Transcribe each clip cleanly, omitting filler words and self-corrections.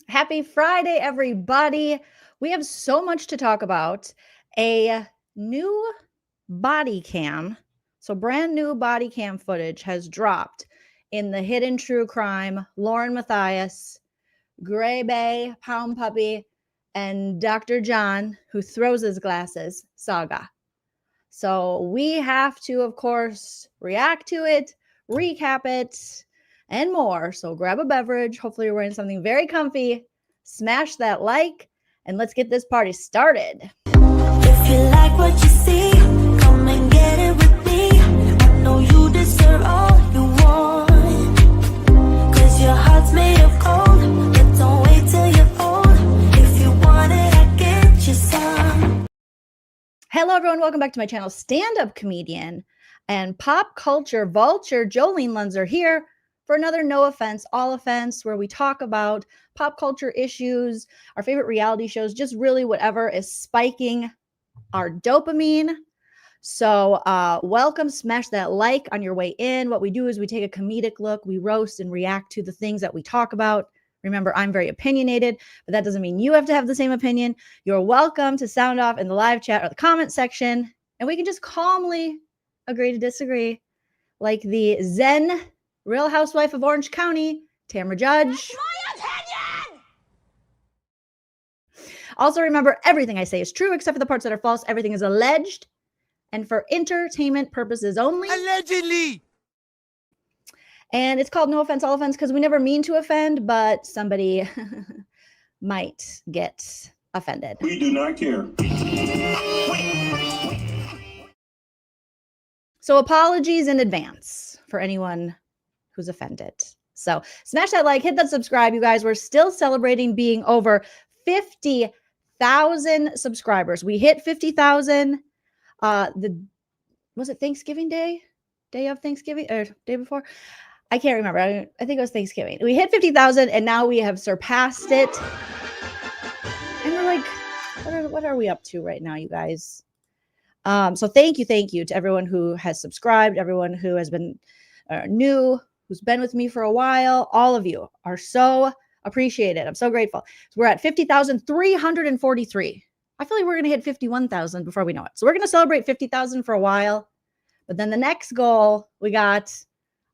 Happy Friday, everybody. We have so much to talk about. A new body cam, so brand new body cam footage has dropped in the hidden true crime, LaurenMatthias, Gray Bay, Pound Puppy, and Dr. John, who throws his glasses, Saga. So we have to, of course, react to it, recap it, and more. So grab a beverage. Hopefully, you're wearing something very comfy. Smash that like, and let's get this party started. If you like what you see, come and get it with me. I know you deserve all you want, 'cause your heart's made of gold. But don't wait till you're old. If you want it, I get you some. Hello, everyone. Welcome back to my channel. Stand-up comedian and pop culture vulture Joleen Lunzer here for another No Offense, All Offense, where we talk about pop culture issues, our favorite reality shows, just really whatever is spiking our dopamine. So welcome, smash that like on your way in. What we do is we take a comedic look, we roast and react to the things that we talk about. Remember, I'm very opinionated, but that doesn't mean you have to have the same opinion. You're welcome to sound off in the live chat or the comment section, and we can just calmly agree to disagree, like the Zen Real Housewife of Orange County, Tamra Judge. That's my opinion! Also, remember, everything I say is true except for the parts that are false. Everything is alleged and for entertainment purposes only. Allegedly. And it's called No Offense, All Offense because we never mean to offend, but somebody might get offended. We do not care. So apologies in advance for anyone who's offended. So smash that like, hit that subscribe, you guys. We're still celebrating being over 50,000 subscribers. We hit 50,000. Was it Thanksgiving Day? Day of Thanksgiving or day before? I can't remember. I think it was Thanksgiving. We hit 50,000 and now we have surpassed it. And we're like, what are we up to right now, you guys? So thank you to everyone who has subscribed, everyone who has been new, who's been with me for a while. All of you are so appreciated. I'm so grateful. So we're at 50,343. I feel like we're going to hit 51,000 before we know it. So we're going to celebrate 50,000 for a while. But then the next goal, we got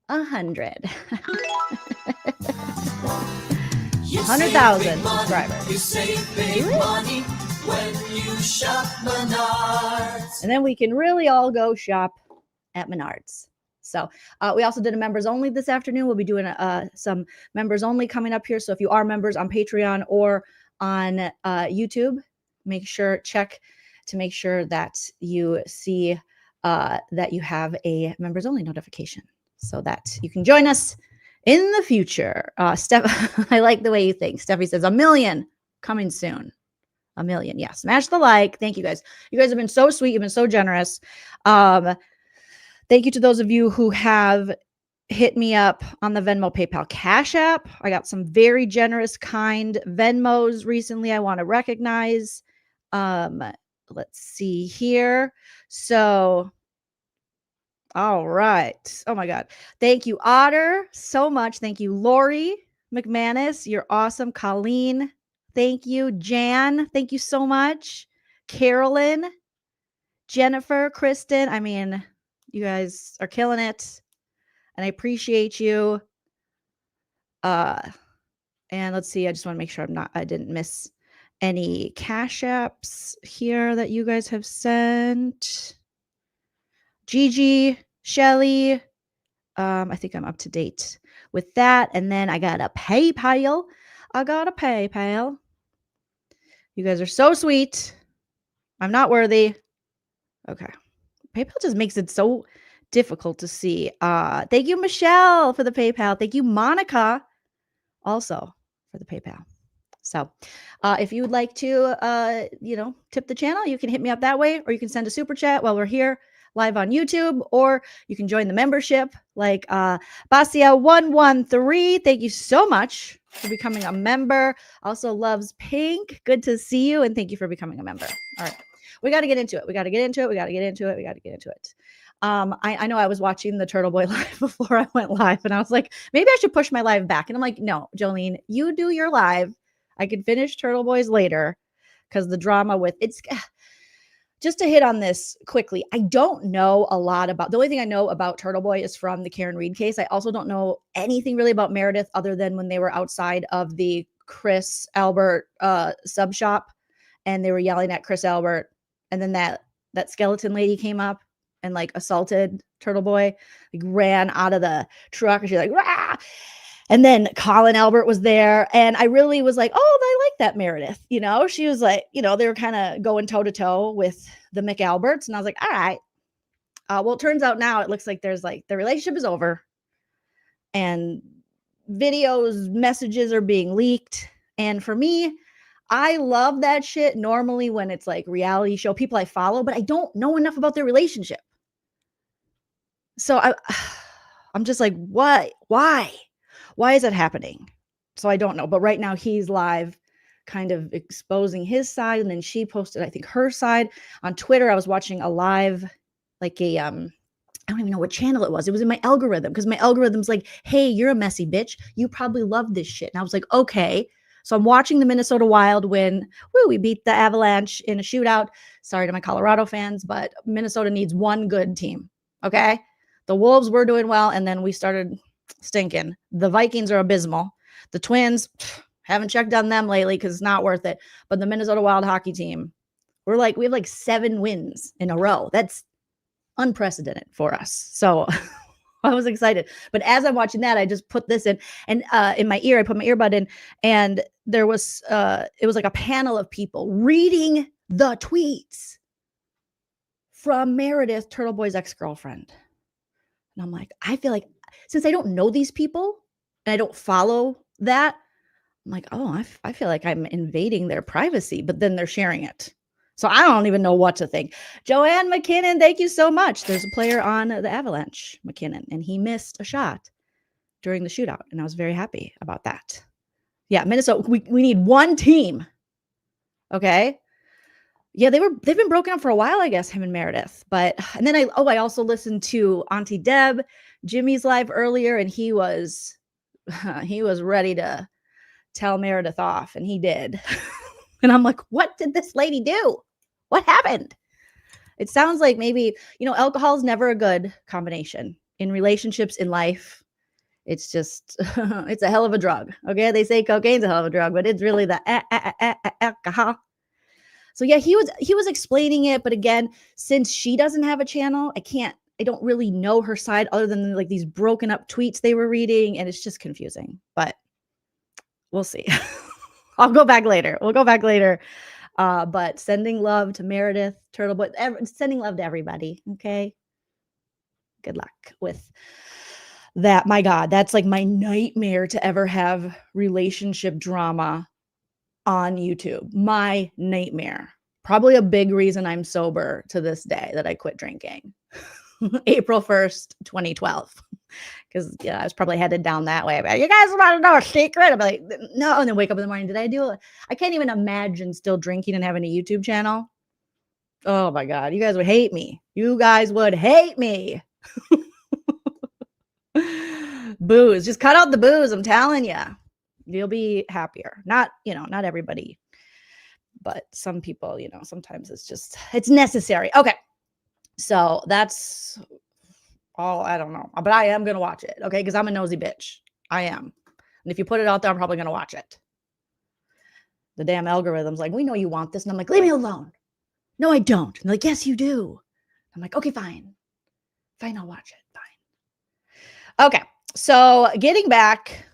100. 100,000 subscribers. You save big money when you shop Menards. And then we can really all go shop at Menards. So we also did a members only this afternoon. We'll be doing some members only coming up here. So if you are members on Patreon or on YouTube, check to make sure that you see that you have a members only notification so that you can join us in the future. Steph, I like the way you think. Steffi says 1 million coming soon. 1 million. Yeah. Smash the like. Thank you guys. You guys have been so sweet. You've been so generous. Thank you to those of you who have hit me up on the Venmo, PayPal, Cash App. I got some very generous, kind Venmos recently I want to recognize. Let's see here. So, all right. Oh my God. Thank you, Otter, so much. Thank you, Lori McManus. You're awesome. Colleen, thank you. Jan, thank you so much. Carolyn, Jennifer, Kristen. I mean, you guys are killing it. And I appreciate you. And let's see. I just want to make sure I didn't miss any Cash Apps here that you guys have sent. Gigi, Shelly. I think I'm up to date with that. And then I got a PayPal. You guys are so sweet. I'm not worthy. Okay. PayPal just makes it so difficult to see. Thank you, Michelle, for the PayPal. Thank you, Monica, also for the PayPal. So if you would like to, tip the channel, you can hit me up that way, or you can send a super chat while we're here live on YouTube, or you can join the membership like Basia113. Thank you so much for becoming a member. Also loves pink. Good to see you. And thank you for becoming a member. All right. We got to get into it. I know I was watching the Turtle Boy live before I went live, and I was like, maybe I should push my live back. And I'm like, no, Joleen, you do your live. I could finish Turtle Boys later because the drama with it's just to hit on this quickly. I don't know a lot about the only thing I know about Turtle Boy is from the Karen Reed case. I also don't know anything really about Meredith other than when they were outside of the Chris Albert sub shop and they were yelling at Chris Albert. And then that skeleton lady came up and like assaulted Turtle Boy, like ran out of the truck and she's like, rah! And then Colin Albert was there. And I really was like, oh, I like that Meredith. You know, she was like, you know, they were kind of going toe to toe with the McAlberts. And I was like, all right. Well, it turns out now it looks like there's like the relationship is over and videos, messages are being leaked. And for me, I love that shit normally when it's like reality show people I follow, but I don't know enough about their relationship. So I'm just like, what? Why is it happening? So I don't know. But right now he's live kind of exposing his side. And then she posted, I think, her side on Twitter. I was watching a live, like a, I don't even know what channel it was. It was in my algorithm because my algorithm's like, hey, you're a messy bitch. You probably love this shit. And I was like, okay. So I'm watching the Minnesota Wild win. Woo, we beat the Avalanche in a shootout. Sorry to my Colorado fans, but Minnesota needs one good team. Okay. The Wolves were doing well. And then we started stinking. The Vikings are abysmal. The Twins, haven't checked on them lately because it's not worth it. But the Minnesota Wild hockey team, we have like 7 wins in a row. That's unprecedented for us. So I was excited. But as I'm watching that, I just put this in and in my ear, I put my earbud in and there was, it was like a panel of people reading the tweets from Meredith, Turtle Boy's ex-girlfriend. And I'm like, I feel like since I don't know these people and I don't follow that, I'm like, oh, I feel like I'm invading their privacy, but then they're sharing it. So I don't even know what to think. Joanne McKinnon, thank you so much. There's a player on the Avalanche, McKinnon, and he missed a shot during the shootout. And I was very happy about that. Yeah, Minnesota, we need one team. Okay. Yeah, they've been broken up for a while, I guess, him and Meredith. And then I also listened to Auntie Deb, Jimmy's live earlier, and he was ready to tell Meredith off, and he did. And I'm like, what did this lady do? What happened? It sounds like maybe, alcohol is never a good combination in relationships, in life. It's just, it's a hell of a drug. Okay. They say cocaine's a hell of a drug, but it's really the alcohol. So yeah, he was explaining it. But again, since she doesn't have a channel, I don't really know her side other than like these broken up tweets they were reading. And it's just confusing, but we'll see. I'll go back later. We'll go back later. But sending love to Meredith, Turtle Boy, sending love to everybody. Okay. Good luck with that. My God, that's like my nightmare to ever have relationship drama on YouTube. My nightmare. Probably a big reason I'm sober to this day that I quit drinking. April 1st, 2012. Because I was probably headed down that way. You guys want to know a secret? I'm like, no. And then wake up in the morning. Did I do it? I can't even imagine still drinking and having a YouTube channel. Oh my God. You guys would hate me. You guys would hate me. Booze. Just cut out the booze. I'm telling you. You'll be happier. Not everybody. But some people, sometimes it's necessary. Okay. So that's all. I don't know. But I am going to watch it. Okay. Because I'm a nosy bitch. I am. And if you put it out there, I'm probably going to watch it. The damn algorithm's like, we know you want this. And I'm like, leave me alone. No, I don't. And they're like, yes, you do. I'm like, okay, fine. Fine, I'll watch it. Fine. Okay. So getting back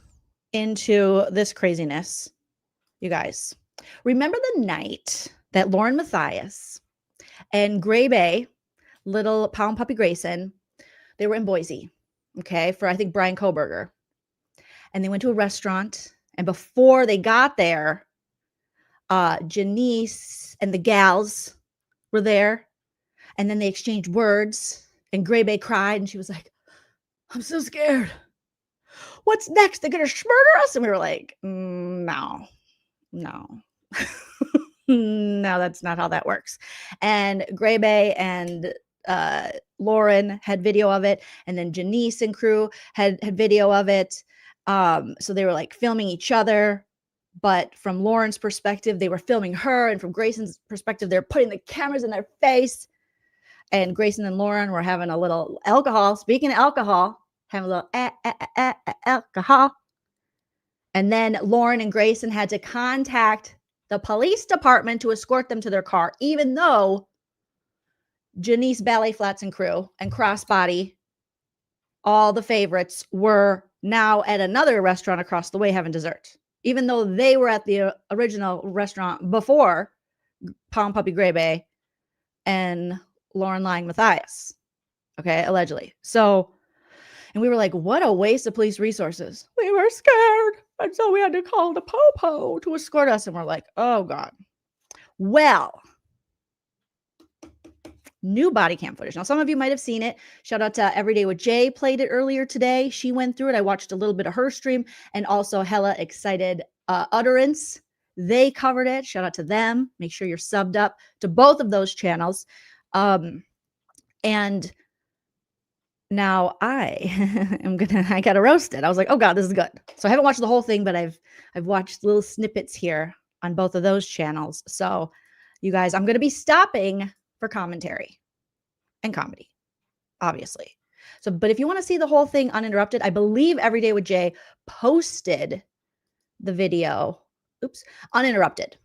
into this craziness, you guys, remember the night that LaurenMatthias and Gray Bay, little Pound Puppy Grayson, they were in Boise, okay, for I think Brian Koberger. And they went to a restaurant. And before they got there, Janice and the gals were there. And then they exchanged words. And Gray Bay cried. And she was like, I'm so scared. What's next? They're going to murder us? And we were like, no. No, that's not how that works. And Gray Bay and Lauren had video of it. And then Janice and crew had video of it. So they were like filming each other But from Lauren's perspective, they were filming her. And from Grayson's perspective, they're putting the cameras in their face. And Grayson and Lauren were having a little alcohol. Speaking of alcohol, having a little alcohol. And then Lauren and Grayson had to contact the police department to escort them to their car, even though Janice Ballet Flats and crew and Crossbody, all the favorites, were now at another restaurant across the way having dessert, even though they were at the original restaurant before Pound Puppy Gray Bay and LaurenMatthias. Okay, allegedly. So, and we were like, what a waste of police resources. We were scared. And so we had to call the Popo to escort us. And we're like, oh God. Well, new body cam footage. Now, some of you might have seen it. Shout out to Everyday with Jay, played it earlier today. She went through it. I watched a little bit of her stream, and also Hella Excited Utterance. They covered it. Shout out to them. Make sure you're subbed up to both of those channels. And now I got roasted. I was like, oh God, this is good. So I haven't watched the whole thing, but I've watched little snippets here on both of those channels. So you guys, I'm going to be stopping for commentary and comedy, obviously. So, but if you want to see the whole thing uninterrupted, I believe Everyday with Jay posted the video, uninterrupted.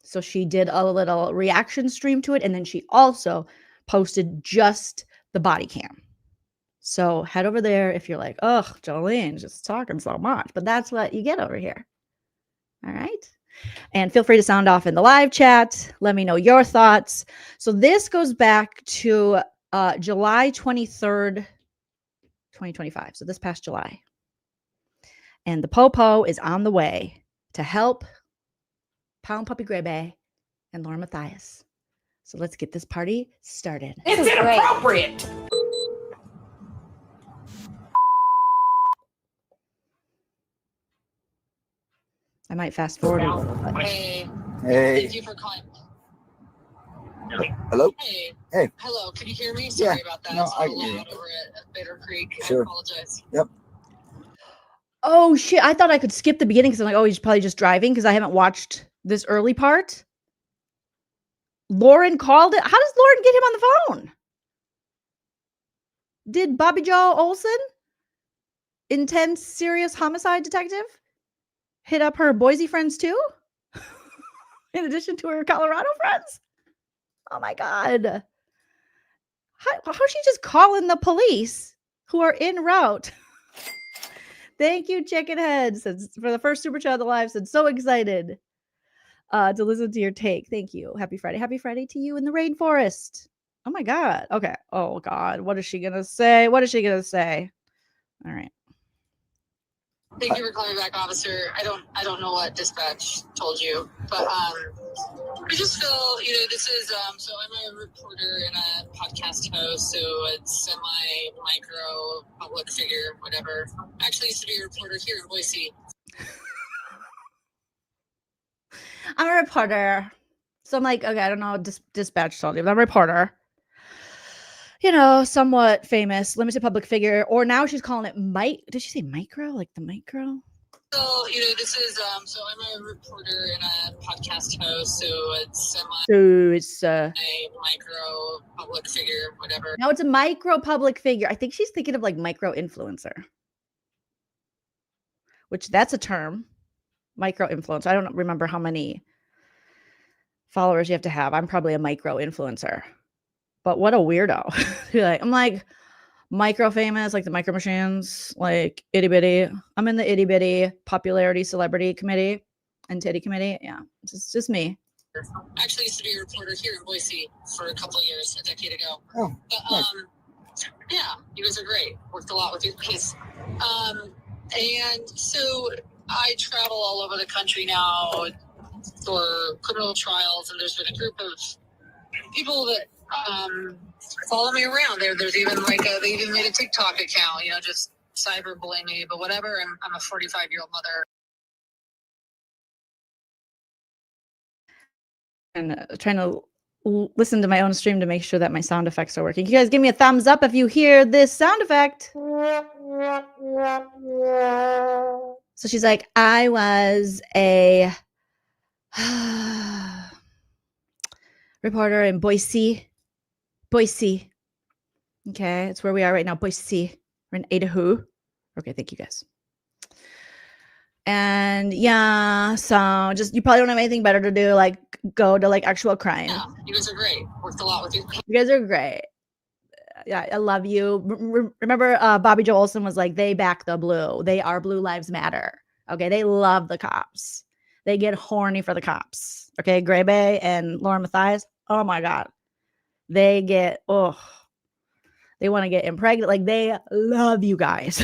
So she did a little reaction stream to it, and then she also posted just the body cam. So head over there if you're like, oh, Jolene's just talking so much, but that's what you get over here. All right. And feel free to sound off in the live chat. Let me know your thoughts. So this goes back to July 23rd, 2025. So this past July. And the Popo is on the way to help Pound Puppy Gray Bay and LaurenMatthias. So let's get this party started. It's inappropriate. I might fast forward a little bit. Hey. Thank you for calling. Hello? Hey. Hey. Hello. Can you hear me? Sorry about that. No, it's I a can little hear loud over at Bitter Creek. Sure. I apologize. Yep. Oh, shit. I thought I could skip the beginning because I'm like, oh, he's probably just driving because I haven't watched this early part. Lauren called it. How does Lauren get him on the phone? Did Bobby Joe Olson, intense serious homicide detective, hit up her Boise friends too? In addition to her Colorado friends? Oh my God. How's she just calling the police who are en route? Thank you, Chicken Head, for the first super chat of the live. Said so excited to listen to your take. Thank you. Happy Friday. Happy Friday to you in the rainforest. Oh my God. Okay. Oh God. What is she gonna say? What is she gonna say? All right. Thank you for calling back, officer. I don't know what dispatch told you, but I just feel, this is so I'm a reporter and a podcast host, so it's semi-micro public figure, whatever. I actually used to be a reporter here in Boise. I'm a reporter. So I'm like, okay, I don't know what dispatch told you, but I'm a reporter. Somewhat famous, limited public figure, or now she's calling it did she say micro? Like the micro? So, this is so I'm a reporter and a podcast host, so it's micro public figure, whatever. No, it's a micro public figure. I think she's thinking of like micro influencer, which that's a term. Micro influencer. I don't remember how many followers you have to have. I'm probably a micro influencer. But what a weirdo. I'm like micro famous, like the micro machines, like itty bitty. I'm in the itty bitty popularity celebrity committee and titty committee. Yeah, it's just me. I actually used to be a reporter here in Boise for a couple of years, a decade ago. Oh, but nice. Yeah, you guys are great. Worked a lot with you guys. And so I travel all over the country now for criminal trials, and there's been a group of people that follow me around. There's even they even made a TikTok account, just cyberbullying me, but whatever. I'm a 45-year-old mother. And trying to listen to my own stream to make sure that my sound effects are working. You guys give me a thumbs up if you hear this sound effect. So she's like, I was a reporter in Boise. Okay, it's where we are right now. Boise. We're in Idaho. Okay, thank you guys. And yeah, so just you probably don't have anything better to do, like go to like actual crime. Yeah, you guys are great. Worked a lot with you. You guys are great. Yeah, I love you. Remember, Bobby Joe Olson was like, they back the blue. They are Blue Lives Matter. Okay, they love the cops. They get horny for the cops. Okay, Gray Bay and LaurenMatthias. Oh my God, they get they want to get impregnated. Like they love you guys.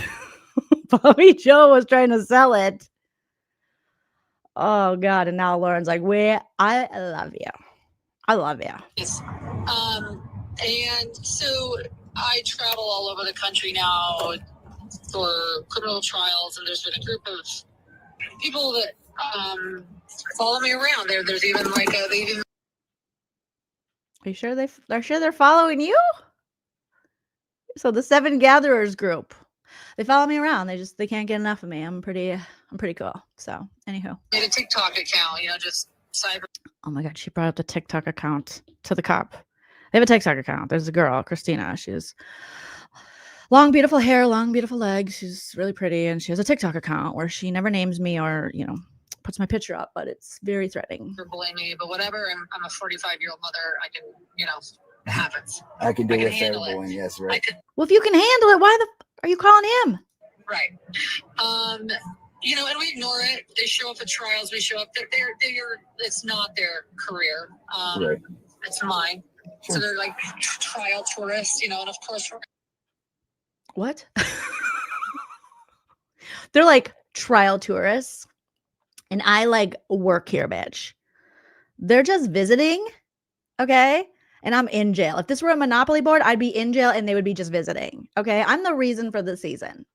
Bobby Joe was trying to sell it. Oh God, and now Lauren's like, I love you. I love you. Yes. And so I travel all over the country now for criminal trials, and there's been a group of people that follow me around. There's even like Are you sure they're following you? So the 7 Gatherers group, they follow me around. They can't get enough of me. I'm pretty cool. So anywho, made a TikTok account, just cyber. Oh my God, she brought up the TikTok account to the cop. They have a TikTok account. There's a girl, Christina. She has long, beautiful hair, long, beautiful legs. She's really pretty. And she has a TikTok account where she never names me or, puts my picture up, but it's very threatening. Blame me, but whatever. I'm a 45-year-old mother. I can, it happens. I can do with cyberbullying. Yes, right. Well, if you can handle it, why are you calling him? Right. And we ignore it. They show up at trials. We show up. It's not their career. Right. It's mine. Sure. So they're like trial tourists, and of course. What? They're like trial tourists. And I like work here, bitch. They're just visiting. Okay. And I'm in jail. If this were a Monopoly board, I'd be in jail and they would be just visiting. Okay. I'm the reason for the season,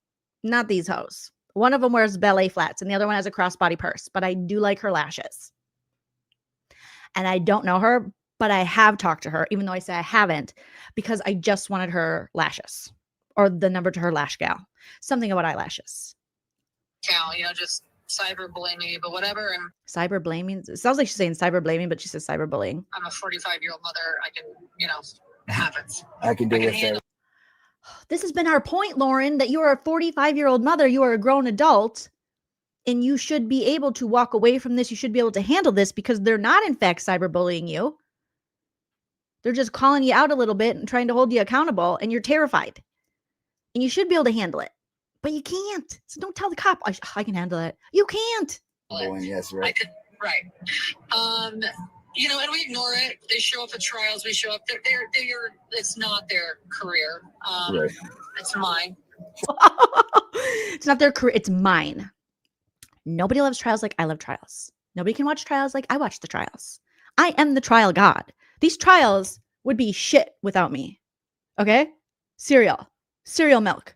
not these hoes. One of them wears ballet flats and the other one has a crossbody purse, but I do like her lashes. And I don't know her, but I have talked to her, even though I say I haven't, because I just wanted her lashes or the number to her lash gal. Something about eyelashes. Just cyberbullying me, but whatever. And cyber blaming. It sounds like she's saying cyber blaming, but she says cyberbullying. I'm a 45-year-old mother. I can, it happens. I can do with cyber. This has been our point, Lauren, that you are a 45-year-old mother. You are a grown adult and you should be able to walk away from this. You should be able to handle this because they're not, in fact, cyberbullying you. They're just calling you out a little bit and trying to hold you accountable, and you're terrified. And you should be able to handle it, but you can't. So don't tell the cop, I can handle it. You can't. Yes, right. Right. And we ignore it. They show up at trials. We show up. It's not their career. Right. It's mine. It's not their career. It's mine. Nobody loves trials like I love trials. Nobody can watch trials like I watch the trials. I am the trial god. These trials would be shit without me. Okay? Cereal milk.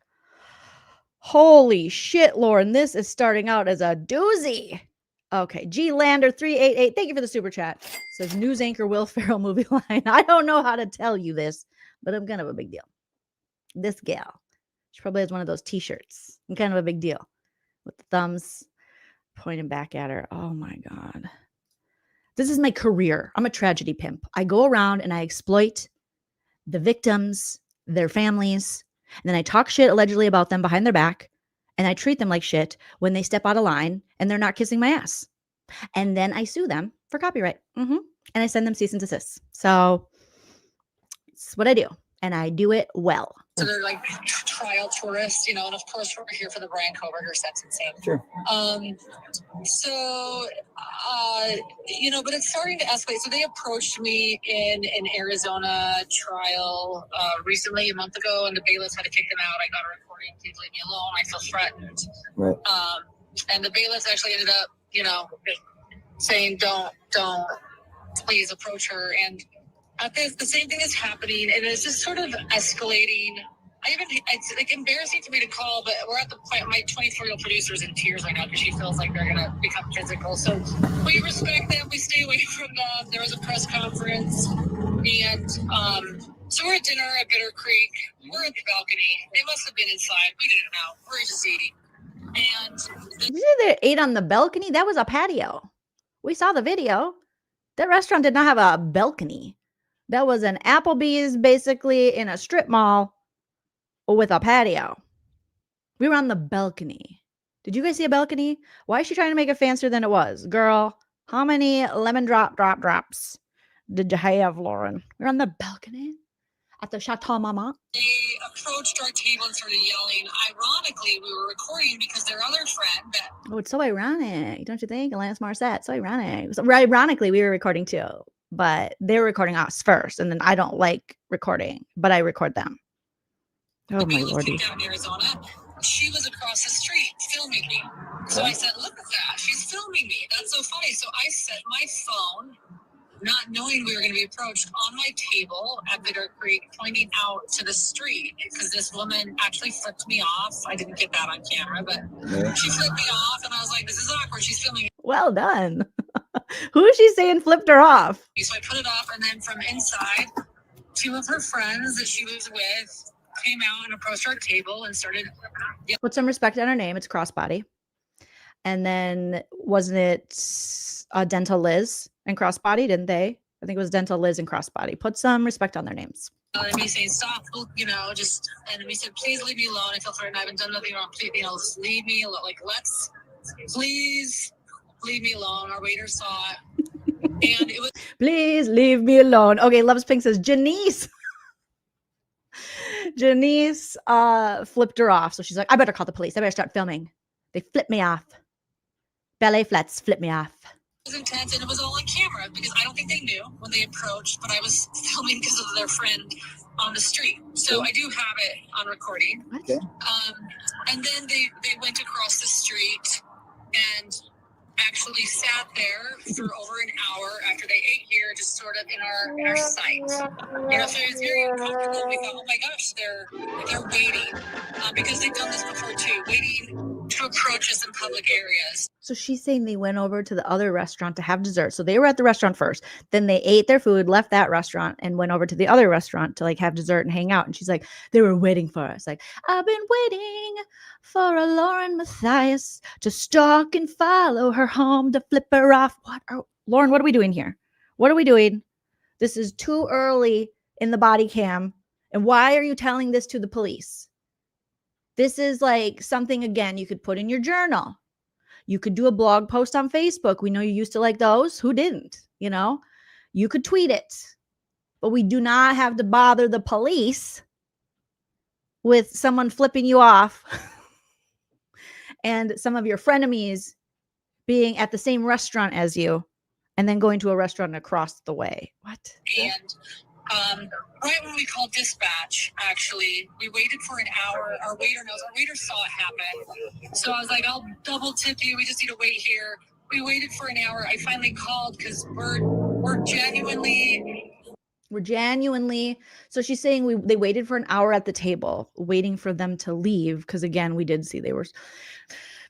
Holy shit, Lauren. This is starting out as a doozy. Okay. G Lander 388. Thank you for the super chat. Says news anchor Will Ferrell movie line. I don't know how to tell you this, but I'm kind of a big deal. This gal. She probably has one of those t-shirts. I'm kind of a big deal. With the thumbs pointing back at her. Oh my God. This is my career. I'm a tragedy pimp. I go around and I exploit the victims, their families, and then I talk shit allegedly about them behind their back, and I treat them like shit when they step out of line and they're not kissing my ass. And then I sue them for copyright. And I send them cease and desist. So it's what I do, and I do it well. So they're like trial tourists, and of course we're here for the Brian Koberger sentencing. Sure. But it's starting to escalate. So they approached me in an Arizona trial recently, a month ago, and the bailiffs had to kick them out. I got a recording. Please leave me alone. I feel threatened. Right. And the bailiffs actually ended up, saying, don't please approach her. And the same thing is happening, and it's just sort of escalating. It's like embarrassing for me to call, but we're at the point. My 24-year-old producer's in tears right now because she feels like they're gonna become physical. So we respect them. We stay away from them. There was a press conference, and so we're at dinner at Bitter Creek. We're at the balcony. They must have been inside. We didn't know. We're just eating. And Did you see they ate on the balcony? That was a patio. We saw the video. That restaurant did not have a balcony. That was an Applebee's basically in a strip mall with a patio. We were on the balcony. Did you guys see a balcony? Why is she trying to make it fancier than it was? Girl, how many lemon drops did you have, Lauren? We're on the balcony at the Chateau Marmont. they approached our table and started yelling. Ironically, we were recording because their other friend that Oh, it's so ironic, don't you think? Alanis Morissette, so ironic. So, ironically, we were recording too, but they were recording us first, and then I don't like recording, but I record them. Oh my we lordy. lived down in Arizona, she was across the street filming me. So I said, look at that. She's filming me. That's so funny. So I set my phone, not knowing we were going to be approached, on my table at Bitter Creek, pointing out to the street because this woman actually flipped me off. I didn't get that on camera, but she flipped me off, and I was like, this is awkward. She's filming me. Well done. Who is she saying flipped her off? So I put it up, and then from inside, two of her friends that she was with came out and approached our table and started. Put some respect on her name. It's Crossbody. And then wasn't it Dental Liz and Crossbody? Didn't they? I think it was Dental Liz and Crossbody. Put some respect on their names. And me saying, stop, you know, just, and we said, please leave me alone. I feel threatened. I haven't done nothing wrong. Please, you know, just leave me alone. Like, please leave me alone. Our waiter saw it. And it was. Please leave me alone. Okay, Loves Pink says, Janice. Janice flipped her off. So she's like, I better call the police. I better start filming. They flipped me off. Ballet flats flipped me off. It was intense, and it was all on camera because I don't think they knew when they approached, but I was filming because of their friend on the street. So I do have it on recording. Okay. And then they went across the street and actually sat there for over an hour after they ate here, just sort of in our sight. You know, so it was very uncomfortable. We thought, oh my gosh, they're waiting because they've done this before too, waiting to approach us in public areas. So she's saying they went over to the other restaurant to have dessert. So they were at the restaurant first. Then they ate their food, left that restaurant, and went over to the other restaurant to like have dessert and hang out. And she's like, they were waiting for us. Like, I've been waiting for a LaurenMatthias to stalk and follow her home to flip her off. Lauren, what are we doing here? What are we doing? This is too early in the body cam. And why are you telling this to the police? This is like something, again, you could put in your journal. You could do a blog post on Facebook. We know you used to like those. Who didn't? You know, you could tweet it, but we do not have to bother the police with someone flipping you off and some of your frenemies being at the same restaurant as you and then going to a restaurant across the way. What? And right when we called dispatch, actually, we waited for an hour. Our waiter saw it happen. So I was like, I'll double tip you. We just need to wait here. We waited for an hour. I finally called because we're genuinely. So she's saying they waited for an hour at the table, waiting for them to leave. Because again, we did see they were.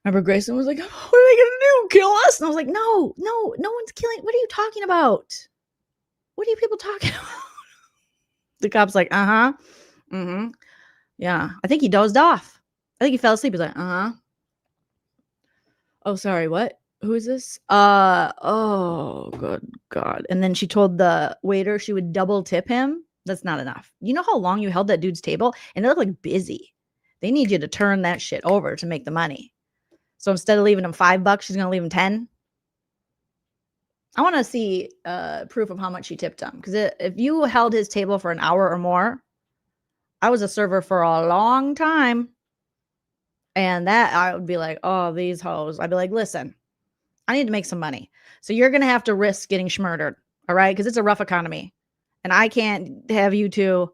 Remember, Grayson was like, "What are they gonna do? Kill us?" And I was like, "No one's killing. What are you talking about? What are you people talking about?" The cop's like, mm-hmm. Yeah. I think he dozed off. I think he fell asleep. He's like, Oh, sorry. What? Who is this? Oh, good God. And then she told the waiter she would double tip him. That's not enough. You know how long you held that dude's table? And it looked like busy. They need you to turn that shit over to make the money. So instead of leaving him $5, she's going to leave him 10. I want to see proof of how much she tipped him. Because if you held his table for an hour or more, I was a server for a long time. And that I would be like, oh, these hoes. I'd be like, listen, I need to make some money. So you're going to have to risk getting schmurdered. All right. Because it's a rough economy. And I can't have you two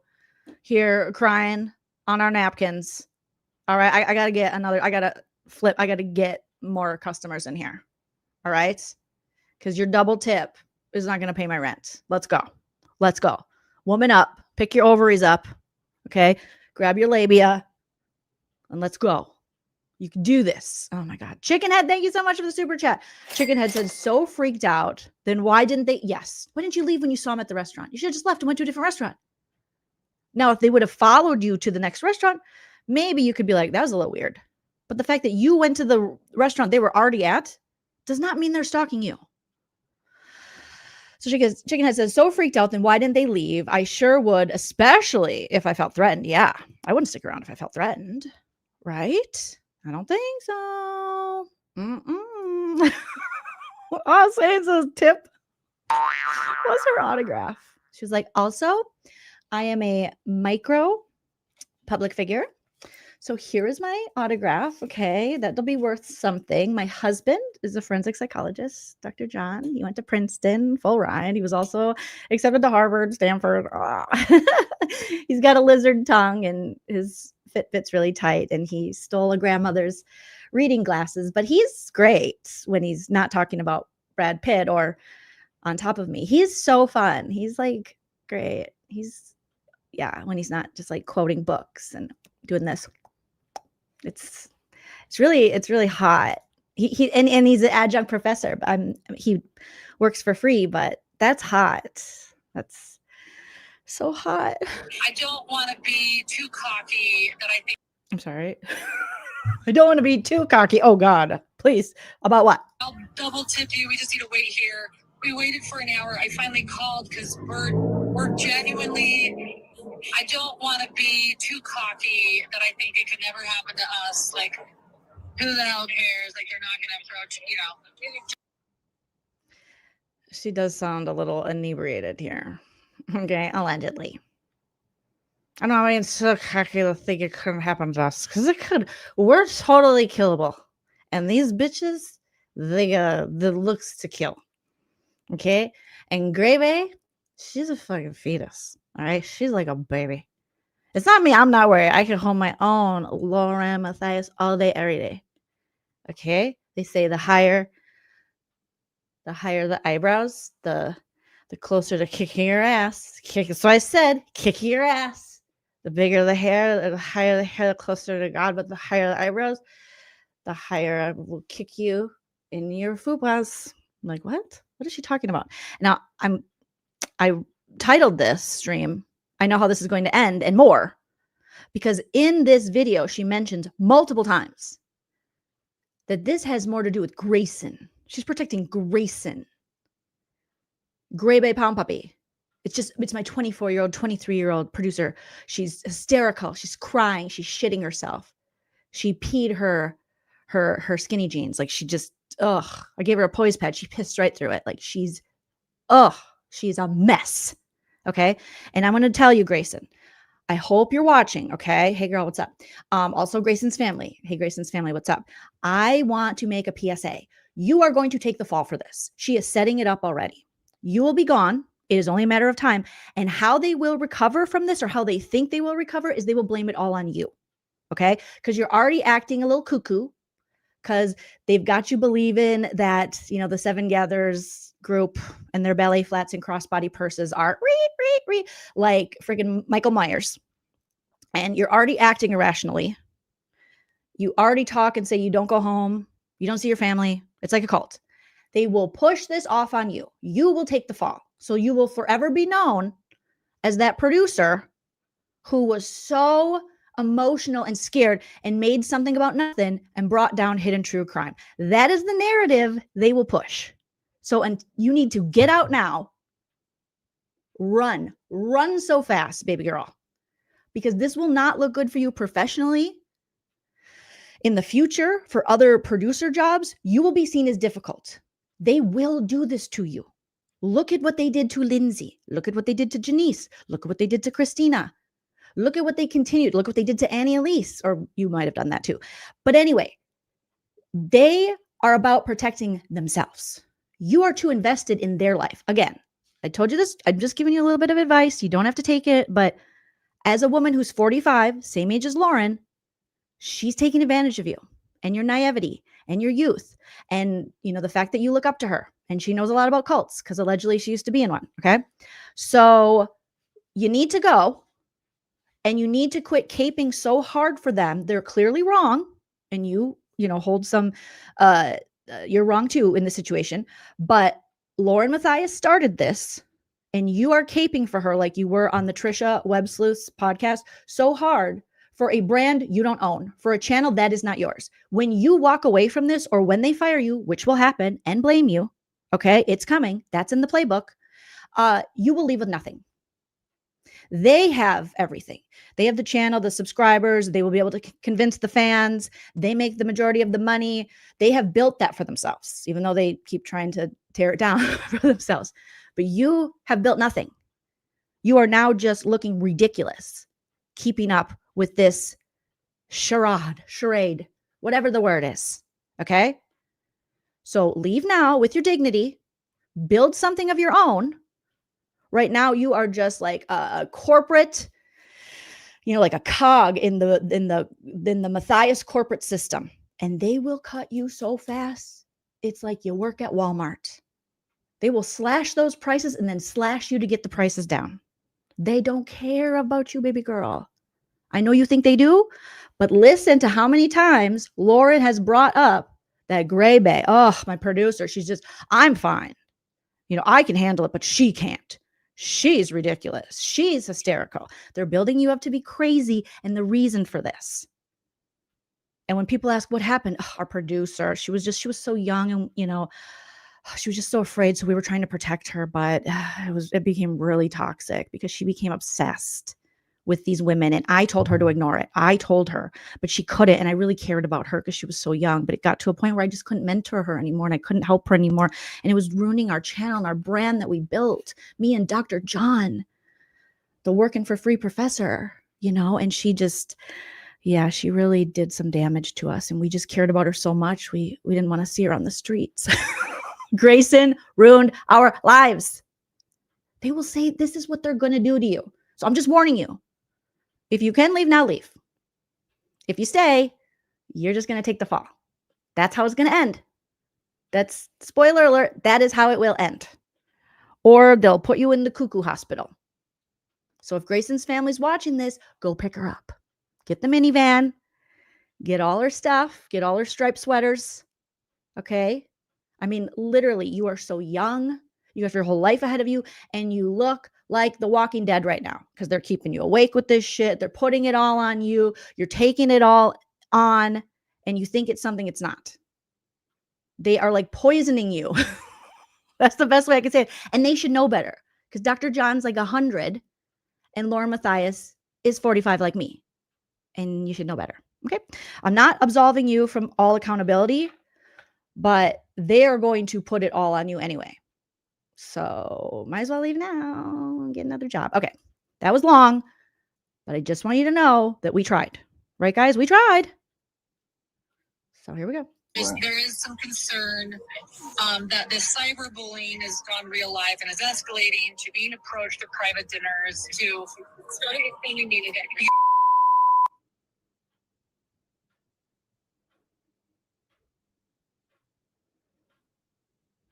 here crying on our napkins. All right. I got to get I got to get more customers in here. All right. Because your double tip is not going to pay my rent. Let's go. Woman up. Pick your ovaries up. Okay. Grab your labia. And let's go. You can do this. Oh my God. Chickenhead, thank you so much for the super chat. Chickenhead said, so freaked out. Then why didn't they? Yes. Why didn't you leave when you saw him at the restaurant? You should have just left and went to a different restaurant. Now, if they would have followed you to the next restaurant, maybe you could be like, that was a little weird. But the fact that you went to the restaurant they were already at does not mean they're stalking you. So Chickenhead says, so freaked out, then why didn't they leave? I sure would, especially if I felt threatened. Yeah, I wouldn't stick around if I felt threatened. Right? I don't think so. I'll say it's a tip. What's her autograph? She was like, also, I am a micro public figure. So here is my autograph. Okay, that'll be worth something. My husband is a forensic psychologist, Dr. John. He went to Princeton, full ride. He was also accepted to Harvard, Stanford. He's got a lizard tongue and his fit fits really tight. And he stole a grandmother's reading glasses. But he's great when he's not talking about Brad Pitt or on top of me. He's so fun. He's like great. When he's not just like quoting books and doing this. It's really hot. He and he's an adjunct professor, but he works for free, but that's hot. That's so hot. I don't want to be too cocky that I think. I'm sorry. I don't want to be too cocky. Oh God, please. About what? I'll double tip you. We just need to wait here. We waited for an hour. I finally called because we're genuinely. I don't want to be too cocky that I think it could never happen to us. Like, who the hell cares? Like, you're not gonna approach, She does sound a little inebriated here. Okay, allegedly. I know I mean so cocky to think it couldn't happen to us because it could. We're totally killable, and these bitches, they got the looks to kill. Okay, and Gravy, she's a fucking fetus. All right, she's like a baby. It's not me. I'm not worried. I can hold my own LaurenMatthias all day, every day. Okay, they say the higher the eyebrows, the closer to kicking your ass. So I said, kicking your ass. The bigger the hair, the higher the hair, the closer to God. But the higher the eyebrows, the higher I will kick you in your fupas. I'm like, what? What is she talking about? Now I titled this stream, I know how this is going to end and more, because in this video, she mentions multiple times that this has more to do with Grayson. She's protecting Grayson. Gray Bay Pound Puppy. It's my 24-year-old, 23-year-old producer. She's hysterical. She's crying. She's shitting herself. She peed her skinny jeans. Like she just, I gave her a poise pad. She pissed right through it. Like she's a mess. Okay. And I'm going to tell you, Grayson, I hope you're watching. Okay. Hey girl, what's up? Also Grayson's family. Hey, Grayson's family, what's up? I want to make a PSA. You are going to take the fall for this. She is setting it up already. You will be gone. It is only a matter of time. And how they will recover from this, or how they think they will recover, is they will blame it all on you. Okay. Because you're already acting a little cuckoo, because they've got you believing that, the Seven Gatherers group and their ballet flats and crossbody purses are like freaking Michael Myers. And you're already acting irrationally. You already talk and say you don't go home. You don't see your family. It's like a cult. They will push this off on you. You will take the fall. So you will forever be known as that producer who was so emotional and scared and made something about nothing and brought down hidden true crime. That is the narrative they will push. So, and you need to get out now. Run so fast, baby girl, because this will not look good for you professionally. In the future, for other producer jobs, you will be seen as difficult. They will do this to you. Look at what they did to Lindsay. Look at what they did to Janice. Look at what they did to Christina. Look at what they continued. Look what they did to Annie Elise, or you might have done that too. But anyway, they are about protecting themselves. You are too invested in their life. Again, I told you this. I'm just giving you a little bit of advice. You don't have to take it. But as a woman who's 45, same age as Lauren, she's taking advantage of you and your naivety and your youth. And, the fact that you look up to her, and she knows a lot about cults because allegedly she used to be in one. Okay. So you need to go. And you need to quit caping so hard for them. They're clearly wrong. And you hold some, you're wrong too in this situation. But LaurenMatthias started this, and you are caping for her like you were on the Trisha Web Sleuths podcast so hard for a brand you don't own, for a channel that is not yours. When you walk away from this, or when they fire you, which will happen and blame you, okay, it's coming. That's in the playbook. You will leave with nothing. They have everything. They have the channel, the subscribers. They will be able to convince the fans. They make the majority of the money. They have built that for themselves, even though they keep trying to tear it down for themselves. But you have built nothing. You are now just looking ridiculous, keeping up with this charade, whatever the word is. Okay? So leave now with your dignity. Build something of your own. Right now, you are just like a corporate, like a cog in the Matthias corporate system, and they will cut you so fast. It's like you work at Walmart. They will slash those prices and then slash you to get the prices down. They don't care about you, baby girl. I know you think they do, but listen to how many times Lauren has brought up that gray bay. Oh, my producer, I'm fine. I can handle it, but she can't. She's ridiculous. She's hysterical. They're building you up to be crazy, and the reason for this. And when people ask what happened, our producer, she was so young, and she was just so afraid. So we were trying to protect her, but it became really toxic because she became obsessed with these women, and I told her to ignore it. I told her, but she couldn't, and I really cared about her because she was so young. But it got to a point where I just couldn't mentor her anymore, and I couldn't help her anymore, and it was ruining our channel and our brand that we built. Me and Dr. John, the working for free professor, and she just, she really did some damage to us, and we just cared about her so much. We didn't want to see her on the streets. Grayson ruined our lives. They will say this is what they're going to do to you. So I'm just warning you. If you can leave now, leave. If you stay, you're just going to take the fall. That's how it's going to end. That's, spoiler alert, that is how it will end. Or they'll put you in the cuckoo hospital. So if Grayson's family's watching this, go pick her up. Get the minivan. Get all her stuff. Get all her striped sweaters. Okay? I mean, literally, you are so young. You have your whole life ahead of you, and you look like The Walking Dead right now because they're keeping you awake with this shit. They're putting it all on you. You're taking it all on, and you think it's something it's not. They are like poisoning you. That's the best way I can say it. And they should know better because Dr. John's like 100, and LaurenMatthias is 45 like me. And you should know better. Okay? I'm not absolving you from all accountability, but they are going to put it all on you anyway. So might as well leave now and get another job. Okay. That was long, but I just want you to know that we tried. Right, guys? We tried. So here we go. There is some concern that this cyberbullying has gone real life and is escalating to being approached at private dinners to starting explaining me to get.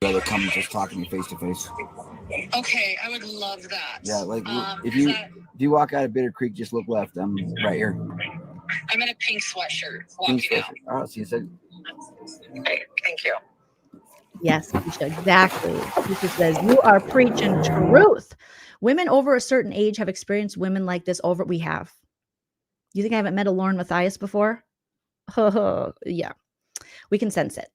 Rather come just talk to me face to face. Okay, I would love that. Yeah, like if you walk out of Bitter Creek, just look left. I'm right here. I'm in a pink sweatshirt walking out. Oh, so you said. Okay, thank you. Yes, Keisha, exactly. Keisha says, you are preaching truth. Women over a certain age have experienced women like this over. We have. You think I haven't met a LaurenMatthias before? Yeah, we can sense it.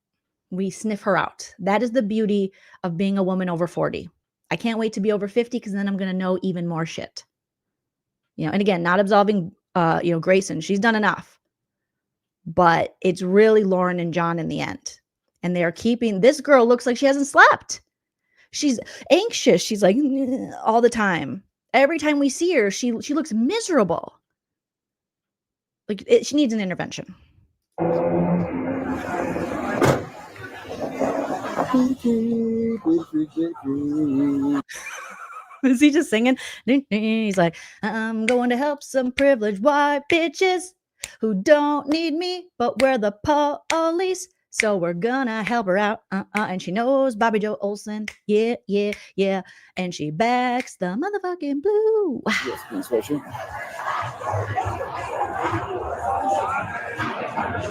We sniff her out. That is the beauty of being a woman over 40. I can't wait to be over 50 because then I'm going to know even more shit. And again, not absolving, Grayson. She's done enough. But it's really Lauren and John in the end. And they are keeping, this girl looks like she hasn't slept. She's anxious. She's like all the time. Every time we see her, she looks miserable. Like she needs an intervention. Is he just singing? He's like, I'm going to help some privileged white bitches who don't need me, but we're the police. So we're gonna help her out. And she knows Bobby Joe Olsen. Yeah, yeah, yeah. And she backs the motherfucking blue. Yes, sweatshirt.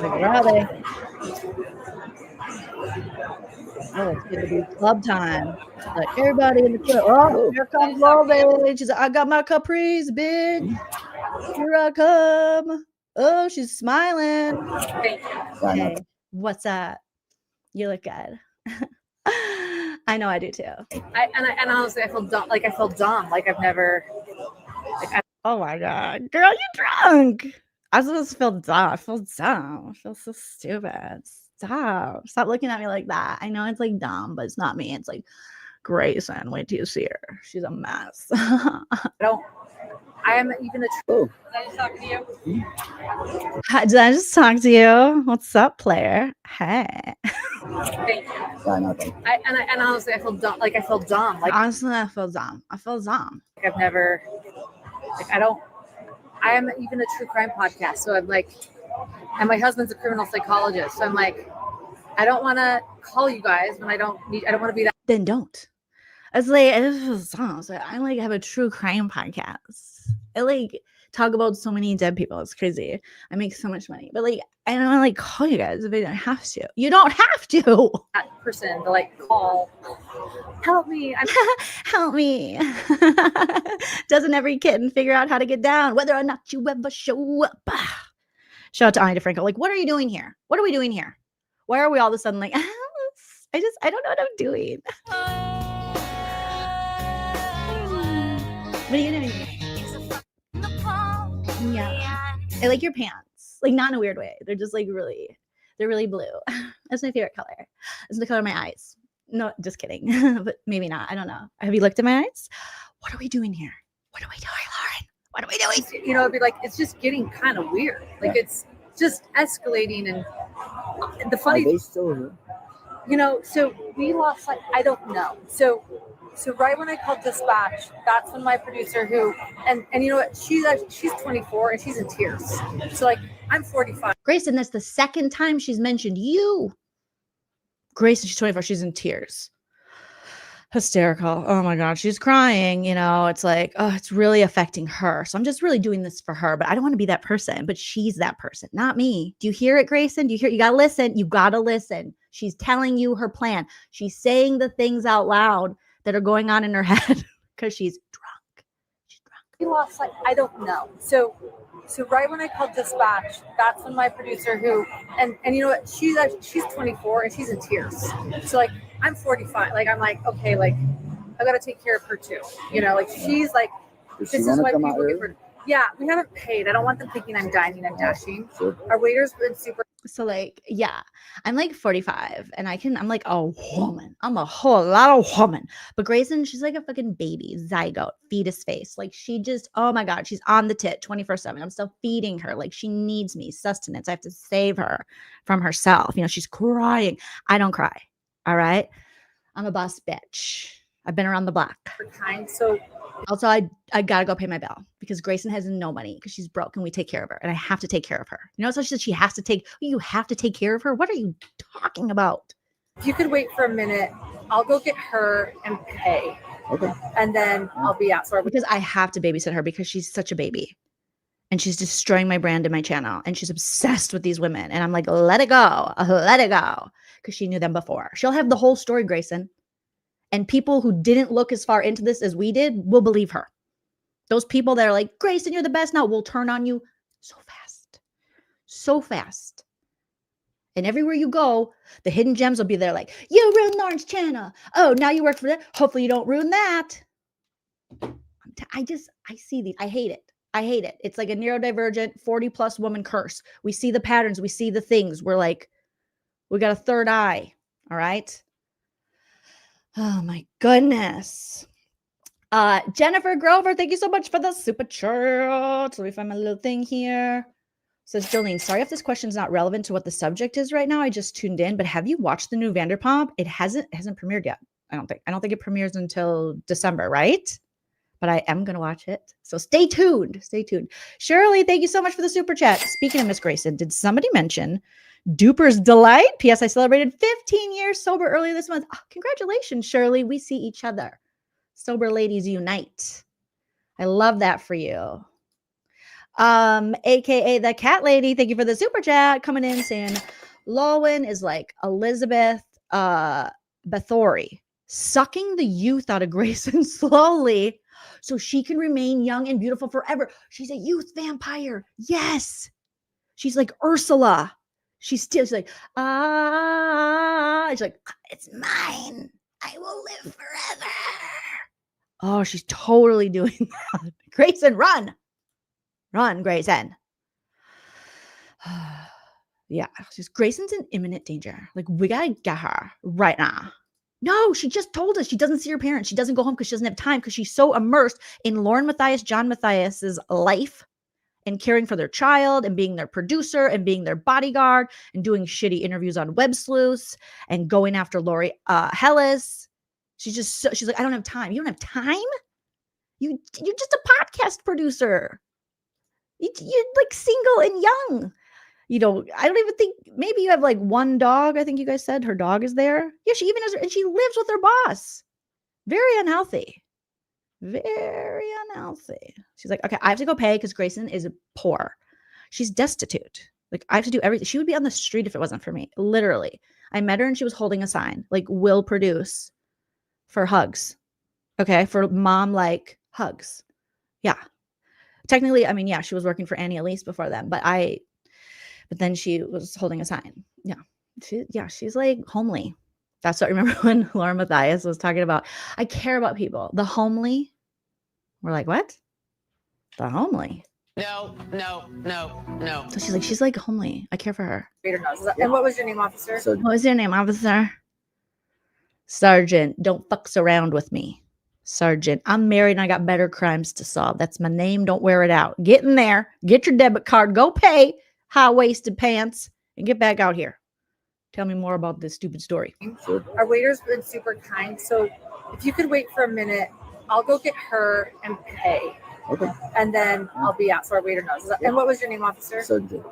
Where are they? Oh, it's going to be club time. Like everybody in the club. Oh, here comes Lauren. She's like, I got my capris, bitch. Here I come. Oh, she's smiling. Thank you. Why not? Hey, what's up? You look good. I know I do too. And honestly, I feel dumb. Like I feel dumb. Like I've never. Oh my god, girl, you drunk. I was supposed to feel dumb. I feel dumb. I feel so stupid. Stop looking at me like that. I know it's like dumb, but it's not me. It's like Grayson. Wait till you see her. She's a mess. I am even a. Oh, Did I just talk to you? Hi, did I just talk to you? What's up, player? Hey. Thank you. why not? And honestly, I feel dumb. Like I feel dumb. Like Honestly, I feel dumb. I've never. Like I am even a true crime podcast. So I'm like, and my husband's a criminal psychologist. So I'm like, I don't want to call you guys when I don't want to be that. Then don't. It's like, it feels dumb. So I like have a true crime podcast. I like talk about so many dead people. It's crazy. I make so much money, but like I don't like call you guys if I don't have to. You don't have to. That person to like call, help me. Help me. Doesn't every kitten figure out how to get down, whether or not you ever show up? Shout out to Ani DeFranco. Like, what are you doing here? What are we doing here? Why are we all of a sudden like, I don't know what I'm doing. What are you doing? Yeah. I like your pants. Like, not in a weird way. They're just like they're really blue. That's my favorite color. It's the color of my eyes. No, just kidding. But maybe not. I don't know. Have you looked at my eyes? What are we doing here? What are we doing, Lauren? What are we doing? You know, it'd be like it's just getting kind of weird. Like it's just escalating, and the Are funny, they still here? you know. So we lost. Like I don't know. So right when I called dispatch, that's when my producer, who and you know what, she's 24 and she's in tears. So like I'm 45. Grayson, that's the second time she's mentioned you. Grayson, she's 24. She's in tears. Hysterical. Oh my God. She's crying. You know, it's like, oh, it's really affecting her. So I'm just really doing this for her, but I don't want to be that person, but she's that person, not me. Do you hear it, Grayson? Do you hear? You got to listen. You got to listen. She's telling you her plan. She's saying the things out loud that are going on in her head because she's drunk. She's drunk. We lost. Like I don't know. So right when I called dispatch, that's when my producer, who and you know what, she's 24 and she's in tears. So like I'm 45. Like I'm like, okay, like I gotta take care of her too. You know, like she's like, Does this she is want why to come people out give early? her. Yeah, we haven't paid. I don't want them thinking I'm dining and dashing. Sure. Our waiter's been super. So like, yeah, I'm like 45 and I'm like a woman. I'm a whole lot of woman. But Grayson, she's like a fucking baby, zygote, fetus face. Like she just, oh my God, she's on the tit 24/7. I'm still feeding her. Like she needs me, sustenance. I have to save her from herself. You know, she's crying. I don't cry. All right. I'm a boss bitch. I've been around the block. Kind. So Also, I gotta go pay my bill because Grayson has no money because she's broke and we take care of her and I have to take care of her. You know, so she said she has to take, you have to take care of her. What are you talking about? if you could wait for a minute, I'll go get her and pay, Okay. and then I'll be out. So Because I have to babysit her because she's such a baby and she's destroying my brand and my channel and she's obsessed with these women. And I'm like, let it go. Because she knew them before. She'll have the whole story, Grayson. And people who didn't look as far into this as we did will believe her. Those people that are like, Grayson, you're the best now, will turn on you so fast. So fast. And everywhere you go, the hidden gems will be there like, you ruined Lauren's channel. Oh, now you work for that. Hopefully you don't ruin that. I see these. I hate it. It's like a neurodivergent 40+ woman curse. We see the patterns. We see the things. We're like, we got a third eye. All right. Oh my goodness. Jennifer Grover, thank you so much for the super chat. Let me find my little thing here. Says Jolene, sorry if this question is not relevant to what the subject is right now. I just tuned in, but have you watched the new Vanderpump? It hasn't premiered yet. I don't think it premieres until December, right? But I am going to watch it. So stay tuned. Shirley, thank you so much for the super chat. Speaking of Miss Grayson, did somebody mention Duper's Delight? P.S. I celebrated 15 years sober earlier this month. Oh, congratulations, Shirley. We see each other. Sober ladies unite. I love that for you. AKA the cat lady. Thank you for the super chat coming in saying Lowen is like Elizabeth Bathory, sucking the youth out of Grayson slowly so she can remain young and beautiful forever. She's a youth vampire. Yes. She's like Ursula. She's like, she's like, it's mine. I will live forever. Oh, she's totally doing that. Grayson, run. Run, Grayson. Yeah, Grayson's in imminent danger. Like, we gotta get her right now. No, she just told us she doesn't see her parents. She doesn't go home because she doesn't have time because she's so immersed in LaurenMatthias, John Matthias's life and caring for their child and being their producer and being their bodyguard and doing shitty interviews on Web Sleuths and going after Lori Hellis. She's like, I don't have time. You don't have time? You're just a podcast producer. You're like single and young. I don't even think, maybe you have like one dog. I think you guys said her dog is there. Yeah, she even has her, and she lives with her boss. Very unhealthy. Very unhealthy. She's like, okay, I have to go pay because Grayson is poor. She's destitute. Like, I have to do everything. She would be on the street if it wasn't for me. Literally. I met her and she was holding a sign, like, will produce for hugs. Okay. For mom, like, hugs. Yeah. Technically, I mean, yeah, she was working for Annie Elise before then, but then she was holding a sign. Yeah. She's like homely. That's what I remember when LaurenMatthias was talking about. I care about people. The homely. We're like, what? The homely. No. So she's like homely. I care for her. And what was your name, officer? What was your name, officer? Sergeant. Don't fucks around with me. Sergeant. I'm married and I got better crimes to solve. That's my name. Don't wear it out. Get in there. Get your debit card. Go pay. High-waisted pants. And get back out here. Tell me more about this stupid story. Our waiter's been super kind. So if you could wait for a minute, I'll go get her and pay. Okay. And then I'll be out so our waiter knows. And what was your name, officer? Sergeant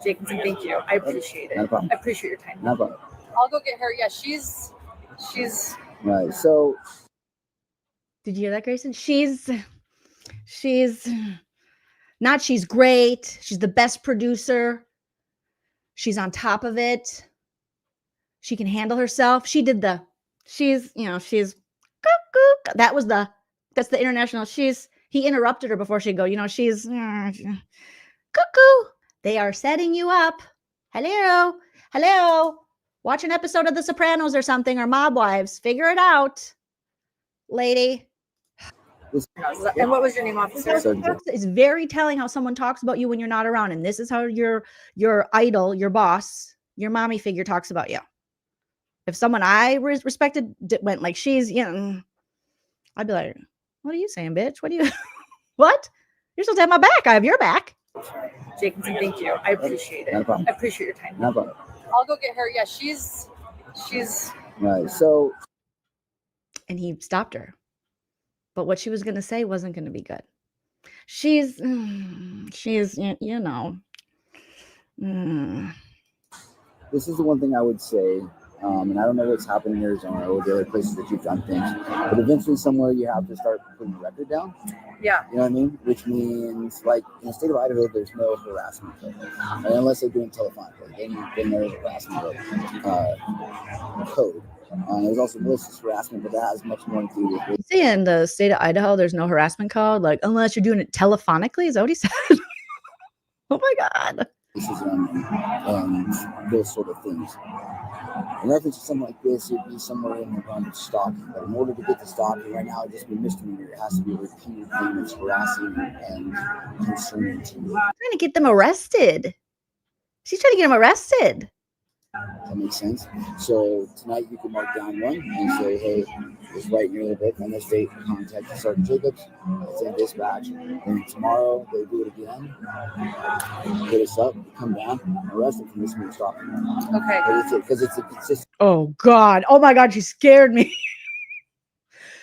Jacobson, thank you. I appreciate it. No problem. I appreciate your time. No problem. I'll go get her. Yeah, she's Right. So Did you hear that, Grayson? She's not, she's great. She's the best producer. She's on top of it. She can handle herself. She's cuckoo. That's the international. He interrupted her before she'd go, she's cuckoo. They are setting you up. Hello. Watch an episode of The Sopranos or something, or Mob Wives. Figure it out, lady. And what was your name, officer? It's very telling how someone talks about you when you're not around. And this is how your idol, your boss, your mommy figure talks about you. If someone I respected went like, she's, I'd be like, what are you saying, bitch? What? You're supposed to have my back. I have your back. Jacobson, thank you. I appreciate it. No problem. I appreciate your time. No problem. I'll go get her. Yeah, she's right. So. And he stopped her. But what she was going to say wasn't going to be good. She's. This is the one thing I would say, and I don't know what's happened in Arizona or the other places that you've done things, but eventually somewhere you have to start putting the record down. Yeah. You know what I mean? Which means, like, in the state of Idaho, there's no harassment code. Unless they're doing telephonically. Then there's a harassment code. There's also malicious harassment, but that has much more to do with it. See, in the state of Idaho, there's no harassment code, like, unless you're doing it telephonically. Is that what he said? Oh my God. And those sort of things. In reference to something like this, it'd be somewhere in the realm of stalking. But in order to get the stalking, right now, it'd just be a misdemeanor. It has to be a repeated thing that's harassing and concerning to you. Trying to get them arrested. She's trying to get them arrested. That makes sense. So tonight you can mark down one and say, hey, it's right in your little book. On this date, contact Sergeant Jacobs. It's in dispatch. And tomorrow they do it again. Hit us up, come down, and arrest them for this new stalking. Okay. Because it's a consistent. Oh God. Oh my God. She scared me.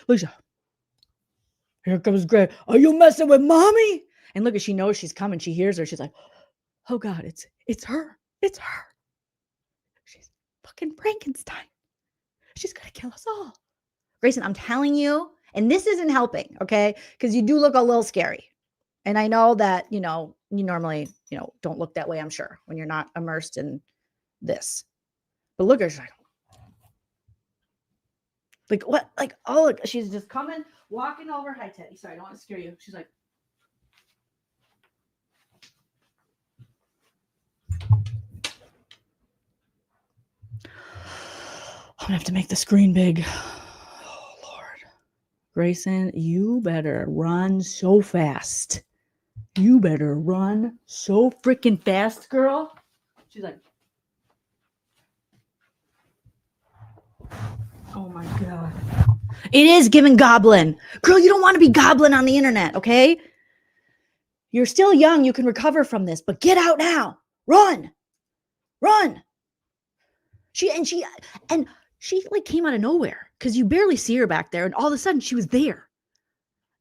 Lisa. Here comes Greg. Are you messing with mommy? And look, she knows she's coming. She hears her. She's like, oh God, it's her. It's her. She's fucking Frankenstein. She's going to kill us all. Grayson, I'm telling you, and this isn't helping, okay? Because you do look a little scary. And I know that, you normally, don't look that way, I'm sure, when you're not immersed in this. But look at her. Like, what? Like, oh, look, she's just coming, walking over. Hi, Teddy. Sorry, I don't want to scare you. She's like, I'm gonna have to make the screen big. Oh Lord. Grayson, you better run so fast. You better run so freaking fast, girl. She's like, oh my God. It is giving goblin. Girl, you don't want to be goblin on the internet, okay? You're still young. You can recover from this, but get out now. Run. Run. She like came out of nowhere because you barely see her back there. And all of a sudden she was there.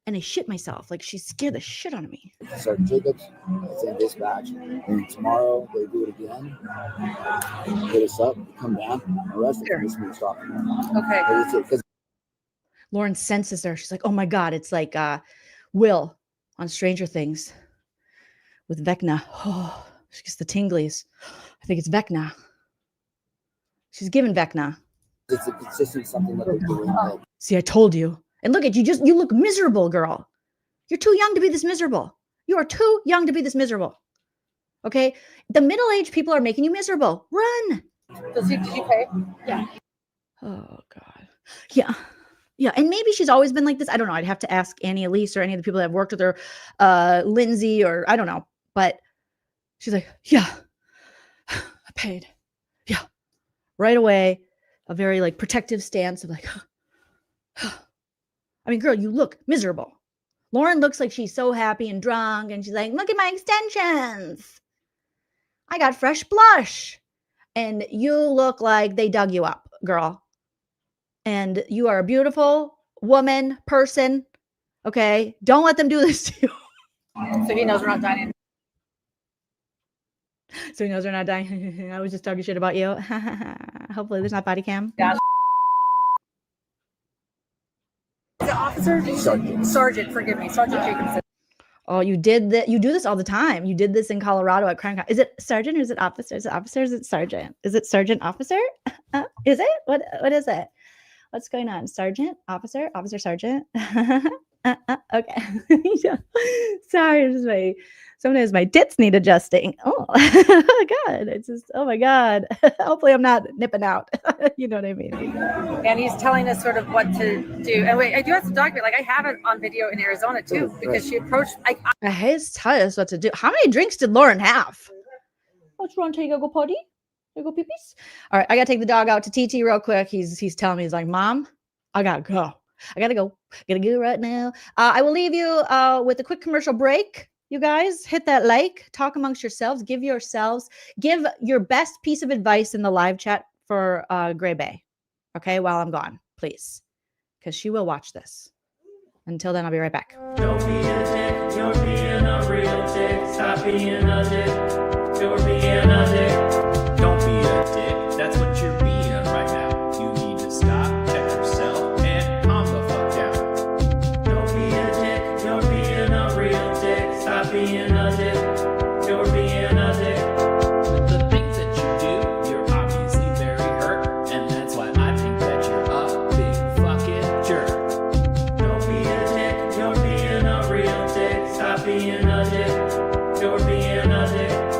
And I shit myself. Like, she scared the shit out of me. Sergeant Jacobs, it's in dispatch. And tomorrow they do it again. Hit us up, come down, arrest us, and this means stop. Okay. Lauren senses her. She's like, oh my God, it's like Will on Stranger Things with Vecna. Oh, she gets the tinglies. I think it's Vecna. She's given Vecna. It's a consistent something that they're doing. See, I told you. And look at you, you look miserable, girl. You're too young to be this miserable. You are too young to be this miserable. Okay? The middle-aged people are making you miserable. Run. Did you pay? Yeah. Oh, God. Yeah. Yeah. And maybe she's always been like this. I don't know. I'd have to ask Annie Elise or any of the people that have worked with her, Lindsay, or I don't know. But she's like, yeah, I paid. Yeah. Right away. A very like protective stance of like, I mean, girl, you look miserable. Lauren looks like she's so happy and drunk, and she's like, look at my extensions. I got fresh blush. And you look like they dug you up, girl. And you are a beautiful woman, person. Okay? Don't let them do this to you. So he knows we're not dying. So he knows we're not dying. I was just talking shit about you. Hopefully there's not body cam. Yeah. Is it officer? Sergeant, forgive me. Sergeant Jacobson. Oh, you did that. You do this all the time. You did this in Colorado at crime. Is it sergeant or is it officer? Is it officer? Is it sergeant? Is it sergeant officer? Is it? What is it? What's going on? Sergeant, officer, sergeant. Okay. Sorry, sometimes my tits need adjusting. Oh God. It's just, oh my God. Hopefully I'm not nipping out. You know what I mean? And he's telling us sort of what to do. And wait, I do have some document. Like, I have it on video in Arizona too, because she approached. He's telling us what to do. How many drinks did Lauren have? What's wrong? Take a go potty? You go pee-pees? All right, I gotta take the dog out to TT real quick. He's telling me, he's like, Mom, I gotta go. I gotta go right now. I will leave you with a quick commercial break. You guys, hit that like, talk amongst yourselves, give your best piece of advice in the live chat for Gray Bay. Okay, while I'm gone, please, because she will watch this. Until then, I'll be right back. Don't be a dick, you're being a real dick. Stop being a dick, you're being a dick. Don't be a dick, that's what you're being right now. You need to stop, check yourself, and calm the fuck down. Don't be a dick, you're being a real dick. Stop being a dick, you're being a dick. With the things that you do, you're obviously very hurt, and that's why I think that you're a big fucking jerk. Don't be a dick, you're being a real dick. Stop being a dick, you're being a dick.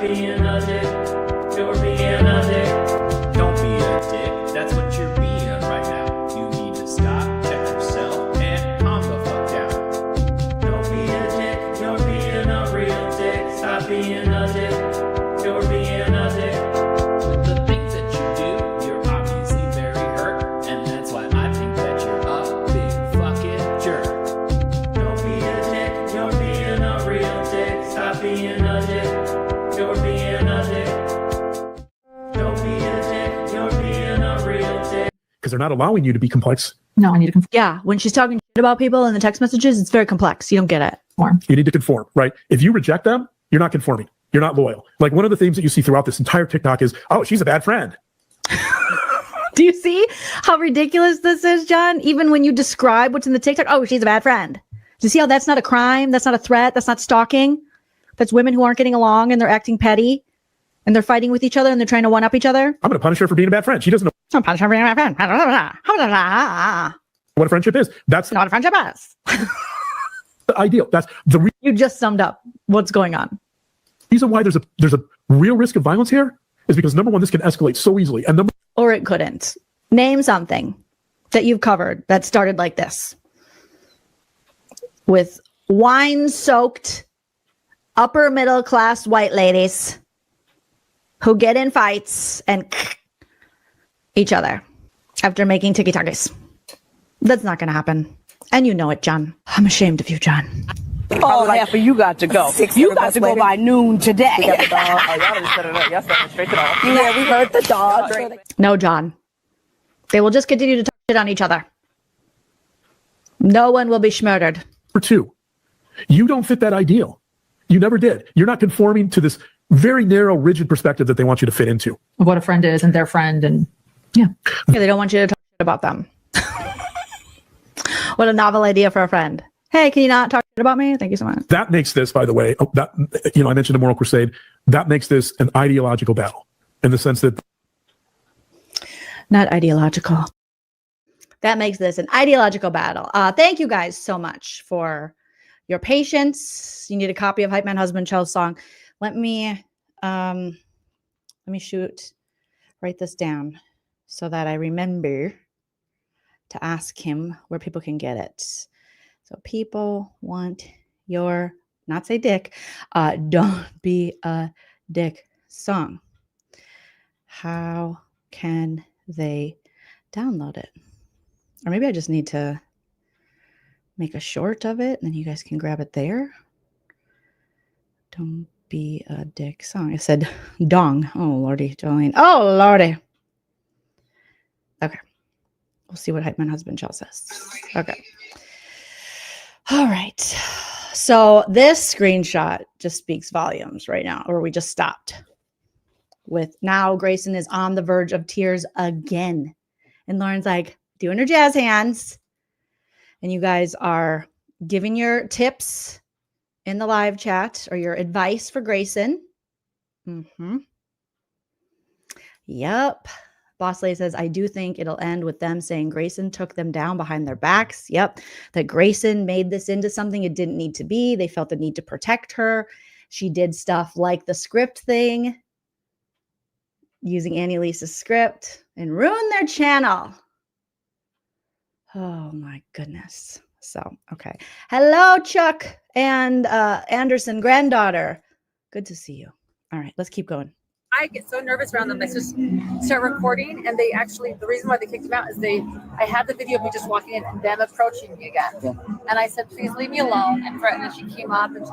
Stop being a dick. You're being a dick. Don't be a dick. That's what you're being right now. You need to stop, check yourself, and calm the fuck down. Don't be a dick. You're being a real dick. Stop being a dick. You're being a dick. With the things that you do, you're obviously very hurt, and that's why I think that you're a big fucking jerk. Don't be a dick. You're being a real dick. Stop being a dick. You're being a dick. Don't be a dick. You're being a real dick. Because they're not allowing you to be complex. No, I need to conform. Yeah, when she's talking shit about people in the text messages, it's very complex. You don't get it. You need to conform, right? If you reject them, you're not conforming. You're not loyal. Like one of the themes that you see throughout this entire TikTok is, oh, she's a bad friend. Do you see how ridiculous this is, John? Even when you describe what's in the TikTok, oh, she's a bad friend. Do you see how that's not a crime? That's not a threat. That's not stalking. That's women who aren't getting along and they're acting petty and they're fighting with each other and they're trying to one up each other. I'm going to punish her for being a bad friend. She doesn't know I'm punishing her for being a bad friend. what a friendship is. That's Not a friendship is. the ideal. That's the You just summed up what's going on. reason why there's a real risk of violence here is because number one, this can escalate so easily. And number Or it couldn't. Name something that you've covered that started like this. With wine-soaked, upper middle class white ladies who get in fights and each other after making tiki-takis. That's not going to happen. And you know it, John. I'm ashamed of you, John. Oh, half of you got to go. You got to go by noon today. We got the dog. Oh, y'all didn't set it up. Y'all set it straight to the office. Yeah, we heard the dog. No, John. They will just continue to talk shit on each other. No one will be schmurdered. two, you don't fit that ideal. You never did. You're not conforming to this very narrow, rigid perspective that they want you to fit into. Of what a friend is and their friend. And yeah. Yeah, they don't want you to talk shit about them. What a novel idea for a friend. Hey, can you not talk shit about me? Thank you so much. That makes this, by the way, I mentioned the moral crusade. That makes this an ideological battle in the sense that Not ideological. That makes this an ideological battle. Thank you guys so much for your patience. You need a copy of Hype Man Husband Shell's song. Let me write this down so that I remember to ask him where people can get it. So people want your, not say dick, Don't Be a Dick song. How can they download it? Or maybe I just need to make a short of it and then you guys can grab it there. Don't Be a Dick song. I said dong. Oh, Lordy, Jolene. Oh, Lordy. Okay. We'll see what Hype Man Husband Shell says. Okay. All right. So this screenshot just speaks volumes right now, or we just stopped with now Grayson is on the verge of tears again. And Lauren's like doing her jazz hands. And you guys are giving your tips in the live chat or your advice for Grayson. Yep. Boss Lady says, I do think it'll end with them saying Grayson took them down behind their backs. Yep. That Grayson made this into something it didn't need to be. They felt the need to protect her. She did stuff like the script thing, using Annalise's script, and ruined their channel. Oh my goodness. So, okay. Hello, Chuck and Anderson, granddaughter. Good to see you. All right, let's keep going. I get so nervous around them. I just start recording, and they actually, the reason why they kicked him out is I had the video of me just walking in and them approaching me again. Yeah. And I said, please leave me alone. And she came up and,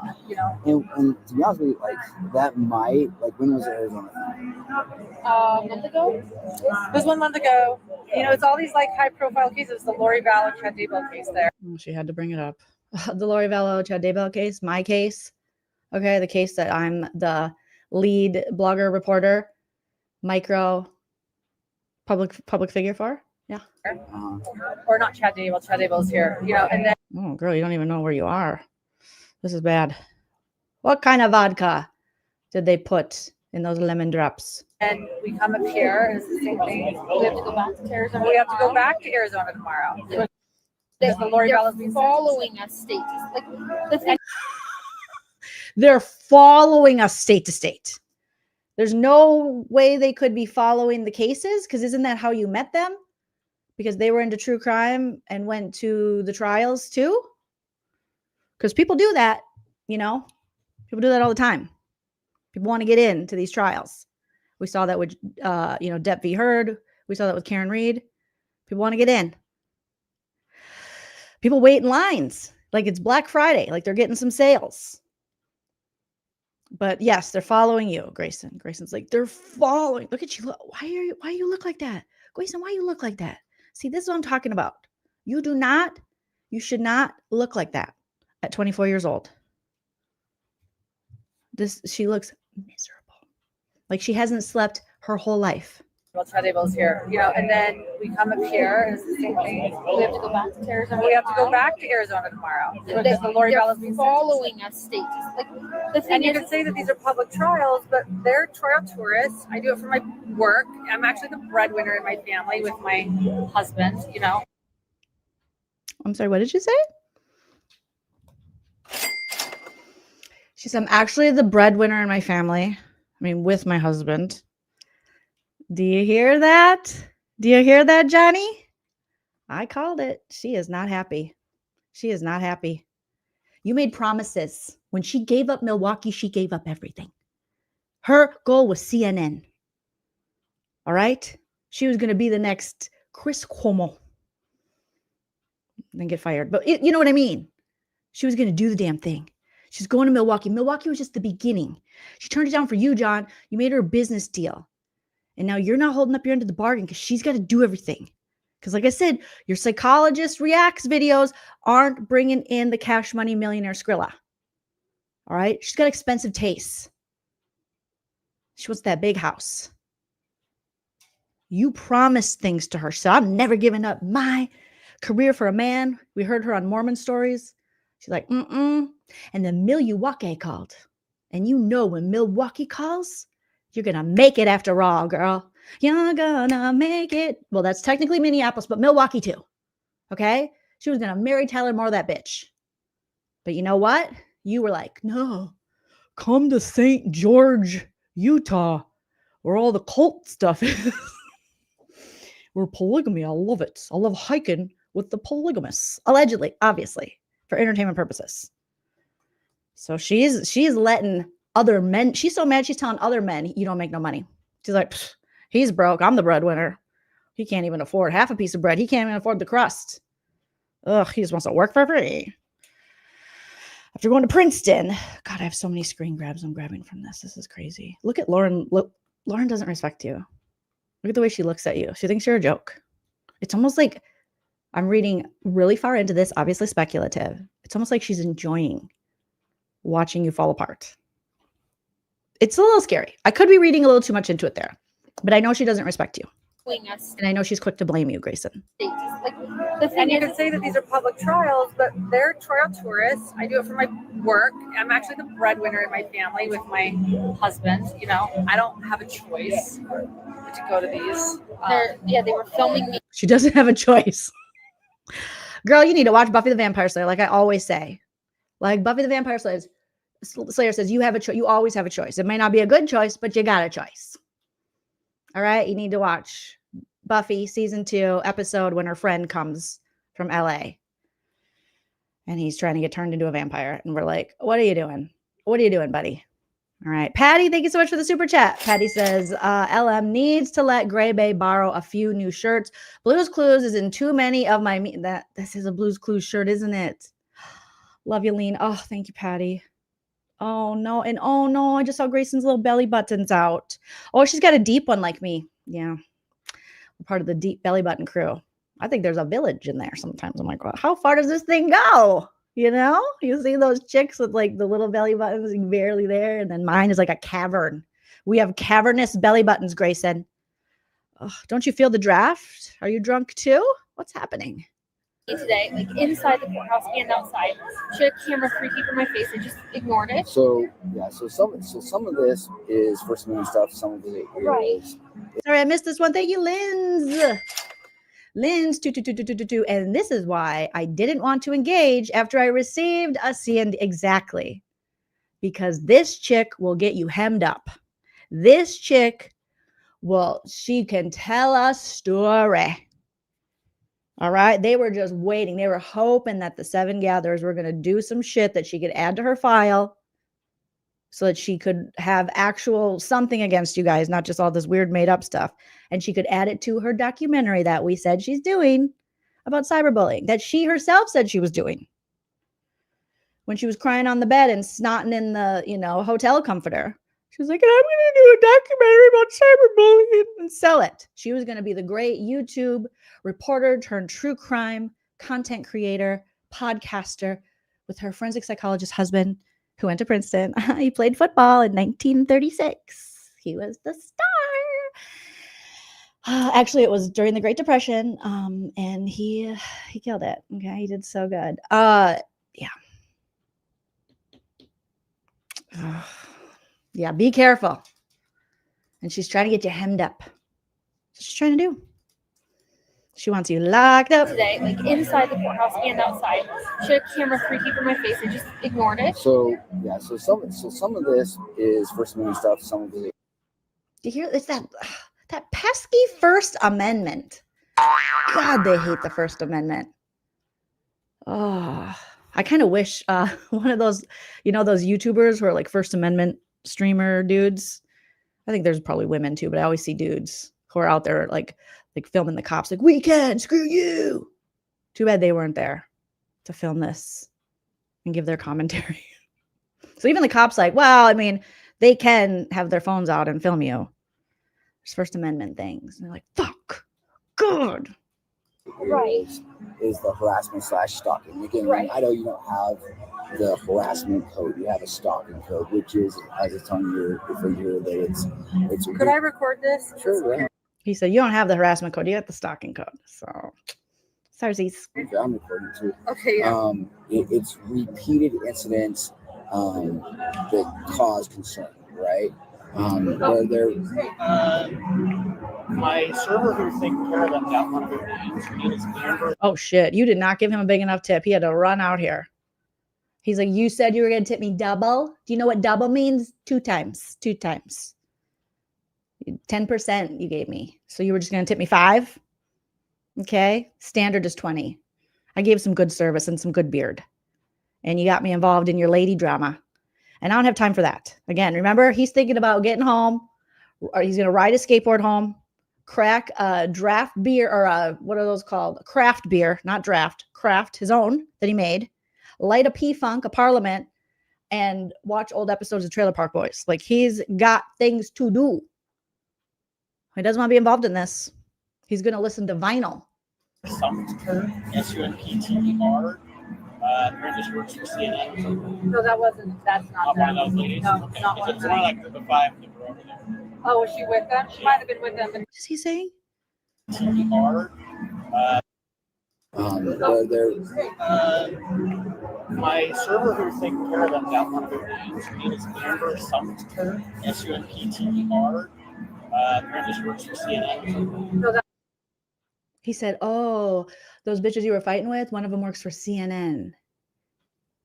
And to be honest with you, like, that might, like, when was Arizona? A month ago? It was 1 month ago. It's all these, like, high-profile cases. The Lori Vallow, Chad Daybell case there. Oh, she had to bring it up. The Lori Vallow, Chad Daybell case, my case. Okay, the case that I'm the lead blogger, reporter, micro public figure for. Yeah. Or not Chad Daybell. Chad Daybell's here. And then. Oh, girl, you don't even know where you are. This is bad. What kind of vodka did they put in those lemon drops? And we come up here, and it's the same thing. We have to go back to Arizona. We have to go back to Arizona tomorrow. They're following us state. They're following us state to state. There's no way they could be following the cases, because isn't that how you met them? Because they were into true crime and went to the trials too? Because people do that, you know? People do that all the time. People want to get into these trials. We saw that with, Depp v. Heard. We saw that with Karen Reed. People want to get in. People wait in lines like it's Black Friday, like they're getting some sales. But yes, they're following you, Grayson. Grayson's like, they're following. Look at you. Why you look like that? Grayson, why you look like that? See, this is what I'm talking about. You should not look like that at 24 years old. She looks miserable. Like she hasn't slept her whole life. Tables here, and then we come up here and it's the same thing. We have to go back to Arizona. We have to go back to Arizona tomorrow. Because the Lori Bella's being following us states. Like the thing and you can say that these are public trials, but they're trial tourists. I do it for my work. I'm actually the breadwinner in my family with my husband, I'm sorry, what did you say? She said, I'm actually the breadwinner in my family. I mean, with my husband. Do you hear that? Do you hear that, Johnny? I called it. She is not happy. She is not happy. You made promises. When she gave up Milwaukee, she gave up everything. Her goal was CNN. All right? She was going to be the next Chris Cuomo. Then get fired. But you know what I mean? She was going to do the damn thing. She's going to Milwaukee. Milwaukee was just the beginning. She turned it down for you, John. You made her a business deal. And now you're not holding up your end of the bargain because she's got to do everything. Because like I said, your psychologist reacts videos aren't bringing in the cash money millionaire Skrilla. All right? She's got expensive tastes. She wants that big house. You promised things to her. So I'm never giving up my career for a man. We heard her on Mormon Stories. She's like, And then Milwaukee called. And you know when Milwaukee calls, you're going to make it after all, girl. You're going to make it. Well, that's technically Minneapolis, but Milwaukee too. Okay? She was going to marry Tyler Moore, that bitch. But you know what? You were like, no, come to St. George, Utah, where all the cult stuff is. Where polygamy, I love it. I love hiking with the polygamists. Allegedly, obviously, for entertainment purposes. So she's letting other men, she's so mad she's telling other men, you don't make no money. She's like, he's broke. I'm the breadwinner. He can't even afford half a piece of bread. He can't even afford the crust. Ugh, he just wants to work for free. After going to Princeton. God, I have so many screen grabs I'm grabbing from this. This is crazy. Look at Lauren. Look, Lauren doesn't respect you. Look at the way she looks at you. She thinks you're a joke. It's almost like I'm reading really far into this, obviously speculative. It's almost like she's enjoying watching you fall apart. It's a little scary. I could be reading a little too much into it there, but I know she doesn't respect you. And I know she's quick to blame you, Grayson. And you can say that these are public trials, but they're trial tourists. I do it for my work. I'm actually the breadwinner in my family with my husband. I don't have a choice to go to these. They were filming me. She doesn't have a choice. Girl, you need to watch Buffy the Vampire Slayer, like I always say. Like Buffy the Vampire Slayer says, you have a choice. You always have a choice. It may not be a good choice, but you got a choice. All right, you need to watch Buffy season 2 episode when her friend comes from LA and he's trying to get turned into a vampire. And we're like, what are you doing? What are you doing, buddy? All right. Patty, thank you so much for the super chat. Patty says, LM needs to let Gray Bay borrow a few new shirts. Blues Clues is in too many of my, this is a Blues Clues shirt, isn't it? Love you, Lean. Oh, thank you, Patty. Oh, no. And oh, no, I just saw Grayson's little belly buttons out. Oh, she's got a deep one like me. Yeah. We're part of the deep belly button crew. I think there's a village in there sometimes. I'm like, well, how far does this thing go? You see those chicks with like the little belly buttons barely there. And then mine is like a cavern. We have cavernous belly buttons, Grayson. Oh, don't you feel the draft? Are you drunk too? What's happening? Today, like inside the courthouse and outside, she had a camera 3 feet from my face and just ignored it. So some of this is First Amendment stuff. Some of it is. Sorry, I missed this one. Thank you, Lynn's 22222. And this is why I didn't want to engage after I received a CND. Exactly. Because this chick will get you hemmed up. This chick, well, she can tell a story. All right. They were just waiting. They were hoping that the 7 gatherers were going to do some shit that she could add to her file so that she could have actual something against you guys, not just all this weird made up stuff. And she could add it to her documentary that we said she's doing about cyberbullying, that she herself said she was doing when she was crying on the bed and snotting in the, hotel comforter. She was like, I'm going to do a documentary about cyberbullying and sell it. She was going to be the great YouTube reporter turned true crime content creator, podcaster with her forensic psychologist husband who went to Princeton. He played football in 1936. He was the star. Actually, it was during the Great Depression, and he killed it. Okay, he did so good. Yeah. Yeah, be careful. And she's trying to get you hemmed up. That's what she's trying to do. She wants you locked up. Today, like inside the courthouse and outside. She had a camera 3 feet from my face and just ignored it. So yeah, so some of this is First Amendment stuff. Some of it. Do you hear? It's that pesky First Amendment. God, they hate the First Amendment. Oh, I kind of wish one of those, those YouTubers who are like First Amendment streamer dudes. I think there's probably women too, but I always see dudes who are out there like filming the cops, like, we can screw you. Too bad they weren't there to film this and give their commentary. So even the cops like, well, I mean, they can have their phones out and film you. There's First Amendment things. And they're like, fuck, good. Right. Is the harassment / stalking. Again, right. I know you don't have the harassment code. You have a stalking code, which is, as it's telling you, for you that it's. Could I record this? Sure, yeah. He said, you don't have the harassment code. You got the stalking code. So, Sarsies. Okay, I'm recording too. Okay. Yeah. It's repeated incidents that cause concern, right? Where they're My server who's taking care of them got one of their names. It's Amber. Oh, shit. You did not give him a big enough tip. He had to run out here. He's like, you said you were going to tip me double. Do you know what double means? 2 times. 2 times. 10% you gave me. So you were just going to tip me 5? Okay. Standard is 20. I gave some good service and some good beard. And you got me involved in your lady drama. And I don't have time for that. Again, remember, he's thinking about getting home, or he's going to ride a skateboard home, crack a draft beer, or what are those called? Craft beer, not draft, craft, his own that he made, light a P-Funk, a Parliament, and watch old episodes of Trailer Park Boys. Like, he's got things to do. He doesn't want to be involved in this. He's going to listen to vinyl. Sumter, SUNPTER. Apparently she works for CNN. No, that's not One of those ladies? No, Okay. not one of It's one of like the 5 that were over there. Oh, was she with them? She might have been with them. What is he saying? TER. where they're My server who's taking care of them got one of their names. Her name is Amber Sumter, SUNPTER. Apparently she works for CNN. No, He said, oh, those bitches you were fighting with, one of them works for CNN.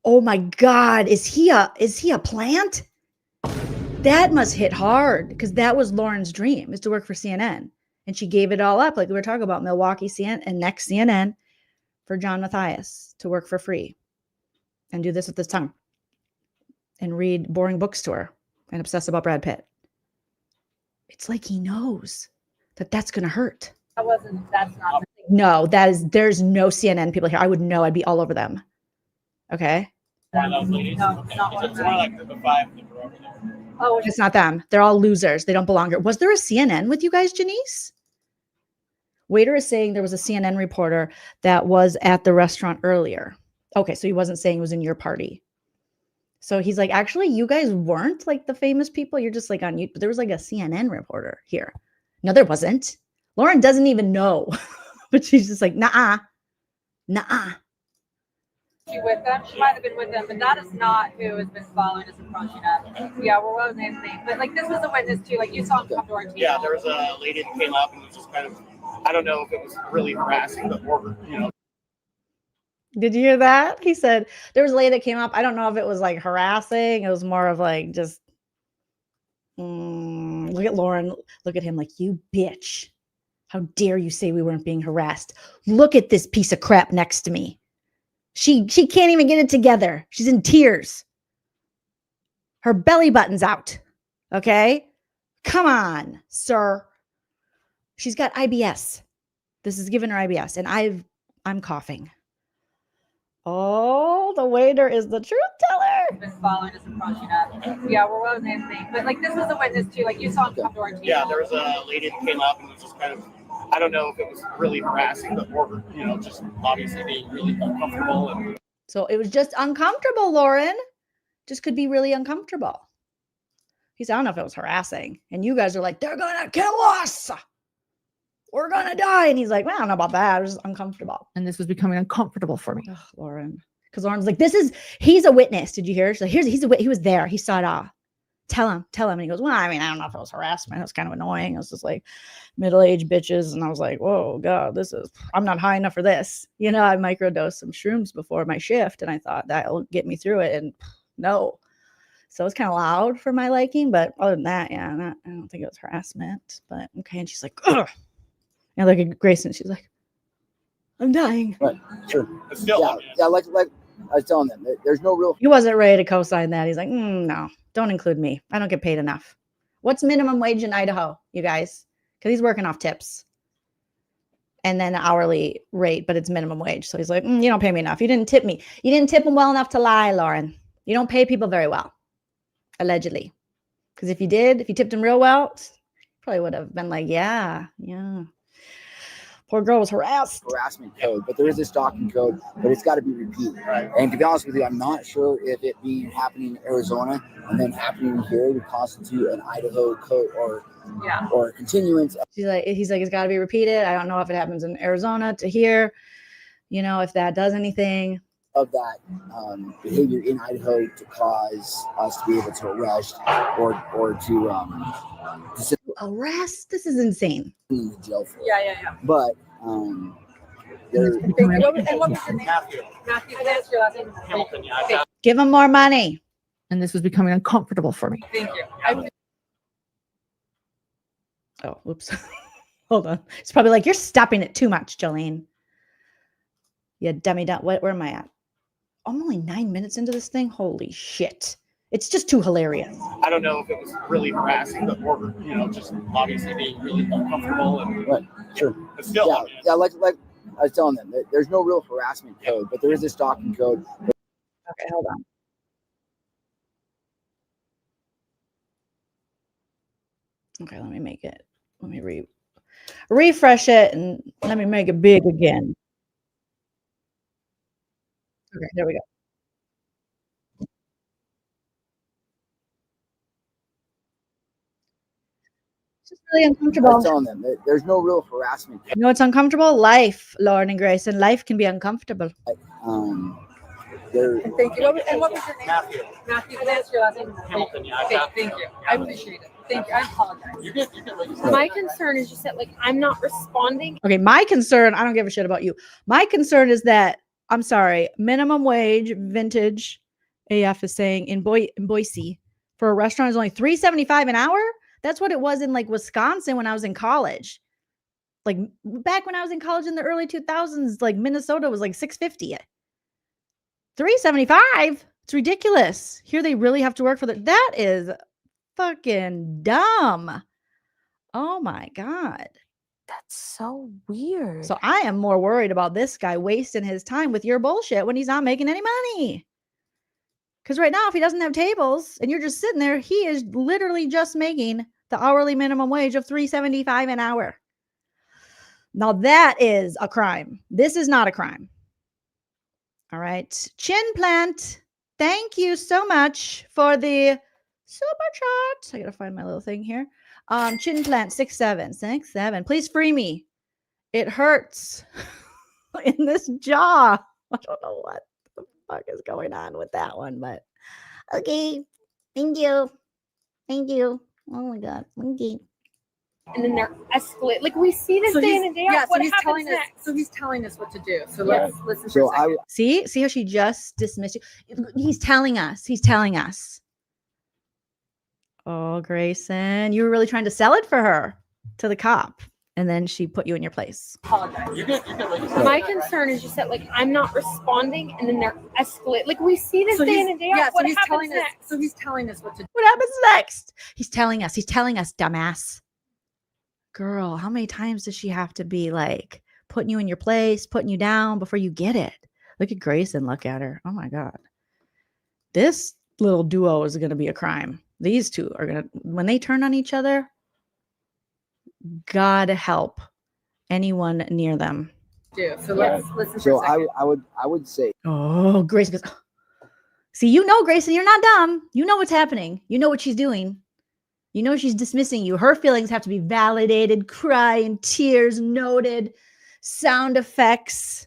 Oh my God, is he a plant? That must hit hard, because that was Lauren's dream, is to work for CNN. And she gave it all up, like we were talking about, Milwaukee CNN and next CNN, for John Matthias to work for free and do this with his tongue and read boring books to her and obsess about Brad Pitt. It's like he knows that that's going to hurt. that's not. No, there's no CNN people here. I would know. I'd be all over them. Okay. One of those ladies? No, Okay. not one It's of one of like the 5 that were over there. Oh, It's not them. They're all losers. They don't belong here. Was there a CNN with you guys, Janice? Waiter is saying there was a CNN reporter that was at the restaurant earlier. Okay, so he wasn't saying it was in your party. So he's like, actually, you guys weren't like the famous people. You're just like on YouTube. There was like a CNN reporter here. No, there wasn't. Lauren doesn't even know. But she's just like, nah. she with them? She might have been with them, but that is not who has been following us and approaching us. Yeah, we're well named name. But like this was a witness too. Like you saw him come to our table. Yeah, there was a lady that came up and was just kind of, I don't know if it was really harassing, but more, Did you hear that? He said there was a lady that came up. I don't know if it was like harassing. It was more of like just, Look at Lauren. Look at him like, you bitch. How dare you say we weren't being harassed? Look at this piece of crap next to me. She can't even get it together. She's in tears. Her belly button's out. Okay? Come on, sir. She's got IBS. This is giving her IBS, and I'm coughing. Oh, the waiter is the truth teller. Been following us and approaching us. Yeah, we're one of the same thing. But like this was a witness too. Like you saw him come to our table. Yeah, there was a lady that came up and was just kind of, I don't know if it was really harassing, but more, just obviously being really uncomfortable. And So it was just uncomfortable, Lauren. Just could be really uncomfortable. I don't know if it was harassing. And you guys are like, they're going to kill us. We're going to die. And he's like, well, I don't know about that. It was just uncomfortable. And this was becoming uncomfortable for me. Ugh, Lauren. Because Lauren's like, he's a witness. Did you hear? She's like, he's a witness. He was there. He saw it all. Tell him. And he goes, well, I don't know if it was harassment. It was kind of annoying. It was just like middle-aged bitches. And I was like, whoa, God, I'm not high enough for this. I microdosed some shrooms before my shift. And I thought that'll get me through it. And no. So it's kind of loud for my liking. But other than that, yeah, I don't think it was harassment. But okay. And she's like, ugh. And look at Grayson. She's like, I'm dying. Right. Sure. but still, Yeah. Like I was telling them, there's no real. He wasn't ready to co-sign that. He's like, no, don't include me. I don't get paid enough. What's minimum wage in Idaho, you guys? Because he's working off tips. And then hourly rate, but it's minimum wage. So he's like, you don't pay me enough. You didn't tip me. You didn't tip him well enough to lie, Lauren. You don't pay people very well, allegedly. Because if you tipped him real well, probably would have been like, yeah. Poor girl was harassed. Harassment code, but there is a stalking code, but it's got to be repeated. Right. And to be honest with you, I'm not sure if it being happening in Arizona and then happening here would constitute an Idaho code or continuance. He's like, it's got to be repeated. I don't know if it happens in Arizona to here, if that does anything. Of that behavior in Idaho to cause us to be able to arrest or to sit Arrest? This is insane. in the jail for. Yeah. But there. Thank you. What was your name? Matthew Matthew. That's your last name. Hamilton, yeah. Okay. Give him more money. And this was becoming uncomfortable for me. Thank you. Oh, whoops. Hold on. It's probably like, you're stopping it too much, Jolene. You dummy dumb. Where am I at? I'm only 9 minutes into this thing. Holy shit. It's just too hilarious. I don't know if it was really harassing, but more, just obviously being really uncomfortable. And Right. Sure. but still, Yeah. Like I was telling them, there's no real harassment code, but there is a stalking code. Okay, hold on. Okay, let me make it. Let me refresh it and let me make it big again. Okay, there we go. It's just really I uncomfortable. was telling them, there's no real harassment code. You know what's uncomfortable? Life, Lauren and Grayson. Life can be uncomfortable. There. Thank you. What was your name? Matthew Matthew. That's your last name. Hamilton, yeah. Okay, thank you. I appreciate it. Thank you. I apologize. You get what you said. My concern is just that I'm not responding. Okay, my concern, I don't give a shit about you. My concern is that, I'm sorry, minimum wage vintage AF is saying in Boise for a restaurant is only $3.75 an hour. That's what it was in Wisconsin when I was in college. Back when I was in college in the early 2000s, Minnesota was $6.50. $3.75. It's ridiculous. Here they really have to work for that is fucking dumb. Oh my God. That's so weird. So I am more worried about this guy wasting his time with your bullshit when he's not making any money. Because right now, if he doesn't have tables and you're just sitting there, he is literally just making the hourly minimum wage of $3.75 an hour. Now that is a crime. This is not a crime. All right. Chin Plant, thank you so much for the super chat. I got to find my little thing here. Chin Plant 6767. Please free me. It hurts in this jaw. I don't know what the fuck is going on with that one, but okay. Thank you. Thank you. Oh my God. Thank you. And then they're escalate. We see this day in and day out. Yeah, What he's happens telling next? us. So he's telling us what to do. So Yeah. let's listen for So a second. See how she just dismissed you? He's telling us. He's telling us. Oh, Grayson, you were really trying to sell it for her to the cop. And then she put you in your place. Apologize. You're good. My concern is just that, like, I'm not responding, and then they're escalate. Like, we see this day in and day out. Yeah, What so he's happens telling next? us. So he's telling us what to do. What happens next? He's telling us, dumbass. Girl, how many times does she have to be like putting you in your place, putting you down before you get it? Look at Grayson, look at her. Oh my God. This little duo is going to be a crime. These two are going to, when they turn on each other, God help anyone near them. So let's listen. So for a second. I would say, Oh, Grayson goes, see, you know, Grayson, you're not dumb. You know what's happening. You know what she's doing. You know she's dismissing you. Her feelings have to be validated, cry and tears noted, sound effects,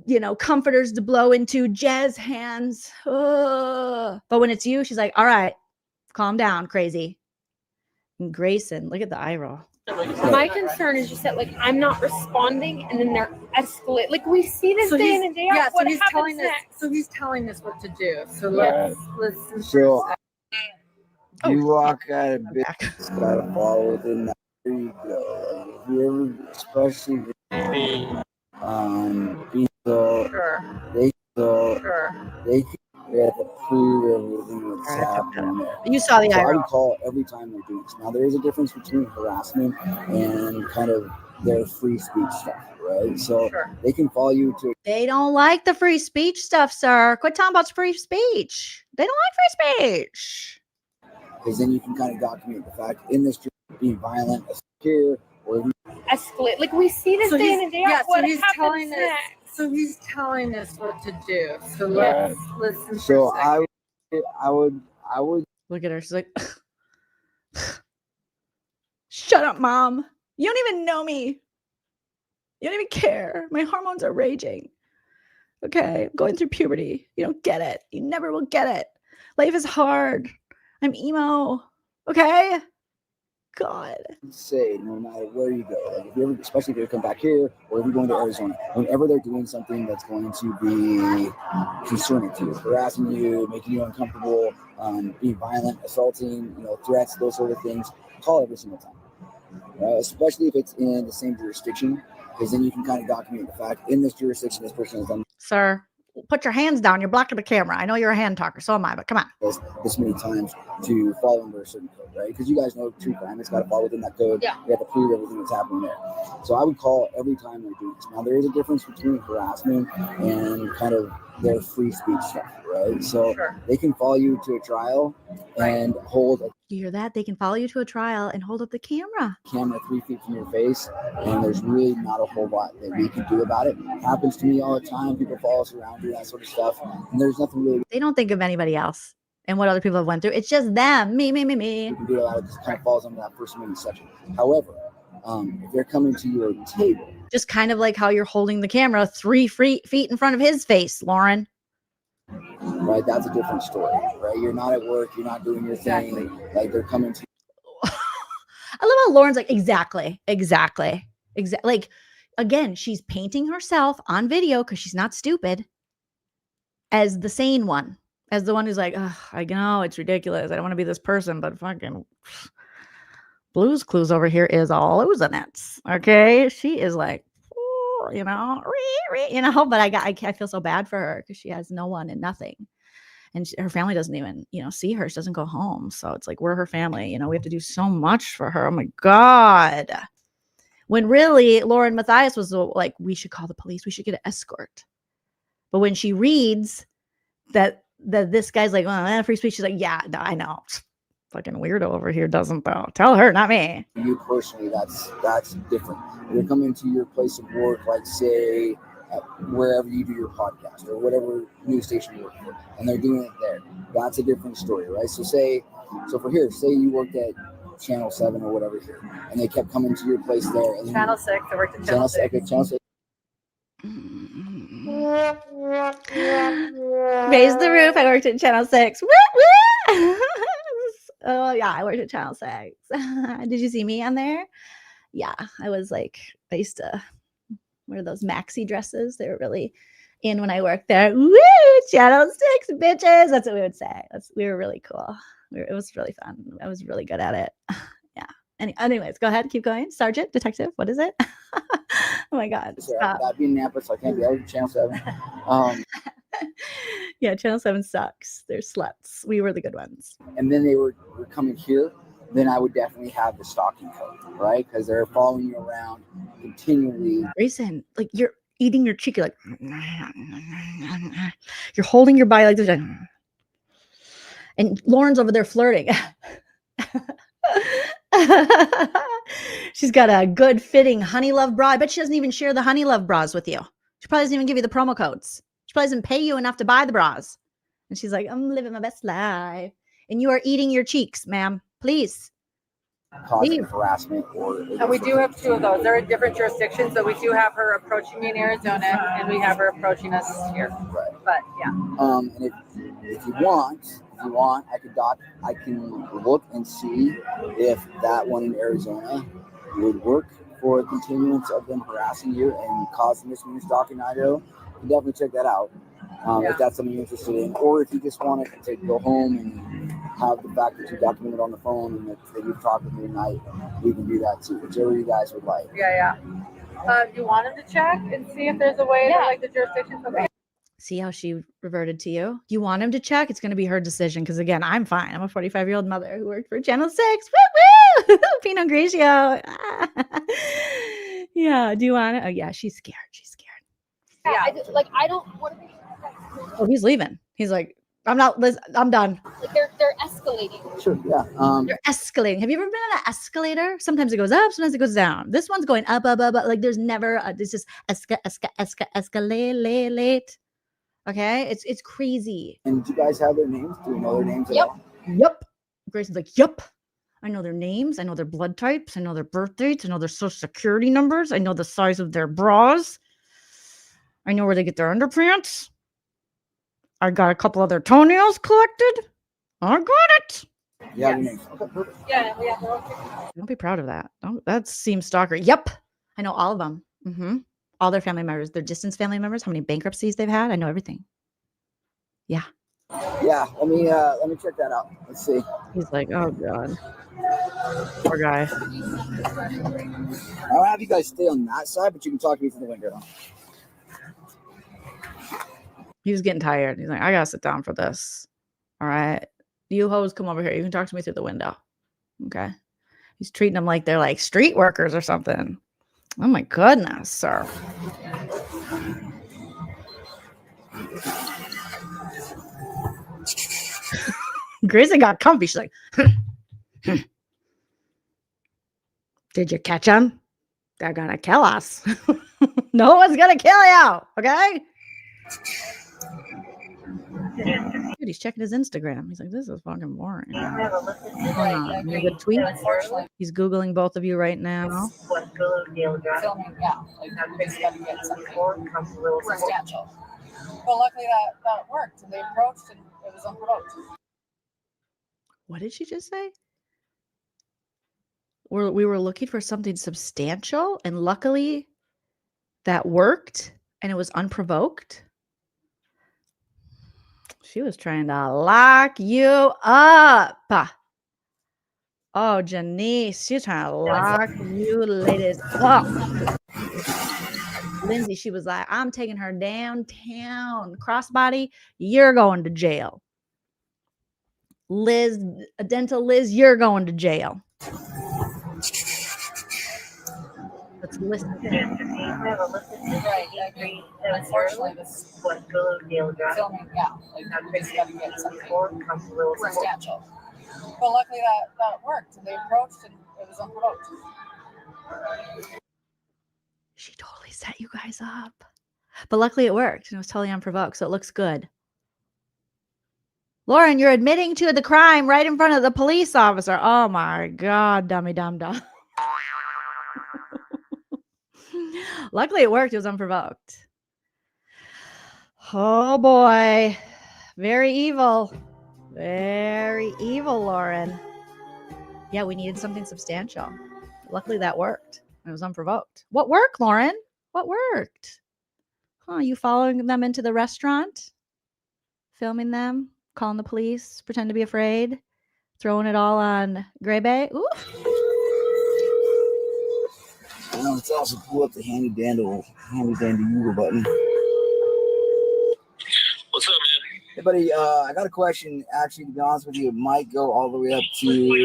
you know, comforters to blow into, jazz hands. Ugh. But when it's you, she's like, all right, calm down, crazy. And Grayson, look at the eye roll. My concern is just that, like, I'm not responding, and then they're escalate. Like, we see this day in and day out. Yeah, What so he's happens telling us. next? So he's telling us what to do. So let's listen. so Oh, you walk out of bed, back. it's gotta fall within that. There you go. If you ever, especially people, they have to prove everything that's happening there. You saw the So eye I would roll. call every time they're doing this. Now there is a difference between harassment and kind of their free speech stuff, right? So they can follow you to. They don't like the free speech stuff, sir. Quit talking about free speech. They don't like free speech. Because then you can kind of document the fact in this being violent, here, or Escalate. Like, we see this day in and day out. Yeah, What so he's happens telling us. next? So he's telling us what to do. So let's listen. so for a second. I would. Look at her. She's like, shut up, mom. You don't even know me. You don't even care. My hormones are raging. Okay, I'm going through puberty. You don't get it. You never will get it. Life is hard. I'm emo. Okay? God. Say no matter where you go, like if you ever, especially if you come back here or if you're going to Arizona, whenever they're doing something that's going to be concerning to you, harassing you, making you uncomfortable, being violent, assaulting, you know, threats, those sort of things, call every single time. Especially if it's in the same jurisdiction, because then you can kind of document the fact in this jurisdiction this person has done Sir, put your hands down. You're blocking the camera. I know you're a hand talker. So am I, but come on. this many times to fall under a certain code, right? Because you guys know true crime, it's got to fall within that code. Yeah. You have to prove everything that's happening there. So I would call every time they're doing this. Now there is a difference between harassment and kind of their free speech stuff, right? So they can follow you to a trial and hold a You hear that? They can follow you to a trial and hold up the camera. camera 3 feet from your face, and there's really not a whole lot that we can do about it. It happens to me all the time. People follow us around, do that sort of stuff, and there's nothing really They don't think of anybody else and what other people have went through. It's just them. Me. we can do about it. It just kind of falls under that First Amendment section. However, if they're coming to your table, Just kind of like how you're holding the camera 3 feet in front of his face, Lauren. right, that's a different story, right? You're not at work, you're not doing your thing. Like they're coming to I love how Lauren's like, exactly. Like, again, she's painting herself on video because she's not stupid as the sane one, as the one who's like, I know it's ridiculous. I don't want to be this person, but fucking Blue's Clues over here is all losing it. Okay. She is like, you know, but I feel so bad for her because she has no one and nothing. And her family doesn't even, you know, see her. She doesn't go home. So it's like, we're her family. You know, we have to do so much for her. Oh my God. When really LaurenMatthias was like, we should call the police. We should get an escort. But when she reads that this guy's like, free speech, she's like, yeah, no, I know. Fucking weirdo over here doesn't though. Tell her, not me. you personally, that's different. If you're coming to your place of work, like say wherever you do your podcast or whatever news station you work for, and they're doing it there, that's a different story, right? So for here, say you worked at Channel 7 or whatever here, and they kept coming to your place there. And Channel 6. I worked at Channel 6. Okay, Channel 6. Raise the roof. I worked at Channel 6. Oh yeah, I worked at Channel 6. Did you see me on there? Yeah, I used to wear those maxi dresses. They were really in when I worked there. Woo! Channel 6 bitches. That's what we would say. We were really cool. It was really fun. I was really good at it. Yeah. Anyways, go ahead. Keep going. Sergeant, detective, what is it? Oh my God. So Stop. I've been in Napa, so I can't be out of Channel 7. Yeah, Channel 7 sucks. They're sluts. We were the good ones. And then they were coming here, then I would definitely have the stalking code, right? Because they're following you around continually. Grayson, like you're eating your cheek, you're like you're holding your body like this, and Lauren's over there flirting. She's got a good fitting Honey Love bra. I bet she doesn't even share the Honey Love bras with you. She probably doesn't even give you the promo codes. She probably doesn't pay you enough to buy the bras. And she's like, I'm living my best life. And you are eating your cheeks, ma'am. Please. Causing harassment or. And we do have 2 of those. They're in different jurisdictions, so we do have her approaching me in Arizona, and we have her approaching us here. Right. But yeah. And if you want, I can look and see if that one in Arizona would work for a continuance of them harassing you and causing misdemeanor stalking in Idaho. You can definitely check that out. If that's something you're interested in, or if you just want to go home and have the fact that you documented on the phone and that you've talked with me tonight, we can do that too. Whichever you guys would like. Yeah. Do you want him to check and see if there's a way to like the jurisdictions? Okay. See how she reverted to you? You want him to check? It's going to be her decision. Because again, I'm fine. I'm a 45-year-old mother who worked for Channel 6. Woo woo! Pinot Grigio. Yeah. Do you want it? Oh yeah, she's scared. Yeah. I don't want to be. Oh, he's leaving. He's like, I'm not. I'm done. Like they're escalating. Sure. Yeah. They're escalating. Have you ever been on an escalator? Sometimes it goes up. Sometimes it goes down. This one's going up. Like there's never. It's just escalate. Okay, it's crazy. And do you guys have their names? Do you know their names? Yep. Grayson's like, yep. I know their names. I know their blood types. I know their birth dates. I know their social security numbers. I know the size of their bras. I know where they get their underpants. I got a couple of their toenails collected. I got it. Yeah. Don't be proud of that. That seems stalker. Yep. I know all of them. Mm-hmm. All their family members, their distance family members, how many bankruptcies they've had. I know everything. Yeah. Yeah. Let me check that out. Let's see. He's like, oh God. Poor guy. I'll have you guys stay on that side, but you can talk to me from the window. He was getting tired. He's like, I gotta sit down for this. All right. You hoes come over here. You can talk to me through the window. Okay. He's treating them like they're like street workers or something. Oh my goodness, sir. Grayson got comfy. She's like, did you catch him? They're gonna kill us. No one's gonna kill you. Okay. Dude, he's checking his Instagram. He's like, this is fucking boring. You good tweet? He's Googling both of you right now. Filming, yeah. Like basically got to get something substantial. Well, luckily that worked, and they approached, and it was unprovoked. What did she just say? We were looking for something substantial, and luckily that worked, and it was unprovoked. She was trying to lock you up. Oh, Janice, she's trying to lock you ladies up. Lindsay, she was like, I'm taking her downtown. Crossbody, you're going to jail. Liz, Dental Liz, you're going to jail. Let's listen. Right, I agree. Unfortunately, this filming, yeah, like basically got to get something substantial. Well, luckily that worked, and they approached, and it was unprovoked. She totally set you guys up, but luckily it worked, and it was totally unprovoked, so it looks good. Lauren, you're admitting to the crime right in front of the police officer. Oh my God, dummy dum dum. Luckily, it worked. It was unprovoked. Oh, boy. Very evil. Very evil, Lauren. Yeah, we needed something substantial. Luckily, that worked. It was unprovoked. What worked, Lauren? What worked? Huh, you following them into the restaurant? Filming them? Calling the police? Pretend to be afraid? Throwing it all on Gray Bay. Ooh. Let's also pull up the handy dandy Google button. What's up, man? Hey, buddy, I got a question. Actually, to be honest with you, it might go all the way up to... Go up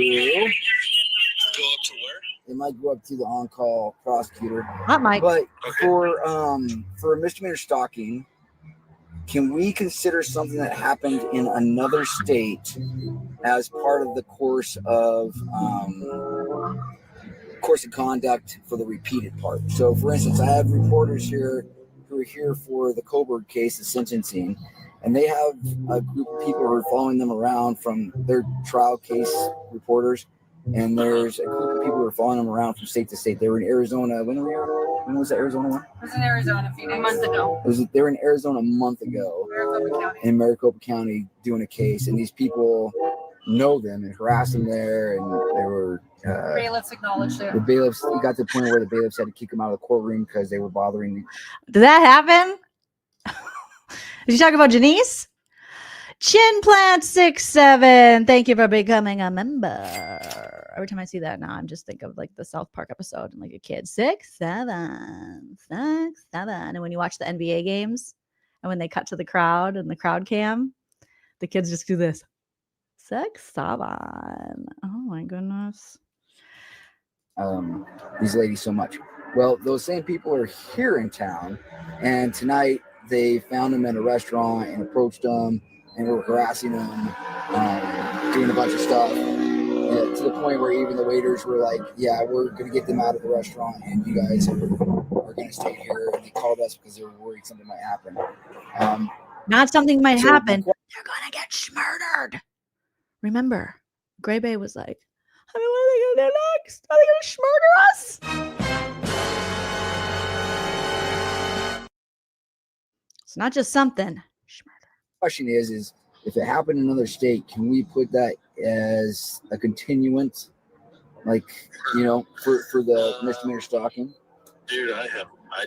to where? It might go up to the on-call prosecutor. Not Mike. But for a misdemeanor stalking, can we consider something that happened in another state as part of the course of conduct for the repeated part? So, for instance, I have reporters here who are here for the Coburg case, the sentencing, and they have a group of people who are following them around from their trial case reporters, and there's a group of people who are following them around from state to state. They were in Arizona. When was the Arizona one? I was in Arizona a month ago. They were in Arizona a month ago in Maricopa County doing a case, and these people know them and harassed them there, and they were bailiffs acknowledged it. The bailiffs, it got to the point where the bailiffs had to kick them out of the courtroom because they were bothering me. Did that happen? Did you talk about Janice? Chin Plant 67. Thank you for becoming a member. Every time I see that now, I'm just think of like the South Park episode and like a kid. 6'7", 6'7". And when you watch the NBA games and when they cut to the crowd and the crowd cam, the kids just do this. 6'7". Oh my goodness. These ladies so much. Well, those same people are here in town, and tonight they found them in a restaurant and approached them and were harassing them, doing a bunch of stuff, to the point where even the waiters were like, yeah, we're going to get them out of the restaurant and you guys are going to stay here. And they called us because they were worried something might happen. Not something might happen. They're going to get murdered. Remember, Gray Bay was like, I mean, what are they going to do next? Are they going to murder us? It's not just something. Question is if it happened in another state, can we put that as a continuance, like, you know, for the misdemeanor stalking? Dude, I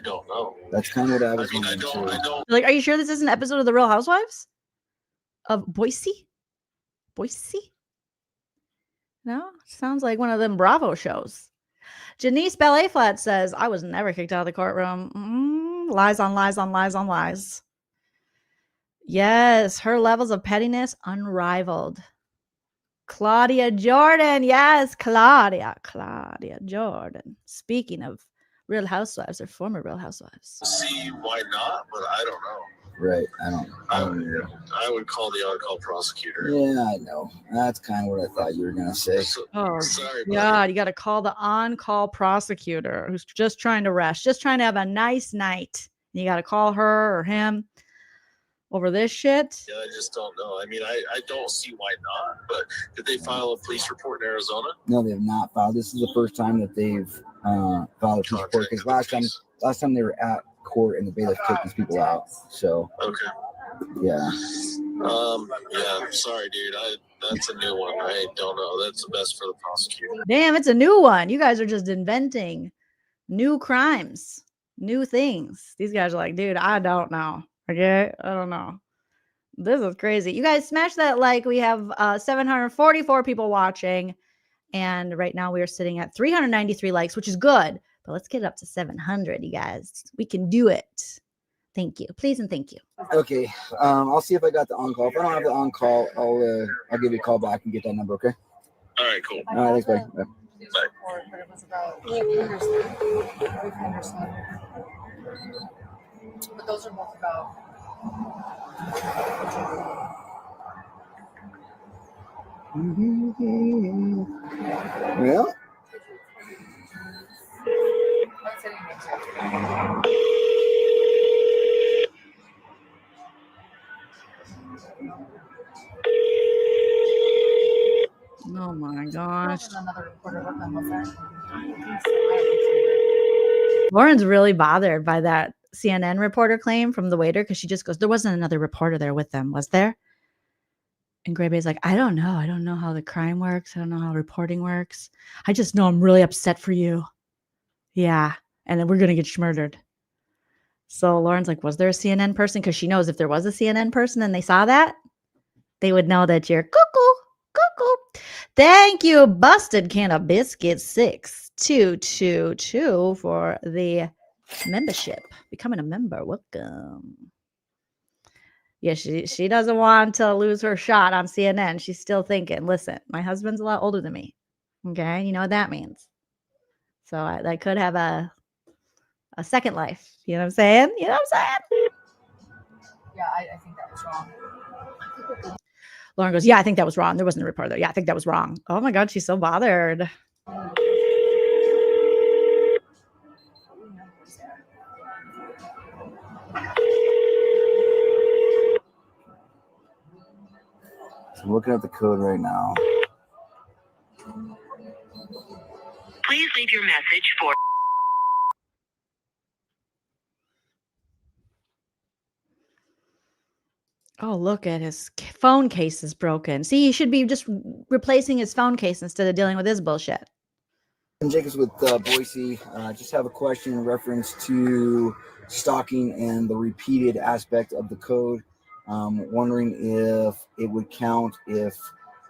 don't know. That's kind of what I was wondering. I don't. Like, are you sure this is an episode of The Real Housewives of Boise? No, sounds like one of them Bravo shows. Janice Ballet Flat says, I was never kicked out of the courtroom. Lies on lies on lies on lies. Yes, her levels of pettiness unrivaled. Claudia Jordan. Yes, Claudia Jordan. Speaking of Real Housewives or former Real Housewives. See why not, but I don't know. Right. I would call the on-call prosecutor. Yeah, I know. That's kind of what I thought you were going to say. Oh, sorry, God, you got to call the on-call prosecutor who's just trying to rest, just trying to have a nice night. You got to call her or him over this shit. Yeah, I just don't know. I mean, I don't see why not, but did they file a police report in Arizona? No, they have not filed. This is the first time that they've filed a police report, because last time they were at court and the bailiff kicked these people out. So okay. Yeah. Yeah, sorry, dude. That's a new one. I don't know. That's the best for the prosecutor. Damn, it's a new one. You guys are just inventing new crimes, new things. These guys are like, dude, I don't know. Okay, I don't know. This is crazy. You guys smash that like. We have 744 people watching, and right now we are sitting at 393 likes, which is good. But let's get it up to 700, you guys. We can do it. Thank you, please, and thank you. Okay, I'll see if I got the on call. If I don't have the on call, I'll give you a call back and get that number. Okay. All right, cool. All right, thanks, buddy. Bye. But those are both about. Well. Oh my gosh. Lauren's really bothered by that CNN reporter claim from the waiter, because she just goes, there wasn't another reporter there with them, was there? And Gray Bay's like, I don't know. I don't know how the crime works. I don't know how reporting works. I just know I'm really upset for you. Yeah. And then we're going to get murdered. So Lauren's like, was there a CNN person? Because she knows if there was a CNN person and they saw that, they would know that you're cuckoo. Thank you, Busted Can of Biscuits 6222 for the membership. Becoming a member. Welcome. Yeah, she doesn't want to lose her shot on CNN. She's still thinking, listen, my husband's a lot older than me. Okay, you know what that means. So I could have a second life. You know what I'm saying? You know what I'm saying? Yeah, I think that was wrong. Lauren goes, yeah, I think that was wrong. There wasn't a report there. Yeah, I think that was wrong. Oh my God, she's so bothered. So I'm looking at the code right now. Please leave your message for. Oh, look at his phone case is broken. See, he should be just replacing his phone case instead of dealing with this bullshit. I'm Jacobs with Boise. Just have a question in reference to stalking and the repeated aspect of the code. Wondering if it would count if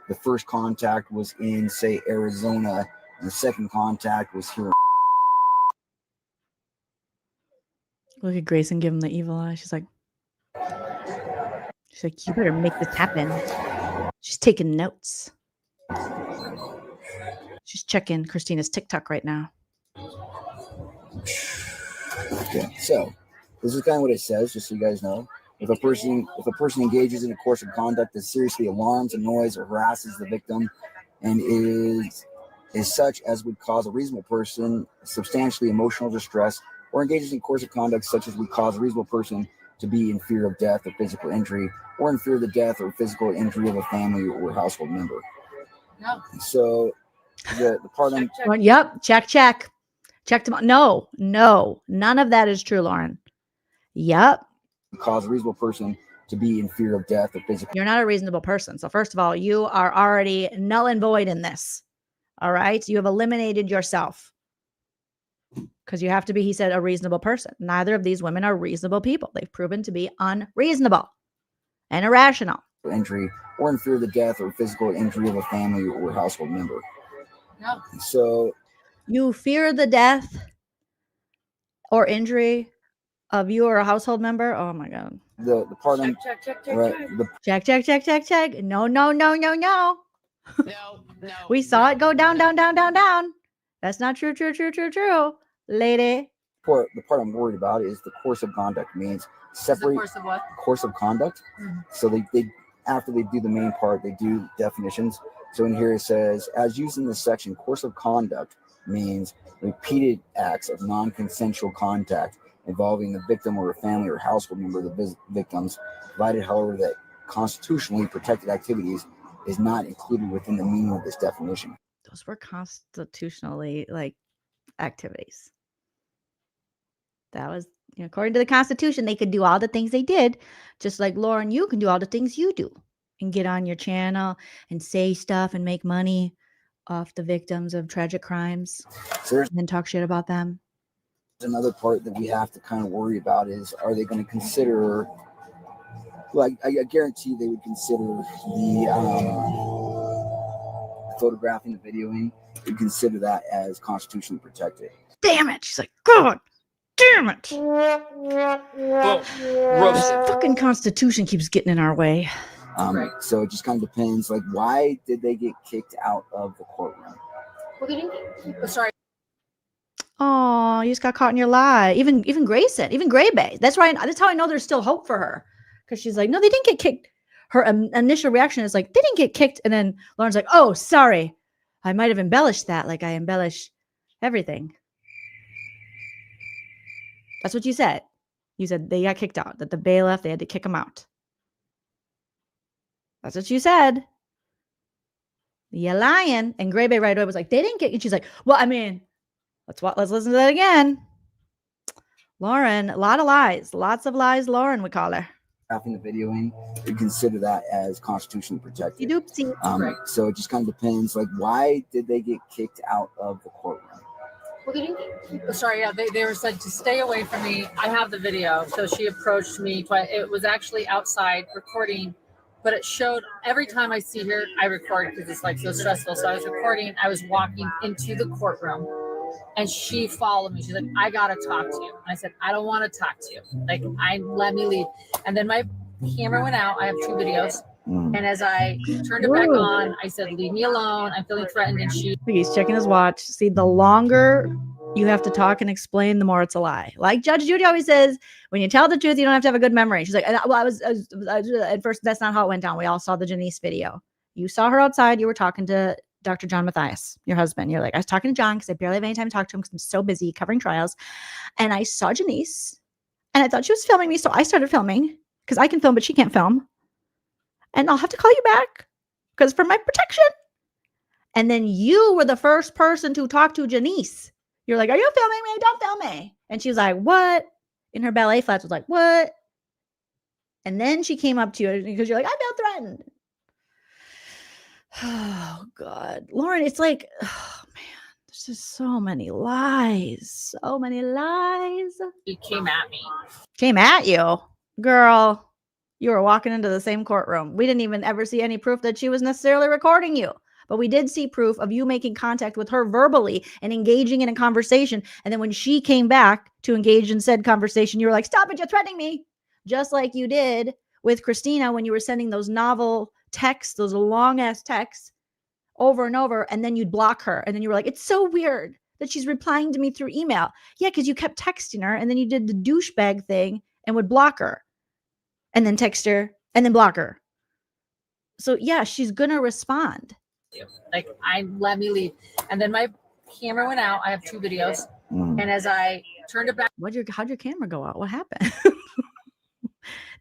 the first contact was in, say, Arizona, and the second contact was here. Look at Grayson give him the evil eye. She's like, you better make this happen. She's taking notes. She's checking Christina's TikTok right now. Okay, so this is kind of what it says, just so you guys know. If a person engages in a course of conduct that seriously alarms, annoys, or harasses the victim, and is such as would cause a reasonable person substantially emotional distress, or engages in a course of conduct such as would cause a reasonable person to be in fear of death or physical injury, or in fear of the death or physical injury of a family or household member. No. So the part I'm Yep, check. Checked him out. No, none of that is true, Lauren. Yep. Cause a reasonable person to be in fear of death or physical. You're not a reasonable person. So first of all, you are already null and void in this. All right. You have eliminated yourself. Because you have to be, he said, a reasonable person. Neither of these women are reasonable people. They've proven to be unreasonable and irrational. Injury, or in fear of the death or physical injury of a family or household member. No. So you fear the death or injury of you or a household member? Oh my God. The part I'm Check. Check. No. No. We saw it go down. That's not true. Lady. The part I'm worried about is the course of conduct means separate Course of what? course of conduct. So they after they do the main part, they do definitions. So in here it says, as used in this section, course of conduct means repeated acts of non-consensual contact involving the victim or a family or household member of the victims, provided, however, that constitutionally protected activities is not included within the meaning of this definition. Those were constitutionally activities. That was, according to the Constitution, they could do all the things they did, just like Lauren, you can do all the things you do and get on your channel and say stuff and make money off the victims of tragic crimes and then talk shit about them. Another part that we have to kind of worry about is, are they going to consider, like, I guarantee they would consider the photographing, the videoing, they consider that as constitutionally protected. Damn it. She's like, God damn it. Roasted. Fucking Constitution keeps getting in our way. So it just kind of depends, like, why did they get kicked out of the courtroom? Well, they didn't get, sorry. Oh, you just got caught in your lie. Even Grayson, even Gray Bay. That's how I know there's still hope for her. Because she's like, no, they didn't get kicked. Her initial reaction is like, they didn't get kicked. And then Lauren's like, oh, sorry. I might have embellished that like I embellish everything. That's what you said. You said they got kicked out, that the bailiff, they had to kick them out. That's what you said. You're lying. And Gray Bay right away was like, they didn't get, and she's like, well, I mean, let's listen to that again. Lauren, a lot of lies. Lots of lies, Lauren, we call her. Having the videoing, we consider that as constitutionally protected. Oopsie. So it just kind of depends, like, why did they get kicked out of the courtroom? Well, they didn't get, sorry, yeah, they were said to stay away from me. I have the video. So she approached me. It was actually outside recording but it showed every time I see her, I record because it's like so stressful. So I was recording, I was walking into the courtroom and she followed me. She's like, I gotta talk to you. And I said, I don't want to talk to you. Like, let me leave. And then my camera went out. I have 2 videos. And as I turned it back on, I said, leave me alone. I'm feeling threatened. And He's checking his watch. See, the longer you have to talk and explain, the more it's a lie. Like Judge Judy always says, when you tell the truth, you don't have to have a good memory. She's like, well, I was at first, that's not how it went down. We all saw the Janice video. You saw her outside. You were talking to Dr. John Matthias, your husband. You're like, I was talking to John because I barely have any time to talk to him because I'm so busy covering trials. And I saw Janice and I thought she was filming me. So I started filming because I can film, but she can't film. And I'll have to call you back because for my protection. And then you were the first person to talk to Janice. You're like, are you filming me? Don't film me. And she was like, what? In her ballet flats was like, what? And then she came up to you because you're like, I feel threatened. Oh, God. Lauren, it's like, oh, man, there's just so many lies. So many lies. she came at me. Came at you? Girl, you were walking into the same courtroom. We didn't even ever see any proof that she was necessarily recording you. But we did see proof of you making contact with her verbally and engaging in a conversation. And then when she came back to engage in said conversation, you were like, stop it, you're threatening me. Just like you did with Christina when you were sending those novel texts, those long ass texts over and over. And then you'd block her. And then you were like, it's so weird that she's replying to me through email. Yeah, because you kept texting her and then you did the douchebag thing and would block her and then text her and then block her. So yeah, she's going to respond. Like, let me leave. And then my camera went out. I have 2 videos. And as I turned it back. How'd your camera go out? What happened?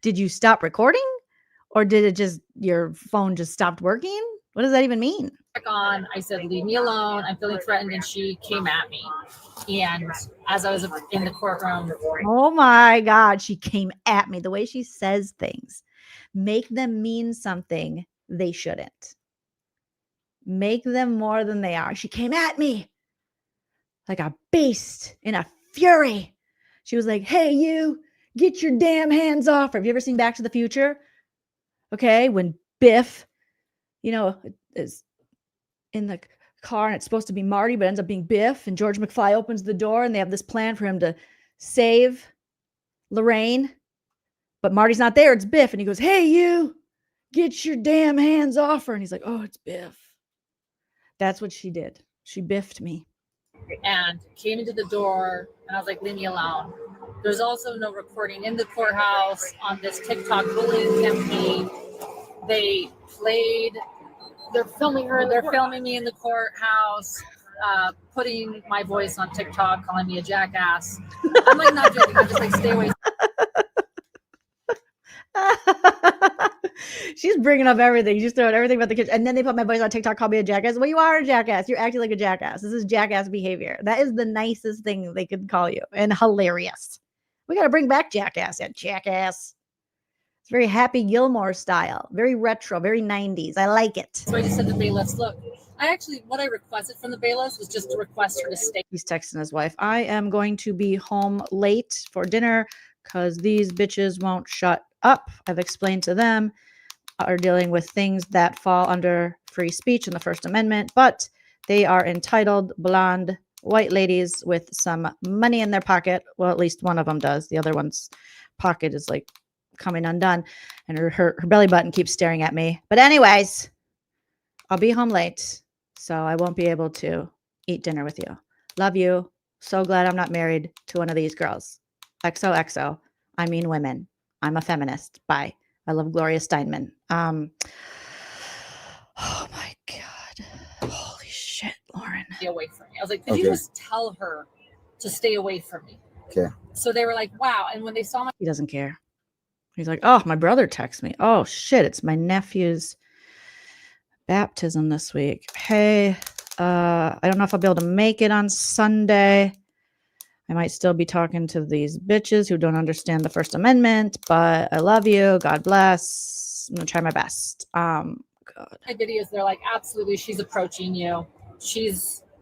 Did you stop recording? Or did it just, your phone just stopped working? What does that even mean? Back on, I said, leave me alone. I'm feeling threatened. And she came at me. And as I was in the courtroom. Oh my God. She came at me. The way she says things. Make them mean something they shouldn't. Make them more than they are. She came at me like a beast in a fury. She was like, hey, you, get your damn hands off her. Have you ever seen Back to the Future? Okay, when Biff, is in the car and it's supposed to be Marty, but ends up being Biff. And George McFly opens the door and they have this plan for him to save Lorraine. But Marty's not there. It's Biff. And he goes, hey, you, get your damn hands off her. And he's like, oh, it's Biff. That's what she did. She biffed me. And came into the door and I was like, leave me alone. There's also no recording in the courthouse on this TikTok bullying campaign. They're filming her. They're filming me in the courthouse, putting my voice on TikTok, calling me a jackass. I'm like, not joking. I'm just like, stay away. She's bringing up everything. She's throwing everything about the kids. And then they put my voice on TikTok, call me a jackass. Well, you are a jackass. You're acting like a jackass. This is jackass behavior. That is the nicest thing they could call you. And hilarious. We got to bring back jackass. That jackass. It's very Happy Gilmore style. Very retro. Very 90s. I like it. So I just said to bailiffs, look, what I requested from the bailiffs was just to request her to stay. He's texting his wife. I am going to be home late for dinner because these bitches won't shut up. I've explained to them are dealing with things that fall under free speech in the First Amendment, but they are entitled blonde white ladies with some money in their pocket. Well, at least one of them does. The other one's pocket is like coming undone and her belly button keeps staring at me. But anyways, I'll be home late, so I won't be able to eat dinner with you. Love you. So glad I'm not married to one of these girls. XOXO. I mean women. I'm a feminist. Bye. I love Gloria Steinman. Oh my God. Holy shit, Lauren. Stay away from me. I was like, could you just tell her to stay away from me? Okay. So they were like, wow. And when they saw my... He doesn't care. He's like, oh, my brother texts me. Oh shit, it's my nephew's baptism this week. Hey, I don't know if I'll be able to make it on Sunday. I might still be talking to these bitches who don't understand the First Amendment, but I love you. God bless. I'm going to try my best. God. My videos, they're like, absolutely, she's approaching you.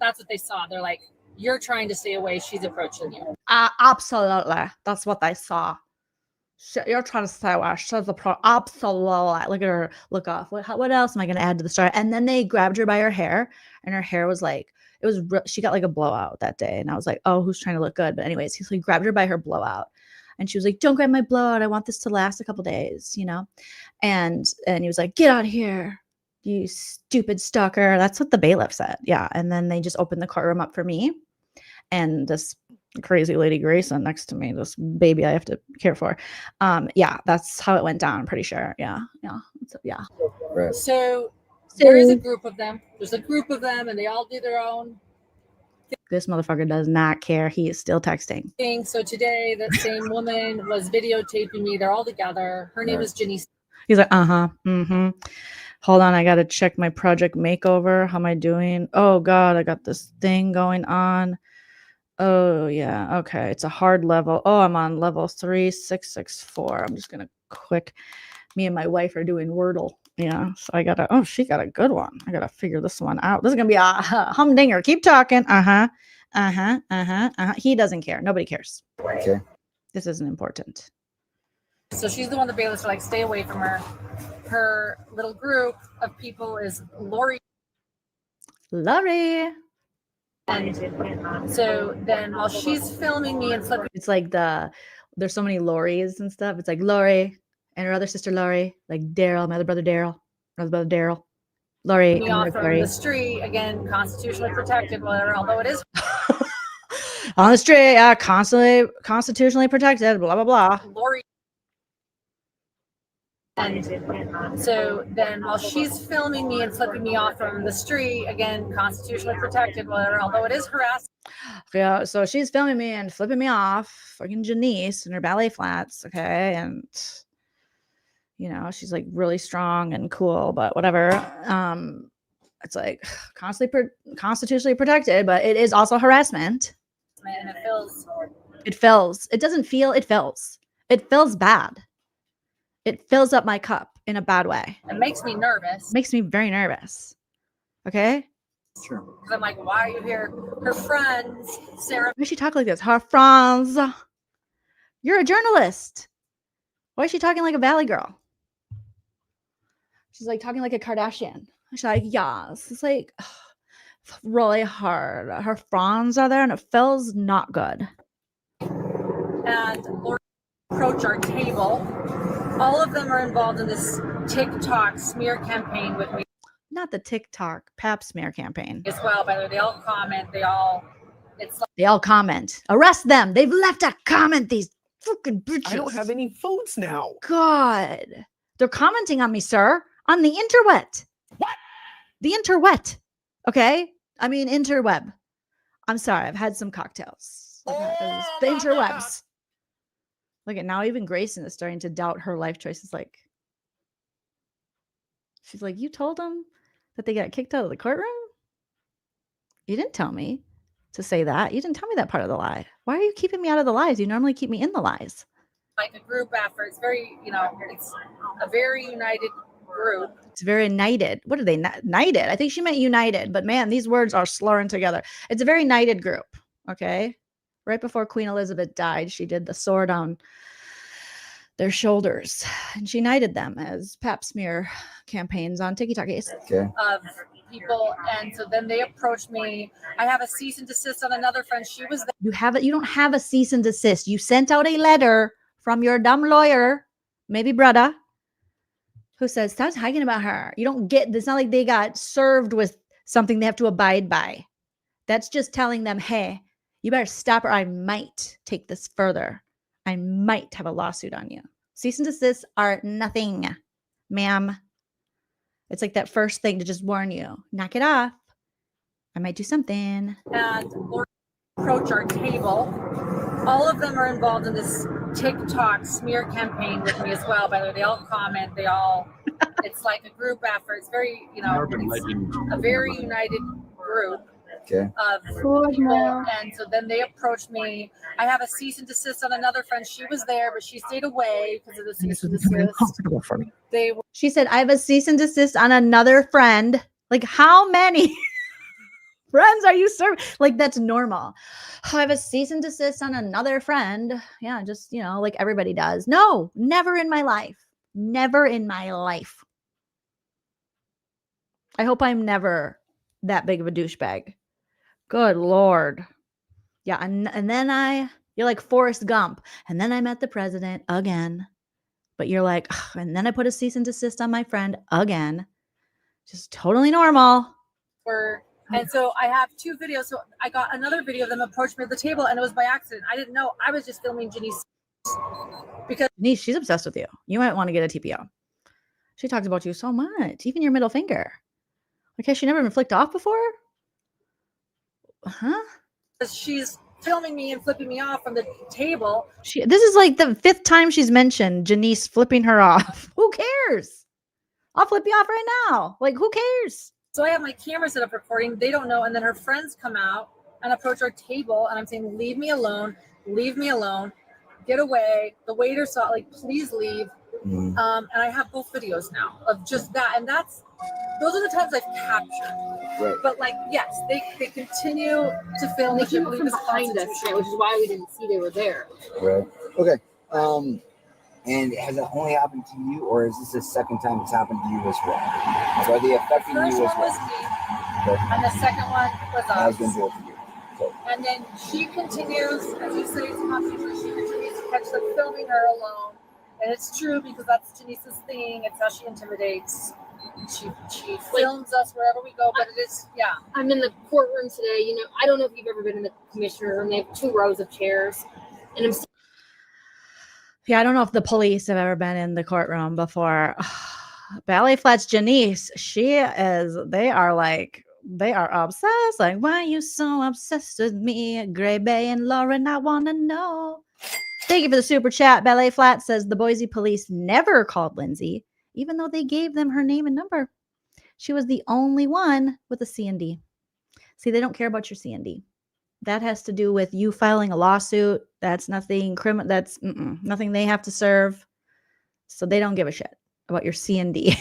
That's what they saw. They're like, you're trying to stay away. She's approaching you. Absolutely. That's what I saw. You're trying to say what? She's the pro. Absolute. Look at her. Look off. What else am I going to add to the story? And then they grabbed her by her hair, and her hair was like, it was. She got like a blowout that day, and I was like, oh, who's trying to look good? But anyways, he grabbed her by her blowout, and she was like, don't grab my blowout. I want this to last a couple days, you know. And he was like, get out of here, you stupid stalker. That's what the bailiff said. Yeah. And then they just opened the courtroom up for me, and this crazy lady Grayson next to me, this baby I have to care for. Yeah, that's how it went down. I'm pretty sure. Yeah. So, yeah. Right. So there is a group of them. There's a group of them, and they all do their own This motherfucker does not care. He is still texting. thing. So today, that same woman was videotaping me. They're all together. Her name is Janice. He's like, mm-hmm. Hold on, I gotta check my project makeover. How am I doing? Oh God, I got this thing going on. Oh yeah, okay. It's a hard level. Oh, I'm on level 3664. I'm just gonna quick. Me and my wife are doing Wordle. Yeah, so I gotta. Oh, she got a good one. I gotta figure this one out. This is gonna be a humdinger. Keep talking. He doesn't care. Nobody cares. Okay. This isn't important. So she's the one the bailiffs are like, stay away from her. Her little group of people is Lori. And so then while she's filming me and flipping, it's like there's so many Lauries and stuff. It's like Lori and her other sister Lori, like Daryl, my other brother Daryl, Lori, me off from the street, again, constitutionally protected, whatever, although it is on the street, constitutionally protected, blah blah blah. Lori. And so then while she's filming me and flipping me off from the street, again, constitutionally protected, whatever, although it is harassment. Yeah, so she's filming me and flipping me off, fucking Janice in her ballet flats, okay? And, you know, she's like really strong and cool, but whatever. It's like constitutionally protected, but it is also harassment. And it feels. It doesn't feel, it feels. It feels bad. It fills up my cup in a bad way. It makes me nervous. Makes me very nervous. Okay? Sure. Because I'm like, why are you here? Her friends, Sarah. Why does she talk like this? Her friends. You're a journalist. Why is she talking like a Valley girl? She's like talking like a Kardashian. She's like, yes. It's like really hard. Her friends are there and it feels not good. And Lori approach our table. All of them are involved in this TikTok smear campaign with me. Not the TikTok pap smear campaign. As well, by the way, they all comment. They all comment. Arrest them. They've left a comment, these fucking bitches. I don't have any phones now. God. They're commenting on me, sir. On the interweb. What? The interweb. Okay? I mean interweb. I'm sorry. I've had some cocktails. The interwebs. Look at now, even Grayson is starting to doubt her life choices. Like, she's like, you told them that they got kicked out of the courtroom? You didn't tell me to say that. You didn't tell me that part of the lie. Why are you keeping me out of the lies? You normally keep me in the lies. Like a group effort. It's very, it's a very united group. It's very united. What are they? United? I think she meant united. But man, these words are slurring together. It's a very united group. Okay. Right before Queen Elizabeth died, she did the sword on their shoulders, and she knighted them as pap smear campaigns on TikTok. Okay. Of people, and so then they approached me. I have a cease and desist on another friend. She was there. You don't have a cease and desist. You sent out a letter from your dumb lawyer, maybe brother, who says stop talking about her. You don't get. It's not like they got served with something they have to abide by. That's just telling them, hey, you better stop or I might take this further. I might have a lawsuit on you. Cease and desist are nothing, ma'am. It's like that first thing to just warn you. Knock it off. I might do something. And approach our table. All of them are involved in this TikTok smear campaign with me as well. By the way, they all comment. They all. It's like a group effort. It's very, it's a very united group. Okay. Of people, and so then they approached me. I have a cease and desist on another friend. She was there, but she stayed away because of the cease and desist. Uncomfortable for me. She said, I have a cease and desist on another friend. Like, how many? Friends, are you serving? Like, that's normal. I have a cease and desist on another friend. Yeah, just, like everybody does. No, never in my life. Never in my life. I hope I'm never that big of a douchebag. Good Lord. Yeah, and then you're like Forrest Gump. And then I met the president again. But you're like, and then I put a cease and desist on my friend again. Just totally normal. And so I have 2 videos. So I got another video of them approached me at the table, and it was by accident. I didn't know. I was just filming Janice because Denise, she's obsessed with you. You might want to get a TPO. She talks about you so much, even your middle finger. Like, has she never been flicked off before? Huh? she's filming me and flipping me off from the table. This is like the 5th time she's mentioned Janice flipping her off. Who cares? I'll flip you off right now. Like, who cares? So I have my camera set up recording. They don't know. And then her friends come out and approach our table. And I'm saying, leave me alone. Leave me alone. Get away. The waiter saw, like, please leave. And I have both videos now of just that. And those are the times I've captured. Right. But, like, yes, they continue to film. They came from behind us, which is why we didn't see they were there. Right. Okay. And has it only happened to you, or is this the second time it's happened to you as well? So are they affecting you as well? The first one was me, and the second one was us. Has been both of you. So. And then she continues, as you say, it's constantly, she continues to catch them filming her alone. And it's true because that's Janice's thing. It's how she intimidates. She films us wherever we go, but it is, yeah. I'm in the courtroom today. You know, I don't know if you've ever been in the commissioner room. They have 2 rows of chairs, and I'm. Yeah, I don't know if the police have ever been in the courtroom before. Ballet Flats Janice, they are obsessed. Like, why are you so obsessed with me? Gray Bay and Lauren, I want to know. Thank you for the super chat. Ballet Flat says the Boise police never called Lindsay, even though they gave them her name and number. She was the only one with a C&D. See, they don't care about your C&D. That has to do with you filing a lawsuit. That's nothing criminal. That's nothing they have to serve. So they don't give a shit about your C&D.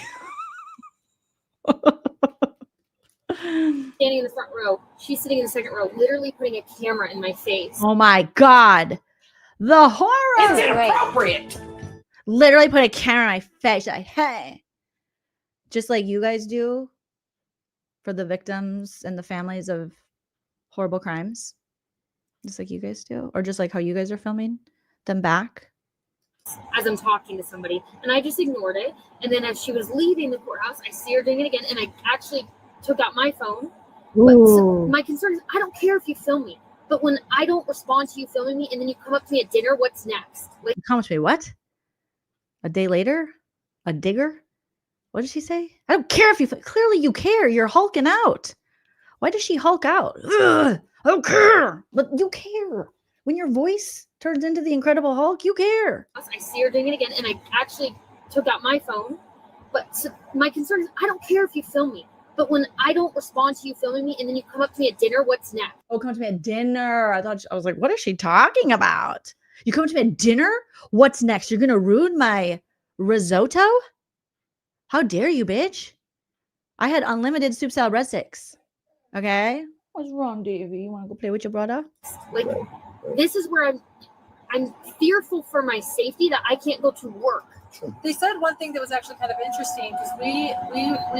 Standing in the front row. She's sitting in the second row, literally putting a camera in my face. Oh my God. The horror. It's inappropriate. Literally put a camera in my face. Like, hey. Just like you guys do for the victims and the families of horrible crimes. Just like you guys do. Or just like how you guys are filming them back. As I'm talking to somebody. And I just ignored it. And then as she was leaving the courthouse, I see her doing it again. And I actually took out my phone. But my concern is, I don't care if you film me. But when I don't respond to you filming me and then you come up to me at dinner, what's next? Like, you come up to me, what? A day later? A digger? What did she say? I don't care if you... Clearly you care. You're hulking out. Why does she hulk out? Ugh, I don't care. But you care. When your voice turns into the Incredible Hulk, you care. I see her doing it again. And I actually took out my phone. But my concern is, I don't care if you film me. But when I don't respond to you filming me and then you come up to me at dinner, what's next? Oh, come to me at dinner. I was like, what is she talking about? You come to me at dinner? What's next? You're going to ruin my risotto? How dare you, bitch? I had unlimited soup salad breadsticks. Okay? What's wrong, Davey? You want to go play with your brother? Like, this is where I'm fearful for my safety that I can't go to work. They said one thing that was actually kind of interesting because we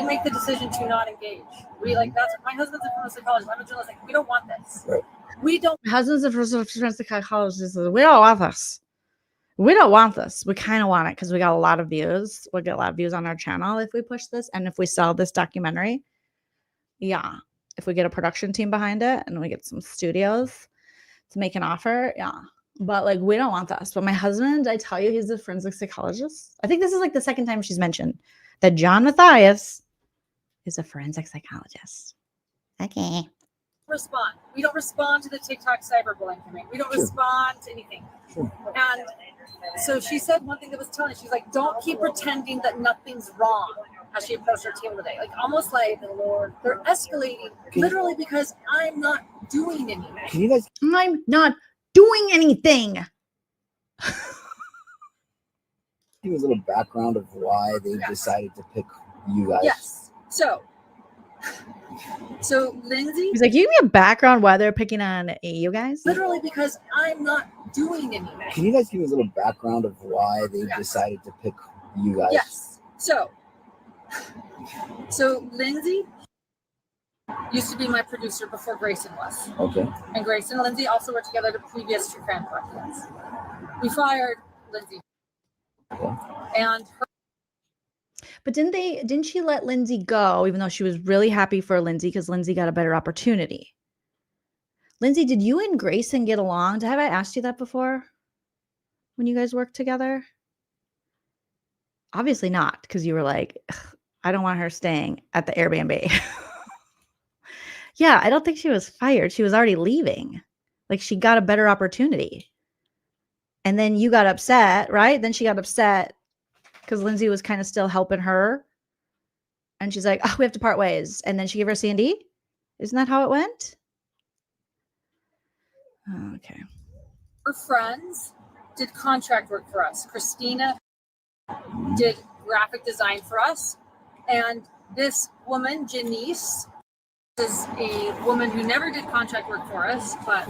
make the decision to not engage. We that's my husband's a forensic psychologist. I'm a journalist. Like, we don't want this. Right. We don't. My husband's a forensic psychologist. We don't want this. We don't want this. We kind of want it because we got a lot of views. We'll get a lot of views on our channel if we push this and if we sell this documentary. Yeah. If we get a production team behind it and we get some studios to make an offer. Yeah. But like, we don't want this. But my husband, I tell you, he's a forensic psychologist. I think this is like the second time she's mentioned that John Matthias is a forensic psychologist. Okay. Respond. We don't respond to the TikTok cyberbullying campaign. We don't respond to anything. And so she said one thing that was telling. She's like, don't keep pretending that nothing's wrong as she approached her table today. Like, almost like the Lord, they're escalating literally because I'm not doing anything. I'm not doing anything. Give me a little background of why they decided to pick you guys. Yes. So So Lindsay, He's like, you give me a background why they're picking on you guys? literally because I'm not doing anything. Can you guys give me a little background of why they decided to pick you guys? Yes. So Lindsay used to be my producer before Grayson was. Okay. And Grayson and Lindsay also worked together the previous True Crime podcast. We fired Lindsay. Okay. And her But didn't she let Lindsay go, even though she was really happy for Lindsay because Lindsay got a better opportunity? Lindsay, did you and Grayson get along? Have I asked you that before when you guys worked together? Obviously not, because you were like, I don't want her staying at the Airbnb. Yeah, I don't think she was fired. She was already leaving. Like she got a better opportunity. And then you got upset, right? Then she got upset because Lindsay was kind of still helping her. And she's like, oh, we have to part ways. And then she gave her C&D? Isn't that how it went? Oh, okay. her friends did contract work for us. Christina did graphic design for us. And this woman, Janice, is a woman who never did contract work for us, but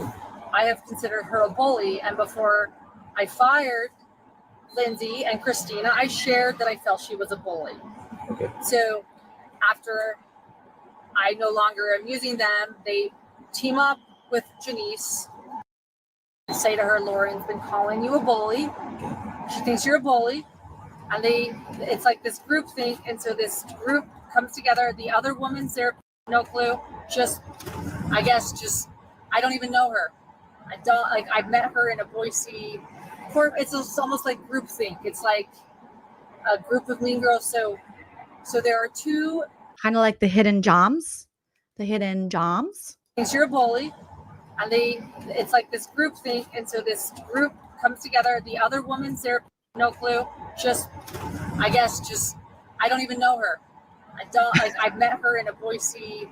I have considered her a bully. And before I fired Lindsay and Christina, I shared that I felt she was a bully. Okay. So after I no longer am using them, they team up with Janice, say to her, Lauren's been calling you a bully. She thinks you're a bully. And it's like this group thing. And so this group comes together. The other woman's there, no clue. I don't even know her. I've met her in a Boise court. It's almost like group think. It's like a group of mean girls. So there are two. Kind of like the hidden Joms. The hidden Joms. Thinks you're a bully. And it's like this group thing. And so this group comes together. The other woman's there, no clue. I don't even know her. I've met her in a Boise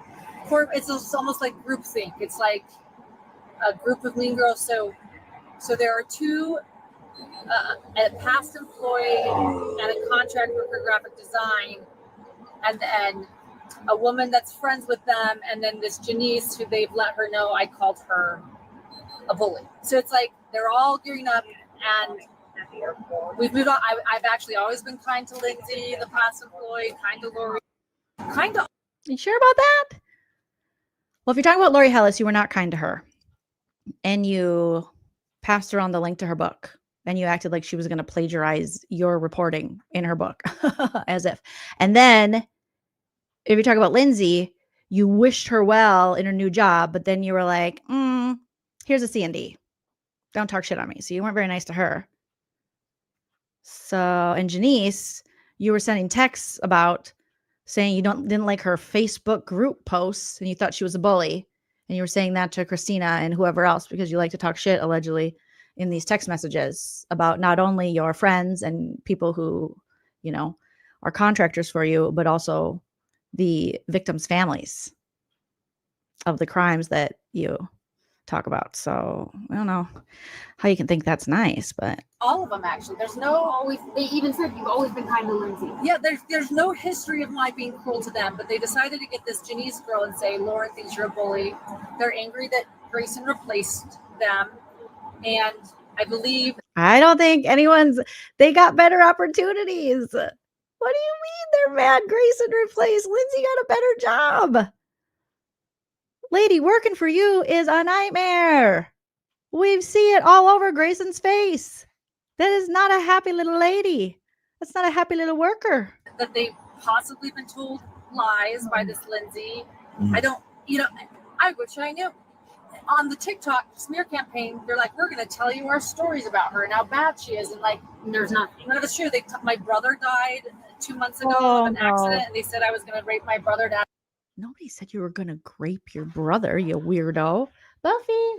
court. It's almost like group think. It's like a group of mean girls. So there are two, a past employee and a contract worker graphic design, and then a woman that's friends with them, and then this Janice who they've let her know I called her a bully. So it's like they're all gearing up, and we've moved on. I've actually always been kind to Lindsay, the past employee, kind to Lori, kind to. You sure about that? Well, if you're talking about Lori Hellis, you were not kind to her. And you passed around the link to her book. And you acted like she was going to plagiarize your reporting in her book. As if. And then, if you're talking about Lindsay, you wished her well in her new job. But then you were like, here's a C&D. Don't talk shit on me. So you weren't very nice to her. So, and Janice, you were sending texts about saying you didn't like her Facebook group posts and you thought she was a bully. And you were saying that to Christina and whoever else because you like to talk shit, allegedly, in these text messages about not only your friends and people who, are contractors for you, but also the victims' families of the crimes that you talk about. So I don't know how you can think that's nice, but All of them, actually. They even said you've always been kind to Lindsay. Yeah, there's no history of my being cruel to them, but they decided to get this Janice girl and say, Lauren thinks you're a bully. They're angry that Grayson replaced them. And I don't think they got better opportunities. What do you mean they're mad Grayson replaced? Lindsay got a better job. Lady, working for you is a nightmare. We see it all over Grayson's face. That is not a happy little lady. That's not a happy little worker. that they've possibly been told lies by this Lindsay. I wish I knew. On the TikTok smear campaign, they're like, we're going to tell you our stories about her and how bad she is. And there's nothing. None of it's true. My brother died 2 months ago of an accident, and they said I was going to rape my brother. Nobody said you were going to grape your brother, you weirdo. Buffy.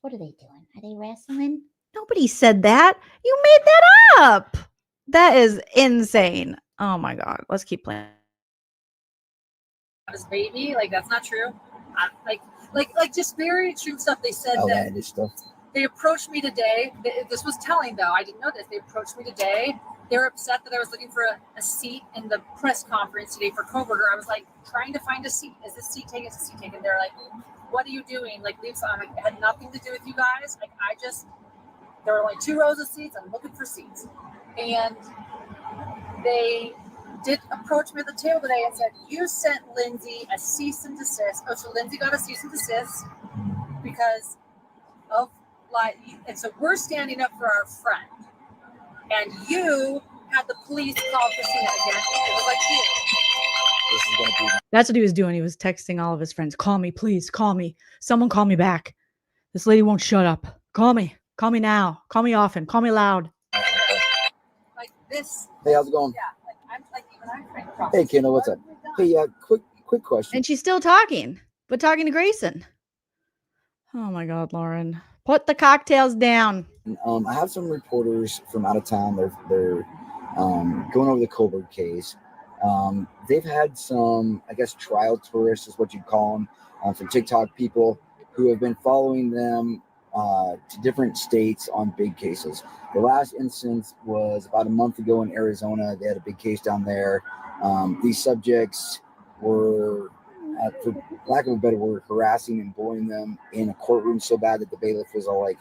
What are they doing? Are they wrestling? Nobody said that. You made that up. That is insane. Oh my God. Let's keep playing. His baby, that's not true. Like just very extreme stuff. They said outlandish stuff. They approached me today. This was telling, though. I didn't know this. They approached me today. They were upset that I was looking for a seat in the press conference today for Coburger. I was like, trying to find a seat. Is this seat taken? Is this seat taken? They're like, what are you doing? Like, leave some. It had nothing to do with you guys. Like, there were like 2 rows of seats. I'm looking for seats. And they did approach me at the table today and said, you sent Lindsay a cease and desist. Oh, so Lindsay got a cease and desist because of and so we're standing up for our friend, and you had the police call Christina again. It was like you. This is going to be. That's what he was doing. He was texting all of his friends. Call me, please. Call me. Someone call me back. This lady won't shut up. Call me. Call me now. Call me often. Call me loud. Like this. Hey, how's it going? Yeah. Like I'm trying to cross. Hey, Kendall, what's up? Hey, quick question. And she's still talking, but talking to Grayson. Oh my God, Lauren. Put the cocktails down. I have some reporters from out of town. They're going over the Coburg case. They've had some, I guess, trial tourists is what you'd call them, from TikTok people who have been following them to different states on big cases. The last instance was about a month ago in Arizona. They had a big case down there. These subjects were, for lack of a better word, harassing and bullying them in a courtroom so bad that the bailiff was all like,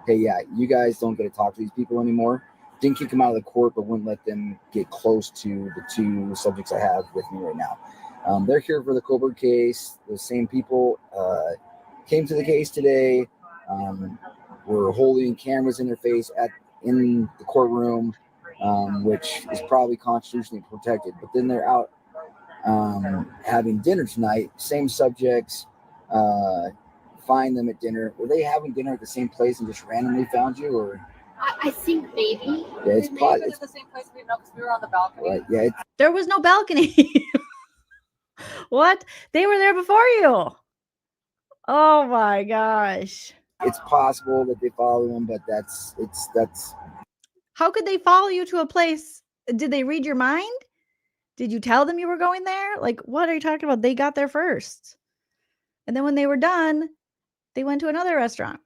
hey, yeah, you guys don't get to talk to these people anymore. Didn't kick them out of the court, but wouldn't let them get close to the 2 subjects I have with me right now. They're here for the Coburg case. The same people came to the case today. Were holding cameras in their face in the courtroom, which is probably constitutionally protected. But then they're out having dinner tonight. Same subjects. Find them at dinner. Were they having dinner at the same place and just randomly found you, or? I think maybe. Yeah, it's probably at the same place we know because we were on the balcony. Right. Yeah. There was no balcony. What? They were there before you. Oh my gosh. It's possible that they follow them, but that's. How could they follow you to a place? Did they read your mind? Did you tell them you were going there? Like, what are you talking about? They got there first. And then when they were done, they went to another restaurant.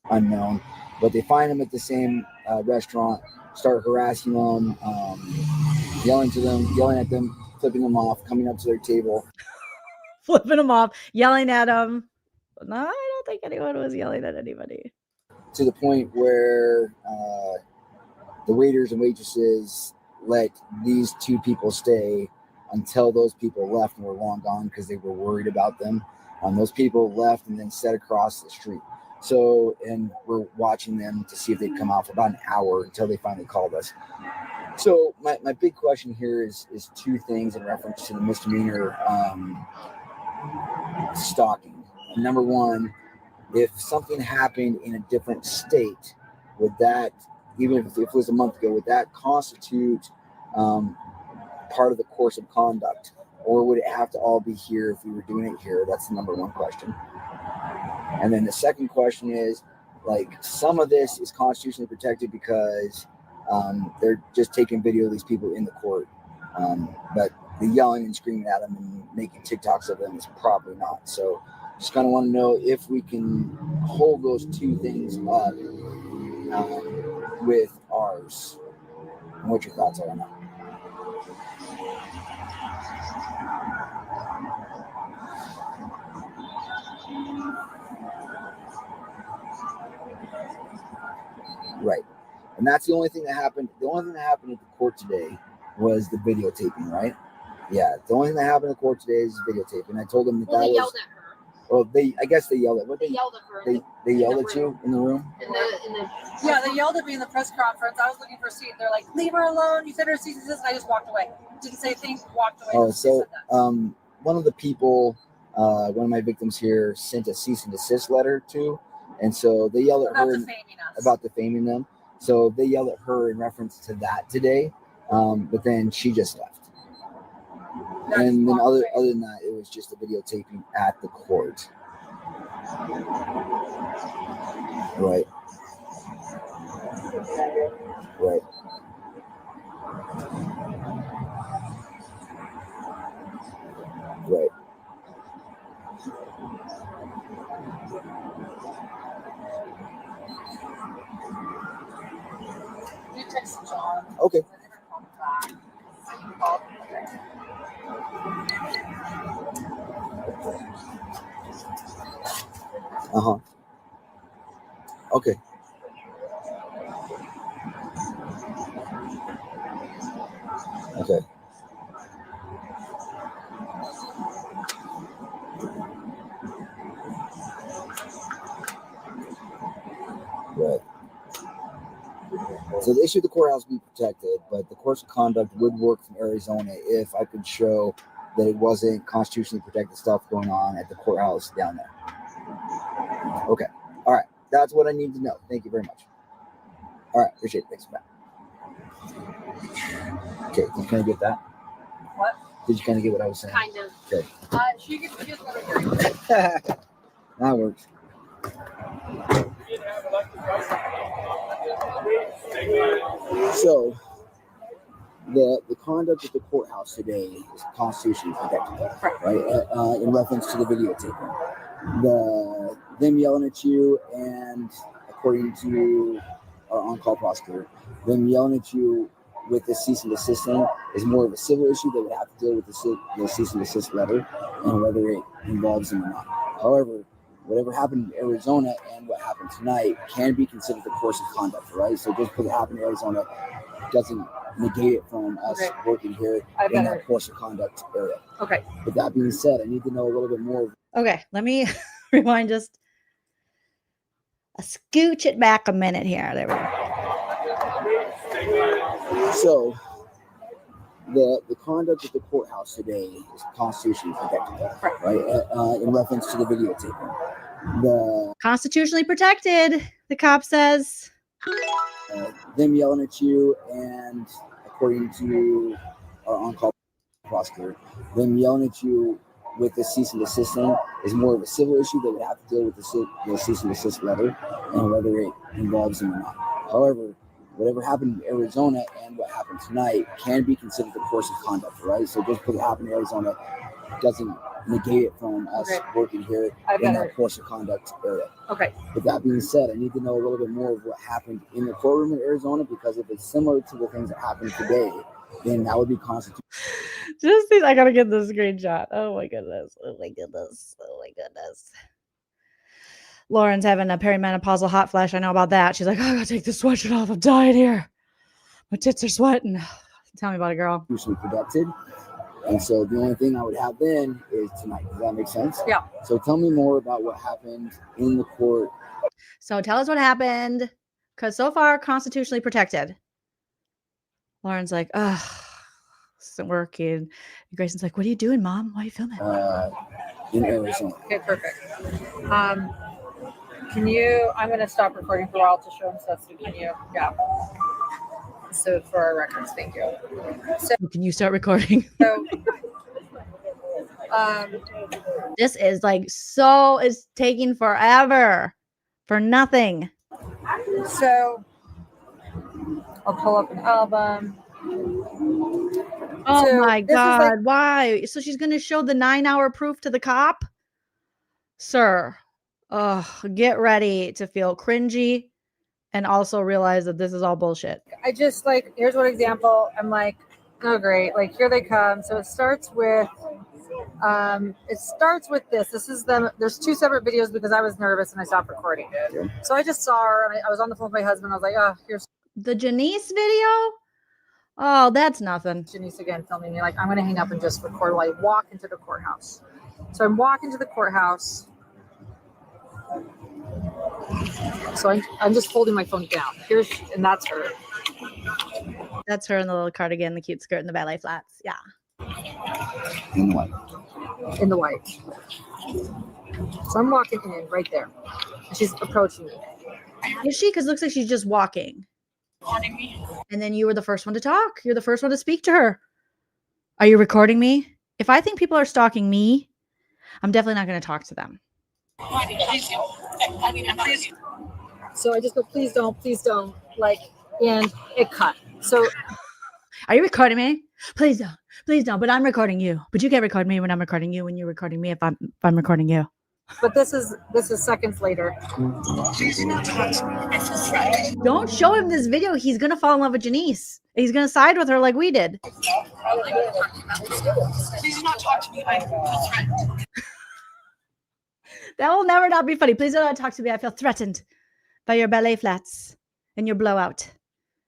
Unknown, but they find them at the same restaurant, start harassing them, yelling at them, flipping them off, coming up to their table. Flipping them off, yelling at them. No, I don't think anyone was yelling at anybody. To the point where the waiters and waitresses let these 2 people stay until those people left and were long gone because they were worried about them. Those people left and then sat across the street. So, and we're watching them to see if they'd come out for about an hour until they finally called us. So my big question here is 2 things in reference to the misdemeanor stalking. Number 1, if something happened in a different state, would that, even if it was a month ago, would that constitute part of the course of conduct? Or would it have to all be here if we were doing it here? That's the number 1 question. And then the second question is, like, some of this is constitutionally protected because they're just taking video of these people in the court. But the yelling and screaming at them and making TikToks of them is probably not. So just kind of want to know if we can hold those 2 things up with ours. And what your thoughts are on that. Right. And that's the only thing that happened. The only thing that happened at the court today was the videotaping, right? Yeah. The only thing that happened at the court today is videotaping. I told them that They was. yelled at her. Well, I guess they yelled at. What They yelled at her. They yelled at you in the room. Yeah, they yelled at me in the press conference. I was looking for a seat. They're like, "Leave her alone." You said her cease and desist. I just walked away. Didn't say a thing. Walked away. Oh, so one of the people, one of my victims here, sent a cease and desist letter to, and so they yelled at her about defaming them. So they yelled at her in reference to that today, but then she just left. And then other than that, it was just a videotaping at the court. Right. Right. Right. Okay. Uh-huh. Okay. Okay. Right. So the issue of the courthouse be protected, but the course of conduct would work from Arizona if I could show that it wasn't constitutionally protected stuff going on at the courthouse down there. Okay. All right. That's what I need to know. Thank you very much. All right. Appreciate it. Thanks, Matt. Okay. Did you kind of get that? What? Did you kind of get what I was saying? Kind of. Okay. She gets better. That works. So the conduct at the courthouse today is constitutionally protected, right? In reference to the videotaping, them yelling at you, and according to our on-call prosecutor, them yelling at you with the cease and desist thing is more of a civil issue that would have to deal with the cease and desist letter and whether it involves them or not. However, whatever happened in Arizona and what happened tonight can be considered the course of conduct, right? So just because it happened in Arizona doesn't negate it from us working here in that course of conduct area. Okay. With that being said, I need to know a little bit more. Okay, let me rewind just a scooch it back a minute here. There we go. So the conduct at the courthouse today is constitutionally protected, right? In reference to the videotaping, Constitutionally protected, the cop says. Them yelling at you, and according to our on-call prosecutor, them yelling at you with the cease and desist thing is more of a civil issue that would have to deal with the cease and desist letter and whether it involves them or not. However, whatever happened in Arizona and what happened tonight can be considered the course of conduct, right? So just because it happened in Arizona doesn't negate it from us working here in that course of conduct area. Okay. With that being said, I need to know a little bit more of what happened in the courtroom in Arizona, because if it's similar to the things that happened today, then that would be constitutional. Just these, I gotta get the screenshot. Oh my goodness. Oh my goodness. Oh my goodness. Lauren's having a perimenopausal hot flash. I know about that. She's like, oh, I gotta take this sweatshirt off. I'm dying here. My tits are sweating. Tell me about it, girl. Usually protected. And so the only thing I would have then is tonight. Does that make sense? Yeah. So tell me more about what happened in the court. So tell us what happened, because so far, constitutionally protected. Lauren's like, oh, this isn't working. And Grayson's like, what are you doing, Mom? Why are you filming? In Arizona. Okay, perfect. I'm going to stop recording for a while to show him stuff. So can you, so for our records, thank you. So can you start recording? So, this is like it's taking forever for nothing. So I'll pull up an album. Oh So my this is God. Why? So she's going to show the 9-hour proof to the cop? Sir, get ready to feel cringy and also realize that this is all bullshit. I just here's one example. I'm like, oh great, here they come. So it starts with this. This is them. There's 2 separate videos because I was nervous and I stopped recording. Okay. So I just saw her and I was on the phone with my husband. I was like, oh, here's the Janice video. Oh, that's nothing. Janice again filming me. I'm going to hang up and just record while I walk into the courthouse. So I'm walking to the courthouse. So I'm just holding my phone down. And that's her. That's her in the little cardigan, the cute skirt, and the ballet flats. Yeah. In white. In the white. So I'm walking in right there. And she's approaching me. Is she? Because it looks like she's just walking. And then you were the first one to talk. You're the first one to speak to her. Are you recording me? If I think people are stalking me, I'm definitely not going to talk to them. So I just go, please don't, and it cut. So are you recording me? Please don't, but I'm recording you. But you can't record me when I'm recording you, when you're recording me if I'm recording you. But this is seconds later. Don't show him this video. He's gonna fall in love with Janice. He's gonna side with her like we did. Please do not talk to me. I feel threatened. That will never not be funny. Please do not talk to me. I feel threatened by your ballet flats and your blowout.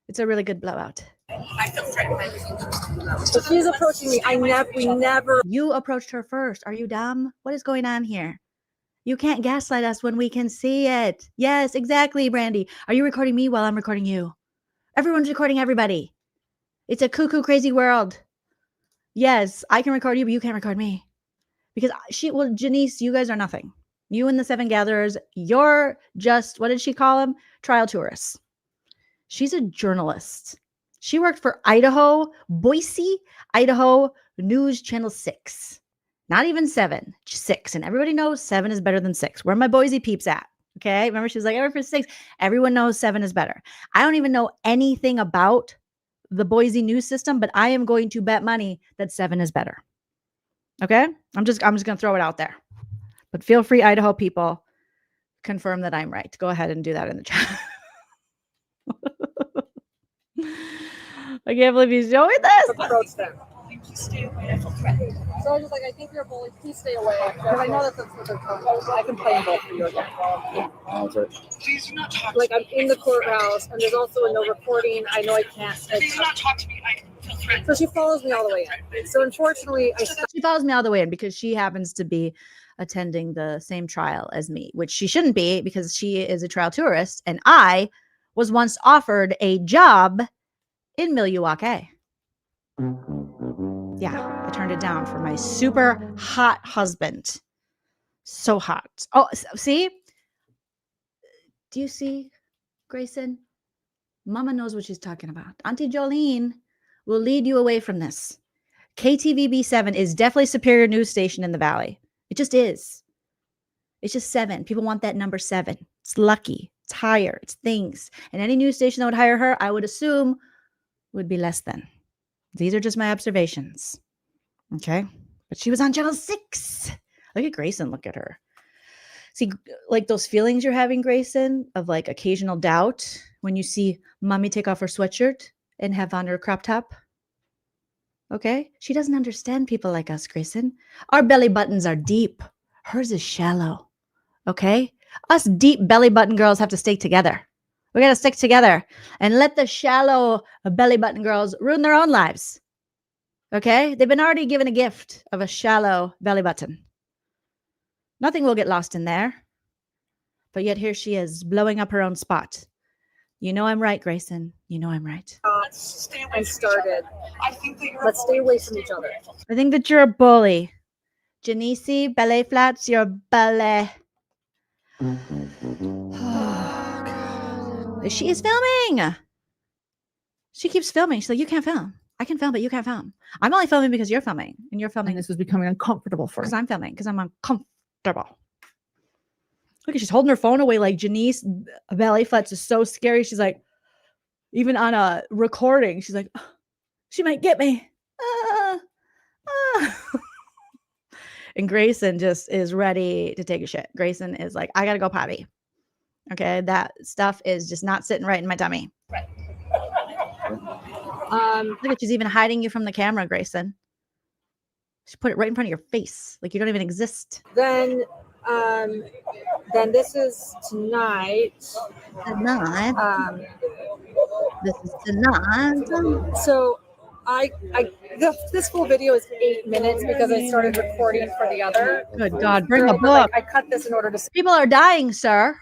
It's a really good blowout. I feel threatened. So she's approaching me. We never. You approached her first. Are you dumb? What is going on here? You can't gaslight us when we can see it. Yes, exactly, Brandy. Are you recording me while I'm recording you? Everyone's recording everybody. It's a cuckoo crazy world. Yes, I can record you, but you can't record me. Because Janice, you guys are nothing. You and the 7 gatherers, you're just, what did she call them? Trial tourists. She's a journalist. She worked for Boise, Idaho News Channel 6. Not even 7, 6. And everybody knows 7 is better than 6. Where are my Boise peeps at? Okay. Remember, she was like, I work for 6. Everyone knows 7 is better. I don't even know anything about the Boise news system, but I am going to bet money that 7 is better. Okay. I'm just going to throw it out there. But feel free, Idaho people, confirm that I'm right. Go ahead and do that in the chat. I can't believe he's showing this. Approach them. Stay away. I feel threatened. So I was just like, I think you're a bully. Please stay away. Because I know that's what they're talking about. I can play them both for you again. Please do not talk Like to I'm me. in the courthouse, and there's also a no recording. I know I can't. Please do not talk to me. I feel threatened. So she follows me all the way in. So unfortunately, She follows me all the way in because she happens to be attending the same trial as me, which she shouldn't be because she is a trial tourist. And I was once offered a job in Milwaukee. Yeah, I turned it down for my super hot husband. So hot. Oh, see? Do you see, Grayson? Mama knows what she's talking about. Auntie Joleen will lead you away from this. KTVB7 is definitely superior news station in the Valley. It just is. It's just 7. People want that number 7. It's lucky. It's higher. It's things. And any news station that would hire her, I would assume, would be less than. These are just my observations. Okay? But she was on Channel 6. Look at Grayson. Look at her. See, like those feelings you're having, Grayson, of like occasional doubt when you see mommy take off her sweatshirt and have on her crop top. Okay? She doesn't understand people like us, Grayson. Our belly buttons are deep. Hers is shallow. Okay? Us deep belly button girls have to stay together. We got to stick together and let the shallow belly button girls ruin their own lives. Okay? They've been already given a gift of a shallow belly button. Nothing will get lost in there. But yet here she is blowing up her own spot. You know I'm right, Grayson. You know I'm right. Stay away and from started. I think that you're Let's stay away from each other. I think that you're a bully. Janice, ballet flats, you're a ballet. Oh, God. She is filming. She keeps filming. She's like, you can't film. I can film, but you can't film. I'm only filming because you're filming. And you're filming. And this was becoming uncomfortable for me. Because I'm filming. Because I'm uncomfortable. Look, she's holding her phone away like Janice ballet flats is so scary. She's like, even on a recording, she's like, oh, she might get me. And Grayson just is ready to take a shit. Grayson is like, I gotta go potty. Okay, that stuff is just not sitting right in my tummy. Look at, she's even hiding you from the camera, Grayson. She put it right in front of your face, like you don't even exist. Then this is tonight. Tonight. This is tonight. So this full video is 8 minutes because I started recording for the other. Good God, bring a book. I cut this in order to. People are dying, sir.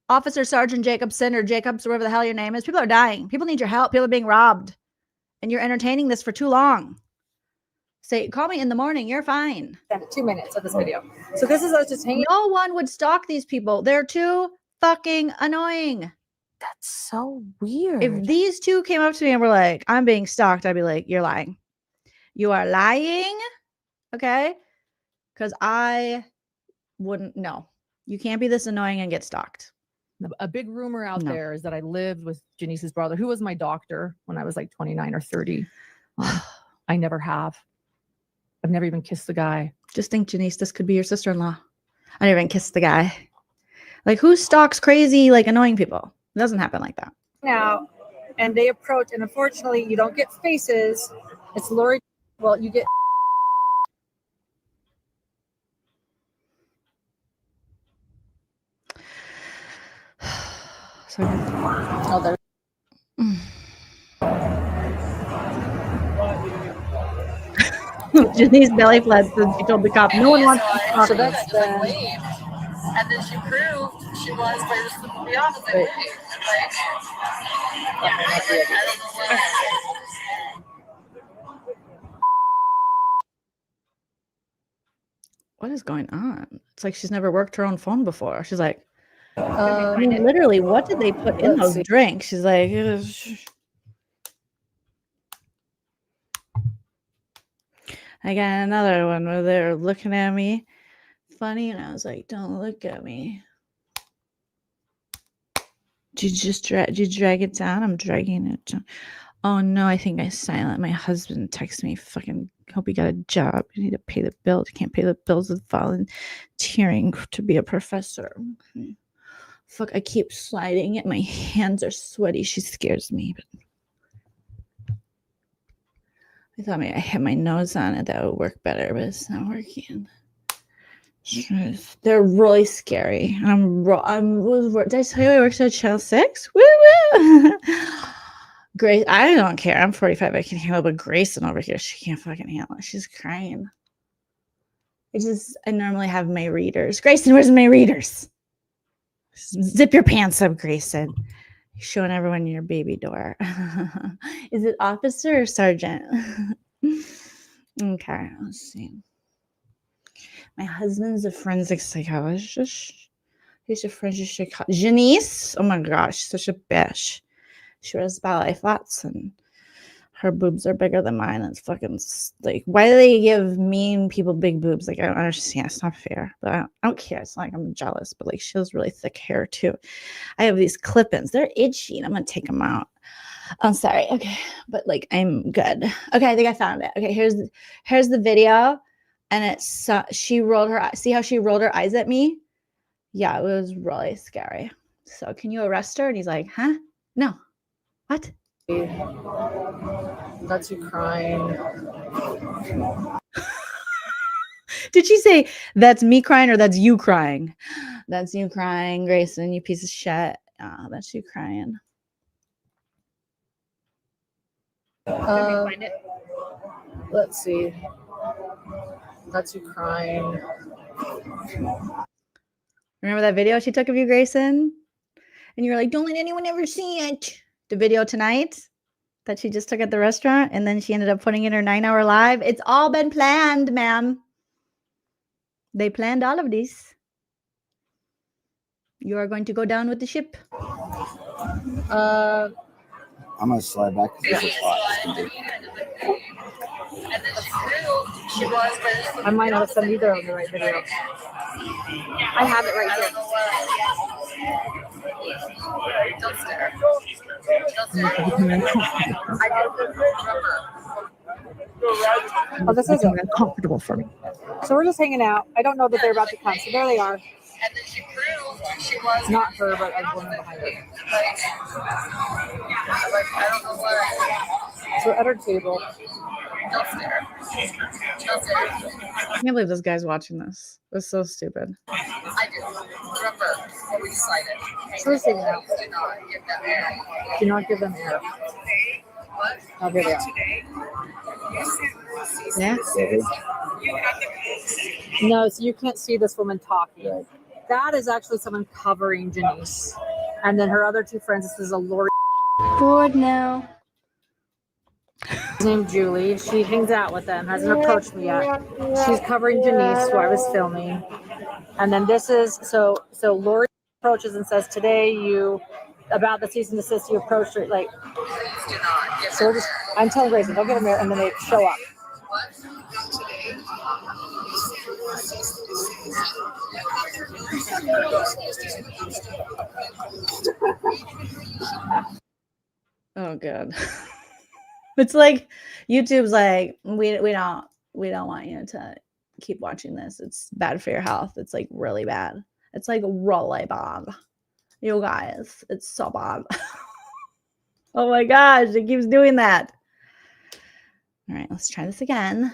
Officer Sergeant Jacobson or Jacobs, whatever the hell your name is. People are dying. People need your help. People are being robbed. And you're entertaining this for too long. Say, call me in the morning. You're fine. 2 minutes of this video. So this is us just hanging. No one would stalk these people. They're too fucking annoying. That's so weird. If these two came up to me and were like, I'm being stalked, I'd be like, you're lying. You are lying. Okay? Because I wouldn't know. You can't be this annoying and get stalked. A big rumor out there is that I lived with Janice's brother, who was my doctor when I was like 29 or 30. I never have. I've never even kissed the guy. Just think, Janice, this could be your sister-in-law. I didn't even kiss the guy. Like, who stalks crazy, like, annoying people? It doesn't happen like that. Now, and they approach, and unfortunately, you don't get faces. It's Lori. Well, you get. So Oh, there. Janice belly fled since she told the cop no one wants to talk. So that's the. And then she proved she was, but it was the opposite way. Like, yeah, I don't know what. What is going on? It's like she's never worked her own phone before. She's like, I mean, literally, what did they put in those drinks? She's like, I got another one where they're looking at me funny, and I was like, don't look at me. Did you drag it down? I'm dragging it down. Oh no, I think I silent. My husband texted me, fucking hope you got a job. You need to pay the bills. You can't pay the bills with volunteering to be a professor. Okay. Fuck, I keep sliding it. My hands are sweaty. She scares me. But I thought maybe I hit my nose on it. That would work better, but it's not working. They're really scary. Did I tell you I worked at Channel 6? Woo woo! Grace, I don't care. I'm 45. I can handle it, but Grayson over here, she can't fucking handle it. She's crying. I normally have my readers. Grayson, where's my readers? Zip your pants up, Grayson. You're showing everyone your baby door. Is it officer or sergeant? Okay, let's see. My husband's a forensic psychologist. He's a forensic psychologist. Janice, oh my gosh, such a bitch. She wears ballet flats and her boobs are bigger than mine. It's fucking like, why do they give mean people big boobs? Like, I don't understand. It's not fair, but I don't care. It's not like I'm jealous, but like, she has really thick hair too. I have these clip-ins. They're itchy and I'm going to take them out. I'm sorry. Okay. But like, I'm good. Okay. I think I found it. Okay. Here's the video. And it's, she rolled her, see how she rolled her eyes at me? Yeah, it was really scary. So can you arrest her? And he's like, huh? No. What? That's you crying. Did she say that's me crying or that's you crying? That's you crying, Grayson, you piece of shit. Oh, that's you crying. Let's see. That's you crying. Remember that video she took of you, Grayson? And you're like, don't let anyone ever see it. The video tonight that she just took at the restaurant, and then she ended up putting in her 9-hour live. It's all been planned, ma'am. They planned all of this. You are going to go down with the ship. I'm gonna slide back. I might not have sent either of the right video. I have it right here. Don't stare. Oh, this is it. Uncomfortable for me. So we're just hanging out. I don't know that they're about to come. So there they are. And then she proved she was Not her, but I'm one behind her. I don't know what. So at her table. Don't stare. Don't stare. I can't believe this guy's watching this. It's so stupid. I do. Remember what we decided. So we're just hanging out. Do not give them air. Do not give them air. What? Oh, there they are. Yeah. No, so you can't see this woman talking. That is actually someone covering Janice. And then her other two friends, this is a Lori. Bored now. Named Julie. She hangs out with them, hasn't approached me yet. She's covering Janice, who I was filming. And then this is, so Lori approaches and says, today you, about the cease and desist, you approached her, like, so we're just, I'm telling Grayson, don't get them there, and then they show up. Oh god. It's like YouTube's like, we don't want you to keep watching this. It's bad for your health. It's like really bad. It's like really bad. You guys, it's so bad. Oh my gosh, it keeps doing that. All right, let's try this again.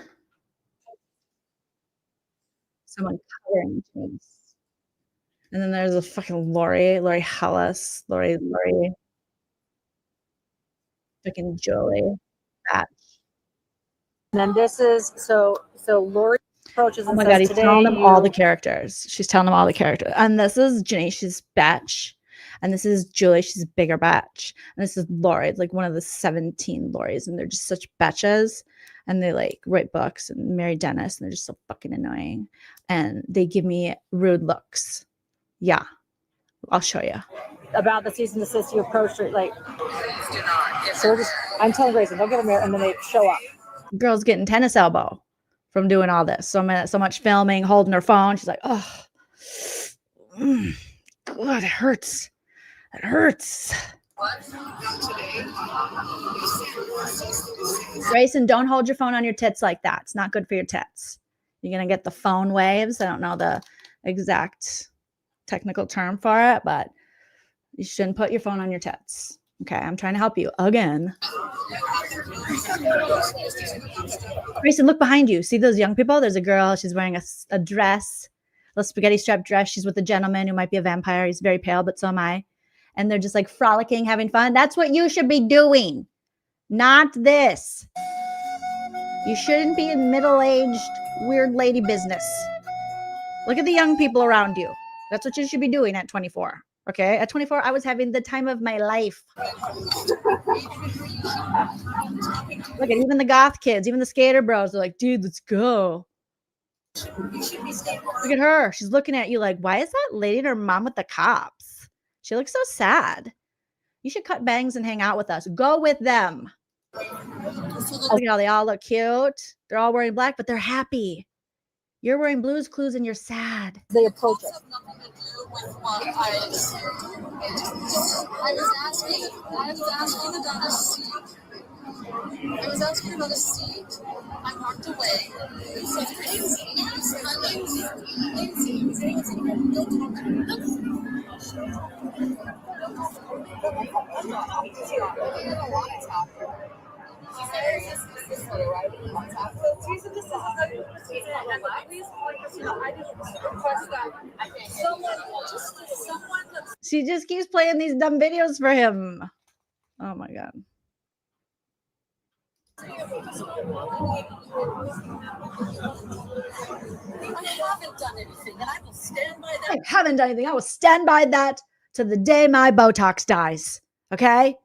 Someone coloring things. And then there's a fucking Lori Hellas, Lori, fucking Jolie, Batch. And then this is so Lori approaches Oh and my says, God, he's today telling them all the you- characters. She's telling them all the characters. And this is Janae, she's Batch. And this is Julie, she's bigger Batch. And this is Lori, it's like one of the 17 Loris. And they're just such betches. And they like write books and marry Dennis. And they're just so fucking annoying. And they give me rude looks. Yeah, I'll show you. about the cease and desist, you approached her like, so I'm telling Grayson, don't give them here, and then they show up. Girl's getting tennis elbow from doing all this. So much filming, holding her phone. She's like, oh, God, it hurts. It hurts. Grayson, don't hold your phone on your tits like that. It's not good for your tits. You're going to get the phone waves. I don't know the exact technical term for it, but you shouldn't put your phone on your tits. Okay, I'm trying to help you again. Grayson, look behind you. See those young people? There's a girl. She's wearing a dress, a spaghetti strap dress. She's with a gentleman who might be a vampire. He's very pale, but so am I. And they're just like frolicking, having fun. That's what you should be doing, not this. You shouldn't be in middle-aged, weird lady business. Look at the young people around you. That's what you should be doing at 24. Okay, at 24, I was having the time of my life. Look at even the goth kids, even the skater bros. They're like, dude, let's go. Look at her. She's looking at you like, why is that lady and her mom with the cops? She looks so sad. You should cut bangs and hang out with us. Go with them. Look at how they all look cute. They're all wearing black, but they're happy. You're wearing Blue's Clues and you're sad. They approach it. I was asking about a seat. I walked away. It's so crazy. Don't talk to me. She just keeps playing these dumb videos for him. Oh my God. I haven't done anything, and I will stand by that. I haven't done anything. I will stand by that to the day my Botox dies. Okay?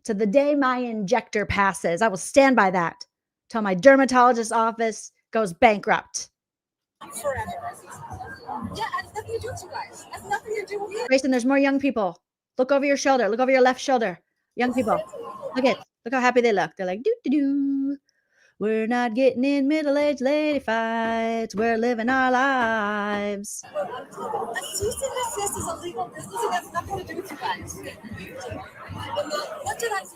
To the day my injector passes. I will stand by that till my dermatologist's office goes bankrupt. Forever. Yeah, it has nothing to do with you guys. It has nothing to do with you. Grayson, there's more young people. Look over your shoulder. Look over your left shoulder. Young people. Look how happy they look. They're like, doo-doo-doo. We're not getting in middle-aged lady fights. We're living our lives. A cease and desist is illegal business. It has nothing to do with you guys. What did I do?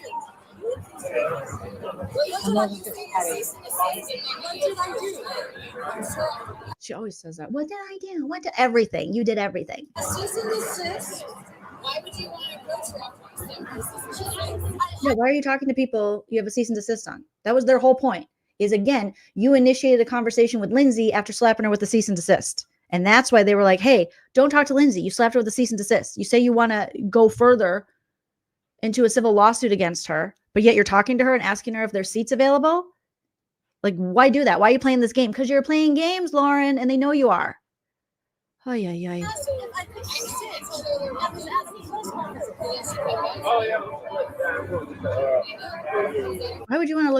She always says that. What did I do? What did everything? You did everything. A cease and desist? Why would you want to approach her? No, why are you talking to people you have a cease and desist on? That was their whole point. Is again, you initiated a conversation with Lindsay after slapping her with the cease and desist. And that's why they were like, hey, don't talk to Lindsay. You slapped her with a cease and desist. You say you want to go further into a civil lawsuit against her, but yet you're talking to her and asking her if there's seats available? Like, why do that? Why are you playing this game? Because you're playing games, Lauren, and they know you are. Oh, yeah. Why would you want to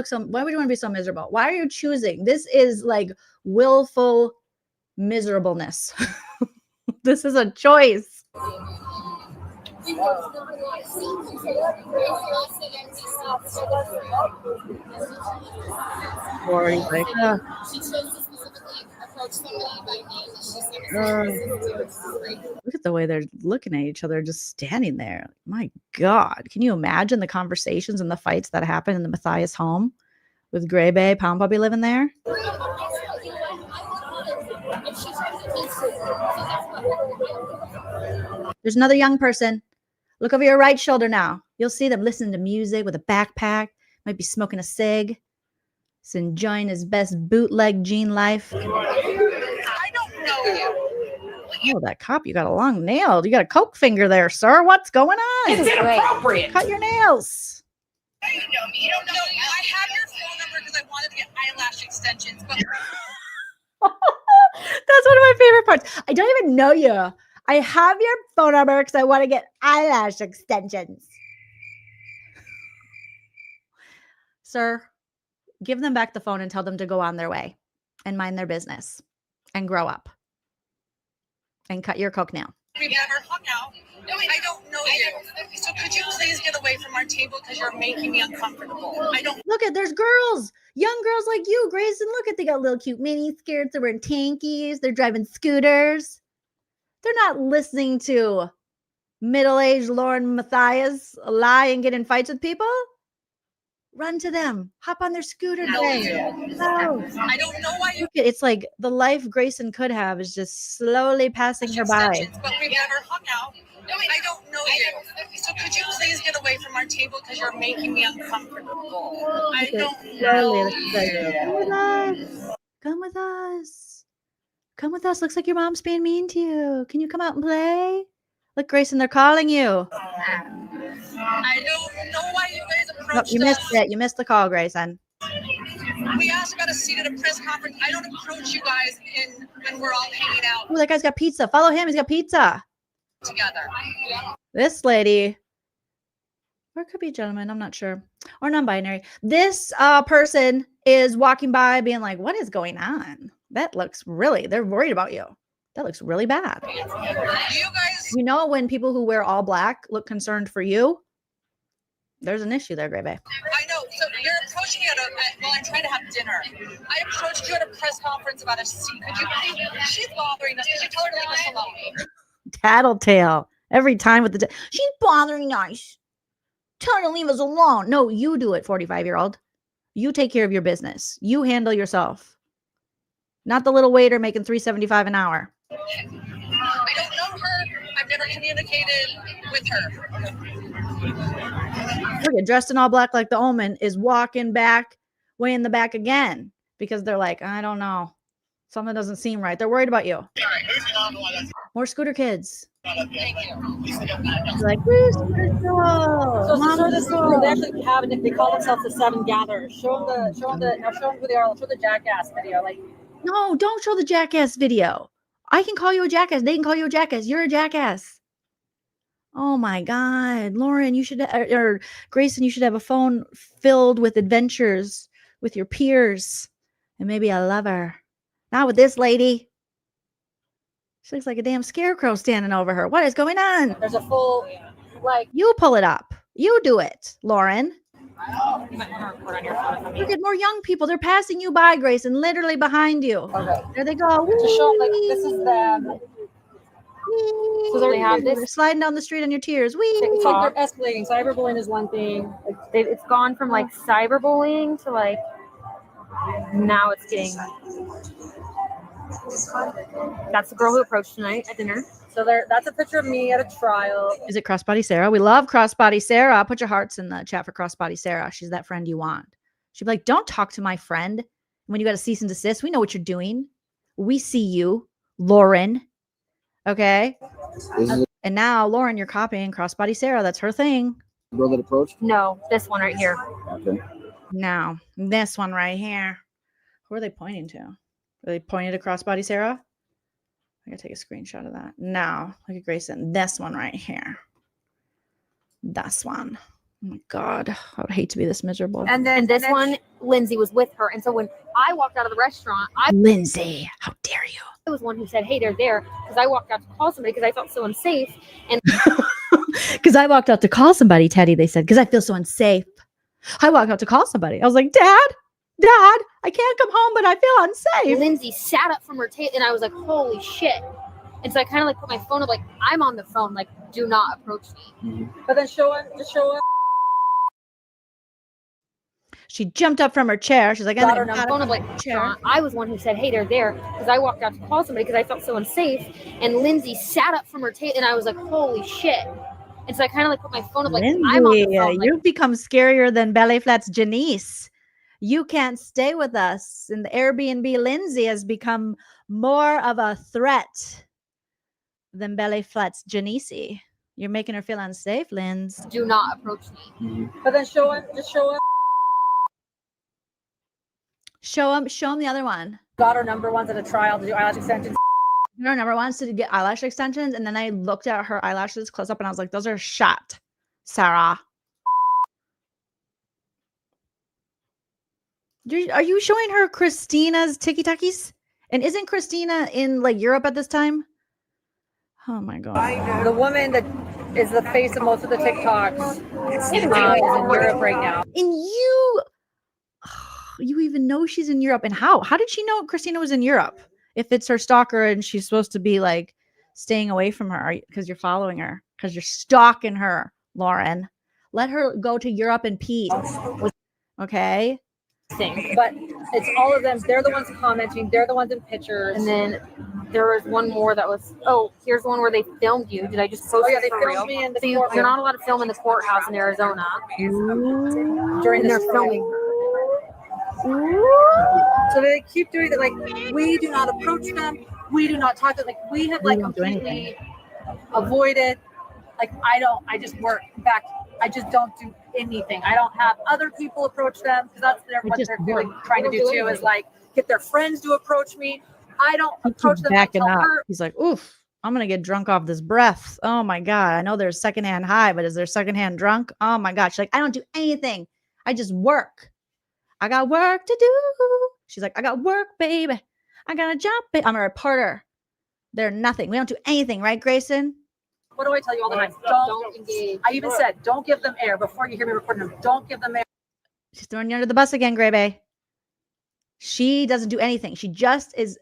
be so miserable? Why are you choosing? This is like willful miserableness. This is a choice. Lori's like, look at the way they're looking at each other, just standing there. My God, can you imagine the conversations and the fights that happen in the Matthias home with Gray Bay, Pound Puppy living there? There's another young person. Look over your right shoulder now. You'll see them listening to music with a backpack. Might be smoking a cig. He's enjoying his best bootleg jean life. I don't know you. Oh, that cop, you got a long nail. You got a coke finger there, sir. What's going on? It's inappropriate. Cut your nails. You know me. You don't know me. I have your phone number because I wanted to get eyelash extensions, but That's one of my favorite parts. I don't even know you. I have your phone number because I want to get eyelash extensions. Sir, give them back the phone and tell them to go on their way and mind their business and grow up and cut your coke nail. we've never hung out. I don't know you. So could you please get away from our table because you're making me uncomfortable? I don't. Look at, there's girls, young girls like you, Grayson. Look at, they got little cute mini skirts. They're wearing tankies. They're driving scooters. They're not listening to middle-aged LaurenMatthias lie and get in fights with people. Run to them. Hop on their scooter. No. No. I don't know why you. It's like the life Grayson could have is just slowly passing her by. But we've never hung out. I don't know you. So could you please get away from our table because you're making me uncomfortable? I don't know you. Come with us. Come with us. Looks like your mom's being mean to you. Can you come out and play? Look, Grayson, they're calling you. I don't know why you guys approached Nope, you missed it. You missed the call, Grayson. We asked about a seat at a press conference. I don't approach you guys when we're all hanging out Oh, that guy's got pizza. Follow him. He's got pizza. together. This lady, or it could be a gentleman, I'm not sure, or non-binary. This person is walking by being like, what is going on? That looks really, they're worried about you. That looks really bad. You guys. You know, when people who wear all black look concerned for you, there's an issue there, Gray Bay. I know. So you're approaching me while I'm trying to have dinner. I approached you at a press conference about a seat. Could you please? She's bothering us. Could you tell her to leave us alone? Tattletale. Every time with the, she's bothering us. Tell her to leave us alone. No, you do it, 45-year-old. You take care of your business. You handle yourself. Not the little waiter making $3.75 an hour. I don't know her. I've never communicated with her. Look at, dressed in all black like the Omen is walking back, way in the back again, because they're like, I don't know. Something doesn't seem right. They're worried about you. More scooter kids. Thank you. They're like, where's scooter girl? So Mom, show this girl. they actually have it. They call themselves the Seven Gatherers. Show them who they are. Show the Jackass video. Like, No, don't show the Jackass video. I can call you a jackass. They can call you a jackass. You're a jackass. Oh my God. Lauren, you should, or Grayson, you should have a phone filled with adventures with your peers and maybe a lover. Not with this lady. She looks like a damn scarecrow standing over her. What is going on? there's a full, like. You pull it up. You do it, Lauren. You might want to record on your phone. Look at more young people. They're passing you by, Grayson, literally behind you. Okay. There they go. To show them, like, this is them. So they have this- They're sliding down the street on your tears. Whee! It's like they're escalating. Cyberbullying is one thing. It's gone from like cyberbullying to like now it's getting. That's the girl who approached tonight at dinner. So that's a picture of me at a trial. Is it Crossbody Sarah? We love Crossbody Sarah. Put your hearts in the chat for Crossbody Sarah. She's that friend you want. She'd be like, don't talk to my friend when you got a cease and desist. We know what you're doing. We see you, Lauren. Okay. And now, Lauren, you're copying Crossbody Sarah. That's her thing. Girl that approached? No, this one right here. Okay. Now, this one right here. Who are they pointing to? Are they pointing to Crossbody Sarah? I gotta take a screenshot of that. Now, look at Grayson. This one right here. This one. Oh my God. I would hate to be this miserable. And then this one, Lindsay was with her. And so when I walked out of the restaurant, Lindsay, how dare you? I was one who said, hey, they're there. Because I walked out to call somebody because I felt so unsafe. And Because I walked out to call somebody, Teddy, they said, because I feel so unsafe. I walked out to call somebody. I was like, Dad, I can't come home, but I feel unsafe. Lindsay sat up from her table and I was like, holy shit. And so I kind of like put my phone up, like, I'm on the phone, like, do not approach me. But then show him. She jumped up from her chair. She's like, got I'm her not phone of like I was one who said, hey, they're there, because I walked out to call somebody because I felt so unsafe, and Lindsay sat up from her table, and I was like, holy shit. And so I kind of like put my phone up, like, Lindsay, I'm on the phone. Like, you've become scarier than Belly Flats Janice. You can't stay with us. And the Airbnb Lindsay has become more of a threat than Belly Flats Janice. You're making her feel unsafe, Linz. do not approach me. But then show him. Show him the other one. Got her number ones at a trial to do eyelash extensions. Her number one to get eyelash extensions, and then I looked at her eyelashes close up, and I was like, "Those are shot, Sarah." Are you showing her Christina's Tiki Takis? And isn't Christina in like Europe at this time? Oh my god! The woman that is the face of most of the TikToks is in Europe right now. And you even know she's in Europe, and how? How did she know Christina was in Europe? If it's her stalker and she's supposed to be like staying away from her because you're following her, because you're stalking her, Lauren. Let her go to Europe in peace. Okay. But it's all of them. They're the ones commenting. They're the ones in pictures. And then there was one more that was, here's one where they filmed you. Did I just post yeah, it they for filmed real? me in the So you're courtroom. not allowed to film in the courthouse in Arizona. During They're this filming. So they keep doing it. Like, we do not approach them. We do not talk to them. Like, we have like completely avoided. Like, I just work back. I just don't do anything. I don't have other people approach them because that's what they're really trying to do too, is like get their friends to approach me. I don't approach them. Backing up. He's like, oof, I'm gonna get drunk off this breath. Oh my god. I know there's secondhand high, but is there secondhand drunk? Oh my god. She's like, I don't do anything. I just work. I got work to do. She's like, I got work, baby. I got a job, babe. I'm a reporter. They're nothing. We don't do anything, right, Grayson? What do I tell you all the time? Don't engage. I even said, don't give them air before you hear me recording them. Don't give them air. She's throwing you under the bus again, Gray Bay. She doesn't do anything. She just is.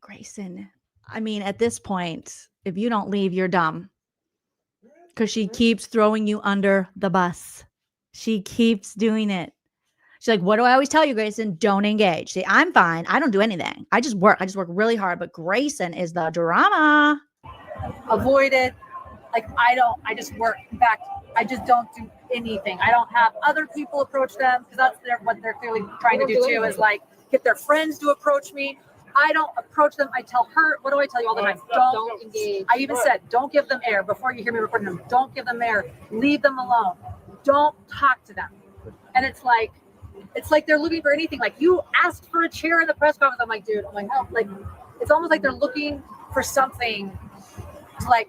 Grayson, I mean, at this point, if you don't leave, you're dumb. Because she keeps throwing you under the bus. She keeps doing it. She's like, what do I always tell you, Grayson? Don't engage. See, I'm fine. I don't do anything. I just work. I just work really hard. But Grayson is the drama. Avoid it. Like, I just work back. I just don't do anything. I don't have other people approach them because that's what they're clearly trying to do too, is like get their friends to approach me. I don't approach them. I tell her, what do I tell you all the time? Don't engage. I even said, don't give them air before you hear me recording them. Don't give them air. Leave them alone. Don't talk to them. And it's like they're looking for anything. Like, you asked for a chair in the press conference. I'm like, dude, I'm like, no. Like, it's almost like they're looking for something to like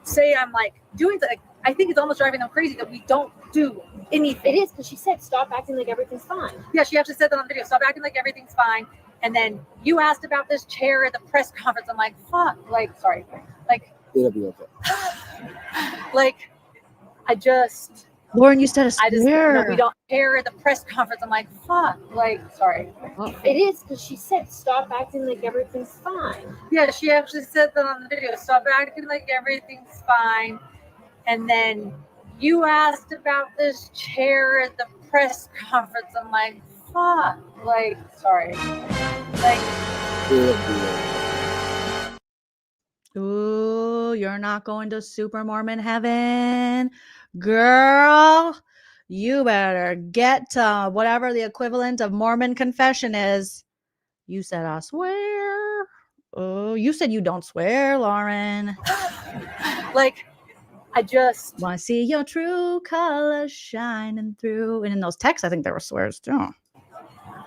say I'm like doing that. Like, I think it's almost driving them crazy that we don't do anything. It is, because she said, stop acting like everything's fine. Yeah, she actually said that on video. Stop acting like everything's fine. And then you asked about this chair at the press conference. I'm like, fuck. Like, sorry. Like, it'll be okay. Like, Lauren, you said a swear. We don't care at the press conference. I'm like, fuck. Like, sorry. It is, because she said, stop acting like everything's fine. Yeah, she actually said that on the video. Stop acting like everything's fine. And then you asked about this chair at the press conference. I'm like, fuck. Like, sorry. Like, ooh, you're not going to Super Mormon heaven, girl. You better get to whatever the equivalent of Mormon confession is. You said, I swear. Oh, you said you don't swear, Lauren. Like, I just want to see your true colors shining through. And in those texts, I think there were swears too.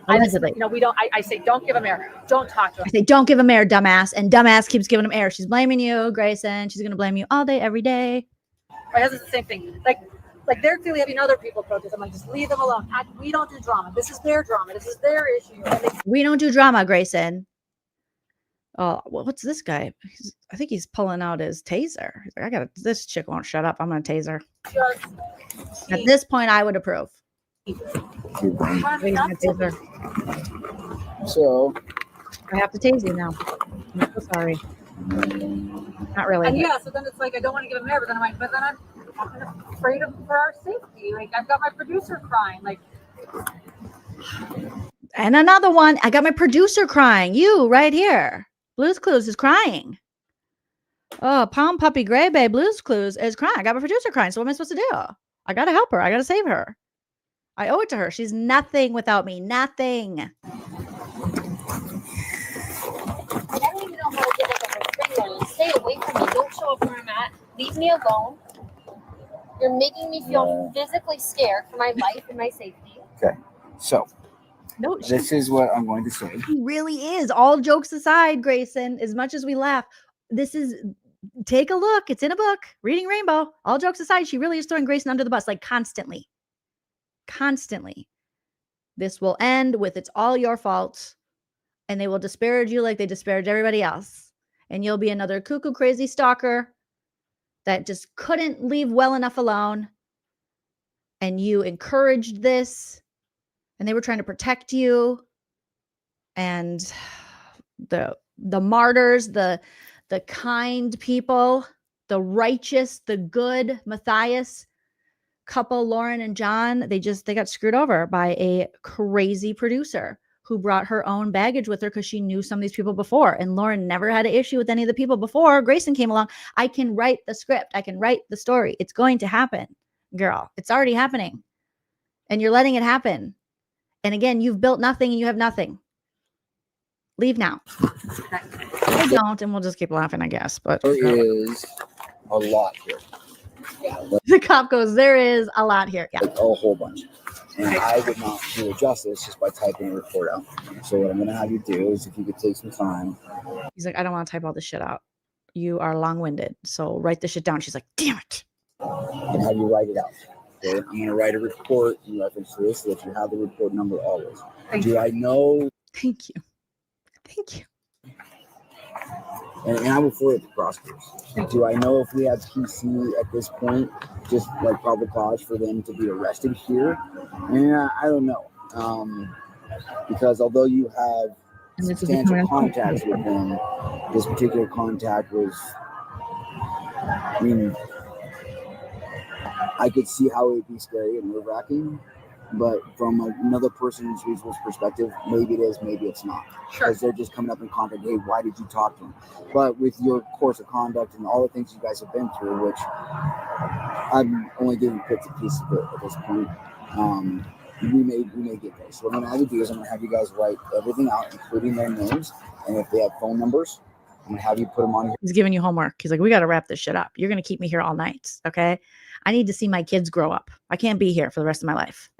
We don't. I say, don't give them air. Don't talk to them. I say, don't give them air, dumbass. And dumbass keeps giving them air. She's blaming you, Grayson. She's going to blame you all day, every day. My husband's the same thing. Like they're clearly having other people approach us. I'm like, just leave them alone. We don't do drama. This is their drama. This is their issue. We don't do drama, Grayson. Oh, what's this guy? I think he's pulling out his taser. He's like, this chick won't shut up. I'm going to tase her. At this point, I would approve. So I have to tase you now. I'm so sorry. Not really. And yeah, so then it's like, I don't want to give them air, but then I'm afraid for our safety. Like, I've got my producer crying. Like, And another one. I got my producer crying. You right here. Blues Clues is crying. Oh, Palm Puppy Gray Bay Blues Clues is crying. I got my producer crying. So what am I supposed to do? I got to help her. I got to save her. I owe it to her. She's nothing without me. Nothing. I don't even know how to get like a restraining order. Stay away from me. Don't show up where I'm at. Leave me alone. You're making me feel physically scared for my life and my safety. Okay. So no, this is what I'm going to say. He really is. All jokes aside, Grayson, as much as we laugh, this is, take a look. It's in a book, Reading Rainbow. All jokes aside, she really is throwing Grayson under the bus, like constantly. Constantly. This will end with it's all your fault. And they will disparage you like they disparage everybody else. And you'll be another cuckoo crazy stalker that just couldn't leave well enough alone. And you encouraged this. And they were trying to protect you. And the martyrs, the kind people, the righteous, the good Matthias couple, Lauren and John, they got screwed over by a crazy producer who brought her own baggage with her because she knew some of these people before. And Lauren never had an issue with any of the people before Grayson came along. I can write the script. I can write the story. It's going to happen, girl. It's already happening. And you're letting it happen. And again, you've built nothing and you have nothing. Leave now. I don't, and we'll just keep laughing, I guess. But there is a lot here. The cop goes, there is a lot here. Yeah. Like a whole bunch. And I would not do it justice just by typing a report out. So what I'm going to have you do is if you could take some time. He's like, I don't want to type all this shit out. You are long-winded. So write this shit down. She's like, damn it. And have you write it out. Okay? I'm going to write a report in reference to this so that you have the report number always. Do I know? Thank you. Thank you. And I will forward it to prosecutors. Do I know if we have PC at this point, just like probable cause for them to be arrested here? Yeah, I don't know. Because although you have substantial contacts with them, this particular contact was, I mean, I could see how it would be scary and nerve-wracking. But from another person's reasonable perspective, maybe it is, maybe it's not. Sure. Because they're just coming up in contact, hey, why did you talk to him? But with your course of conduct and all the things you guys have been through, which I'm only giving bits and pieces of it at this point, we may get there. So what I'm going to have you do is I'm going to have you guys write everything out, including their names, and if they have phone numbers, I'm going to have you put them on here. He's giving you homework. He's like, we got to wrap this shit up. You're going to keep me here all night, okay? I need to see my kids grow up. I can't be here for the rest of my life.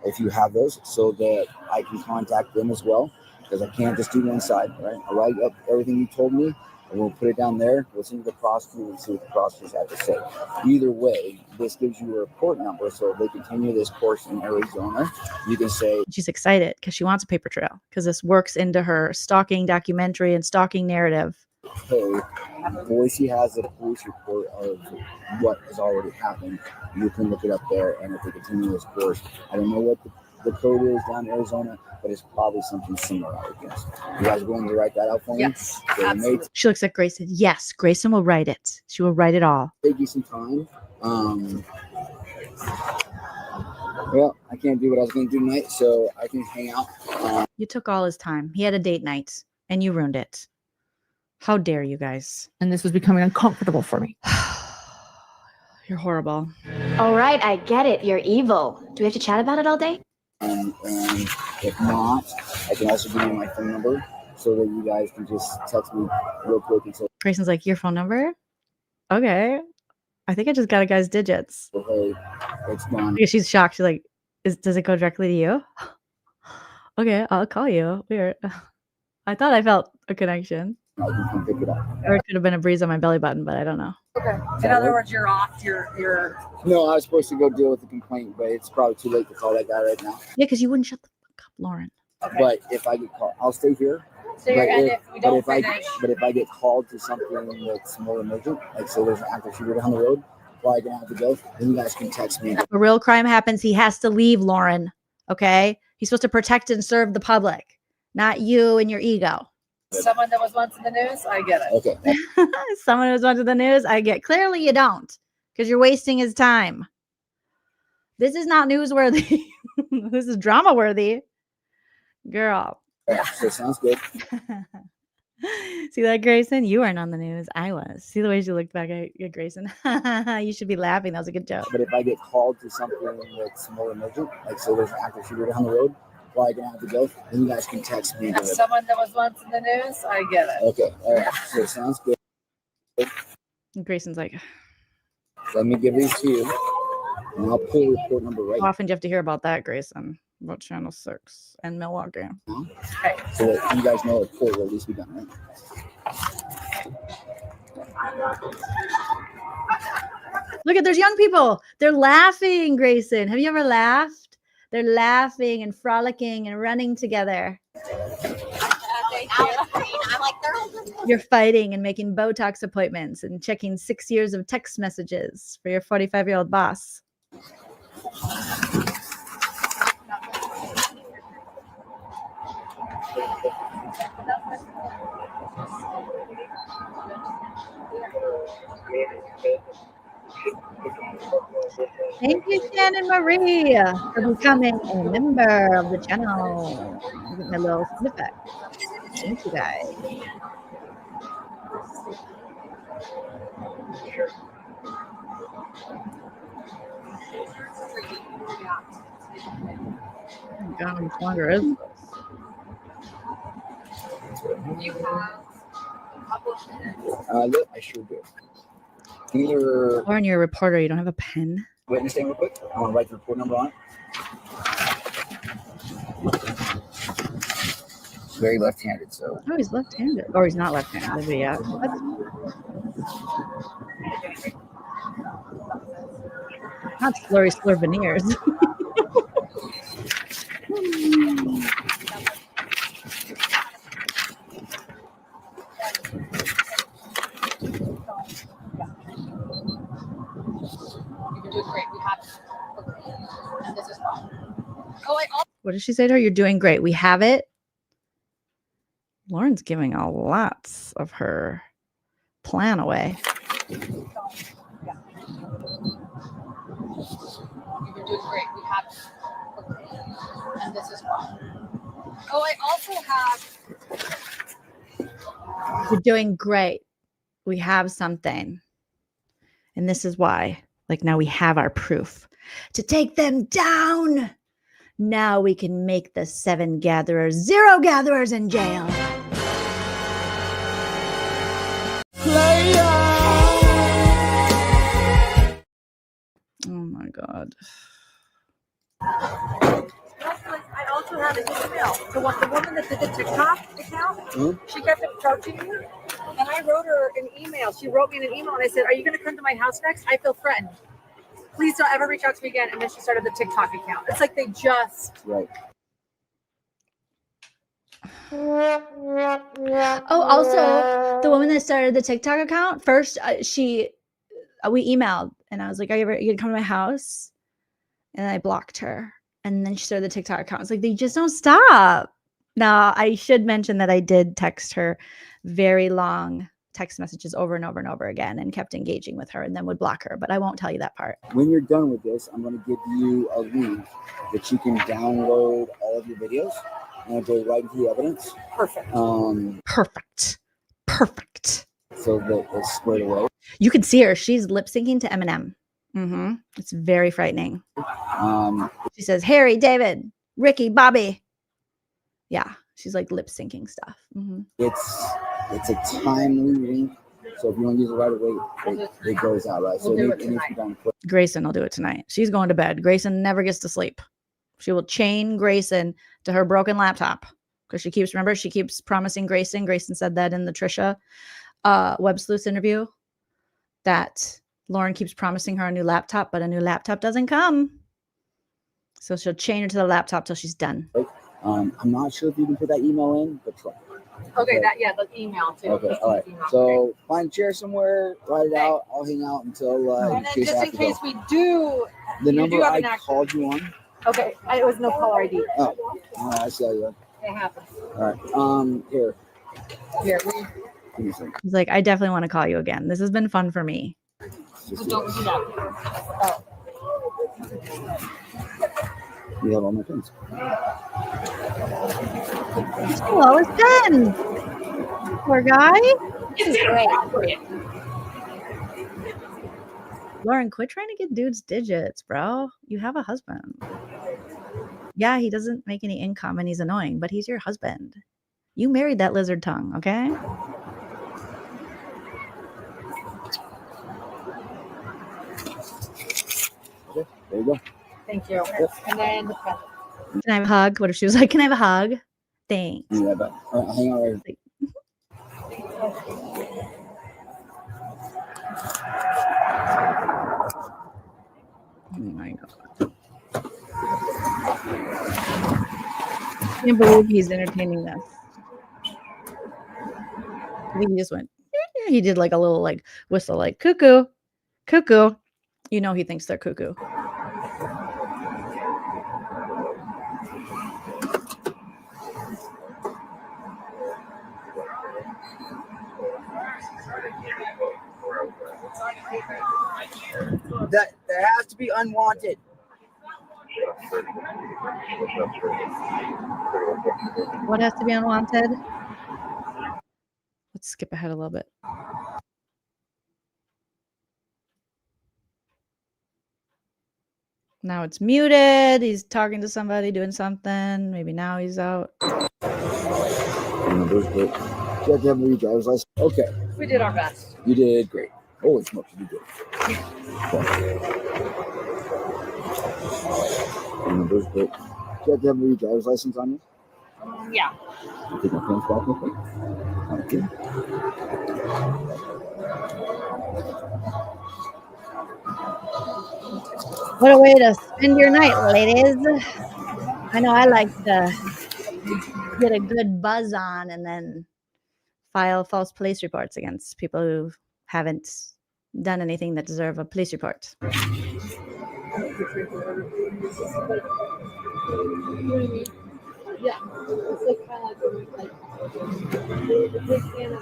If you have those, so that I can contact them as well, because I can't just do one side, right? I'll write up everything you told me, and we'll put it down there. We'll send it to the prosecutor and see what the prosecutors have to say. Either way, this gives you a report number, so if they continue this course in Arizona, you can say... She's excited because she wants a paper trail, because this works into her stalking documentary and stalking narrative. Hey, Boise has a police report of what has already happened. You can look it up there, and if they continue this course, I don't know what the code is down in Arizona, but it's probably something similar, I would guess. You guys willing to write that out for me? Yes, absolutely. She looks at Grayson. Yes, Grayson will write it. She will write it all. Take you some time. Well, I can't do what I was going to do tonight, so I can hang out. You took all his time. He had a date night, and you ruined it. How dare you guys? And this was becoming uncomfortable for me. You're horrible. All right, I get it. You're evil. Do we have to chat about it all day? And if not, I can also give you my phone number so that you guys can just text me real quick. And say, Grayson's like, your phone number? Okay. I think I just got a guy's digits. Hey, it's gone. Yeah, she's shocked. She's like, does it go directly to you? Okay, I'll call you. Weird. I thought I felt a connection. I can come pick it up. Or it could have been a breeze on my belly button, but I don't know. Okay. In other words, you're off. You're. No, I was supposed to go deal with the complaint, but it's probably too late to call that guy right now. Yeah, because you wouldn't shut the fuck up, Lauren. Okay. But if I get called, I'll stay here. So you're, and if we don't finish. But if I get called to something that's more emergent, like say there's an active shooter down the road, where I don't have to go, then you guys can text me. If a real crime happens, he has to leave, Lauren. Okay? He's supposed to protect and serve the public, not you and your ego. Someone that was once in the news, I get it. Okay. Someone who was once in the news, I get. Clearly you don't, because you're wasting his time. This is not newsworthy. This is drama worthy. Girl. Yeah, so it sounds good. See that, Grayson? You weren't on the news. I was. See the way she looked back at Grayson? You should be laughing. That was a good joke. But if I get called to something that's more emergent, like say there's an active shooter down the road, probably gonna have to go, then you guys can text me. As someone that was once in the news, I get it. Okay, all right. So it sounds good. And Grayson's like, let me give these to you, and I'll pull report number right how often do you have to hear about that, Grayson? About Channel 6 and Milwaukee. now. So that you guys know a report will at least be done, right? Look at, there's young people. They're laughing, Grayson. Have you ever laughed? They're laughing and frolicking and running together. You're fighting and making Botox appointments and checking 6 years of text messages for your 45-year-old boss. Thank you, Shannon Marie, for becoming a member of the channel. I'll get my little snippet. Thank you, guys. Oh God, how much longer is this? You have a couple of minutes. Look, I sure do. Either Lauren, you're a reporter. You don't have a pen? witness stand real quick. I want to write the report number on it. Very left-handed, so. Oh, he's left-handed. Or he's not left-handed, but yeah. What? Not slur veneers. You're doing great. We have it. And this is wrong. Oh, What did she say to her? You're doing great. We have it. Lauren's giving a lots of her plan away. You're doing great. We have it. And this is wrong. Oh, I also have. You're doing great. We have something. And this is why. Like, now we have our proof to take them down. Now we can make the 7 gatherers 0 gatherers in jail. Oh my God. I also have an email. The woman that did the TikTok account, she kept approaching me, and I wrote her an email. She wrote me an email, and I said, "Are you going to come to my house next? I feel threatened. Please don't ever reach out to me again." And then she started the TikTok account. It's like they just. Right. Oh, also, the woman that started the TikTok account, first, we emailed, and I was like, are you going to come to my house? And I blocked her. And then she started the TikTok account. It's like, they just don't stop. Now, I should mention that I did text her very long text messages over and over and over again and kept engaging with her and then would block her. But I won't tell you that part. When you're done with this, I'm going to give you a link that you can download all of your videos. I'm going to go right into the evidence. Perfect. Perfect. So that it's squared away. You can see her. She's lip syncing to Eminem. It's very frightening. She says, Harry, David, Ricky, Bobby. Yeah, she's like lip syncing stuff. It's a timely link. So if you want to use it right away, it goes out, right? So it needs to be done quick. Grayson will do it tonight. She's going to bed. Grayson never gets to sleep. She will chain Grayson to her broken laptop because she keeps promising Grayson. Grayson said that in the Trisha Web Sleuths interview that Lauren keeps promising her a new laptop, but a new laptop doesn't come. So she'll chain her to the laptop till she's done. I'm not sure if you can put that email in, but try. Okay, the email too. Okay, all right. So find a chair somewhere, write it out. I'll hang out until and then just in case we do. The number I called you on. Okay, it was no caller ID. Oh, I see how you are. It happens. All right. Here. He's like, I definitely want to call you again. This has been fun for me. Don't do that. You have all my pins. Hello, it's Ben. Poor guy. This is great. Lauren, quit trying to get dudes digits, bro. You have a husband. Yeah, he doesn't make any income and he's annoying, but he's your husband. You married that lizard tongue, okay? Okay, there you go. Thank you. And then the pen. Can I have a hug? What if she was like, can I have a hug? Thanks. Yeah, but hang on right here. Oh my god. I can't believe he's entertaining this. I think he just went, he did like a little like whistle, like cuckoo, cuckoo. You know he thinks they're cuckoo. That has to be unwanted. What has to be unwanted? Let's skip ahead a little bit. Now it's muted. He's talking to somebody, doing something. Maybe now he's out. You have to have a driver's license. Okay. We did our best. You did great. Holy smokes, you did. You have to have a driver's license on you? Yeah. Take my pants back real quick. Okay. What a way to spend your night, ladies. I know I like to get a good buzz on and then file false police reports against people who haven't done anything that deserve a police report. Yeah. It's like kind of like the big fan of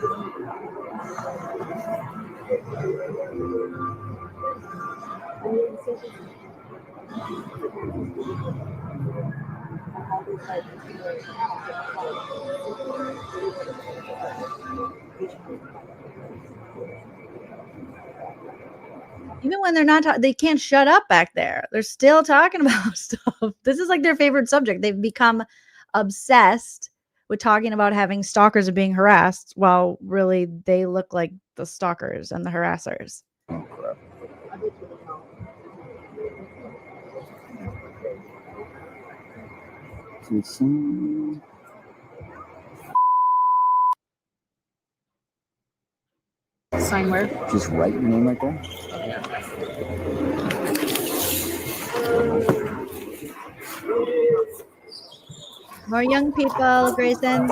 Even when they're not, they can't shut up back there. They're still talking about stuff. This is like their favorite subject. They've become obsessed with talking about having stalkers or being harassed, while really they look like the stalkers and the harassers. Oh, crap. sign where? Just write your name right there. More young people, Grayson.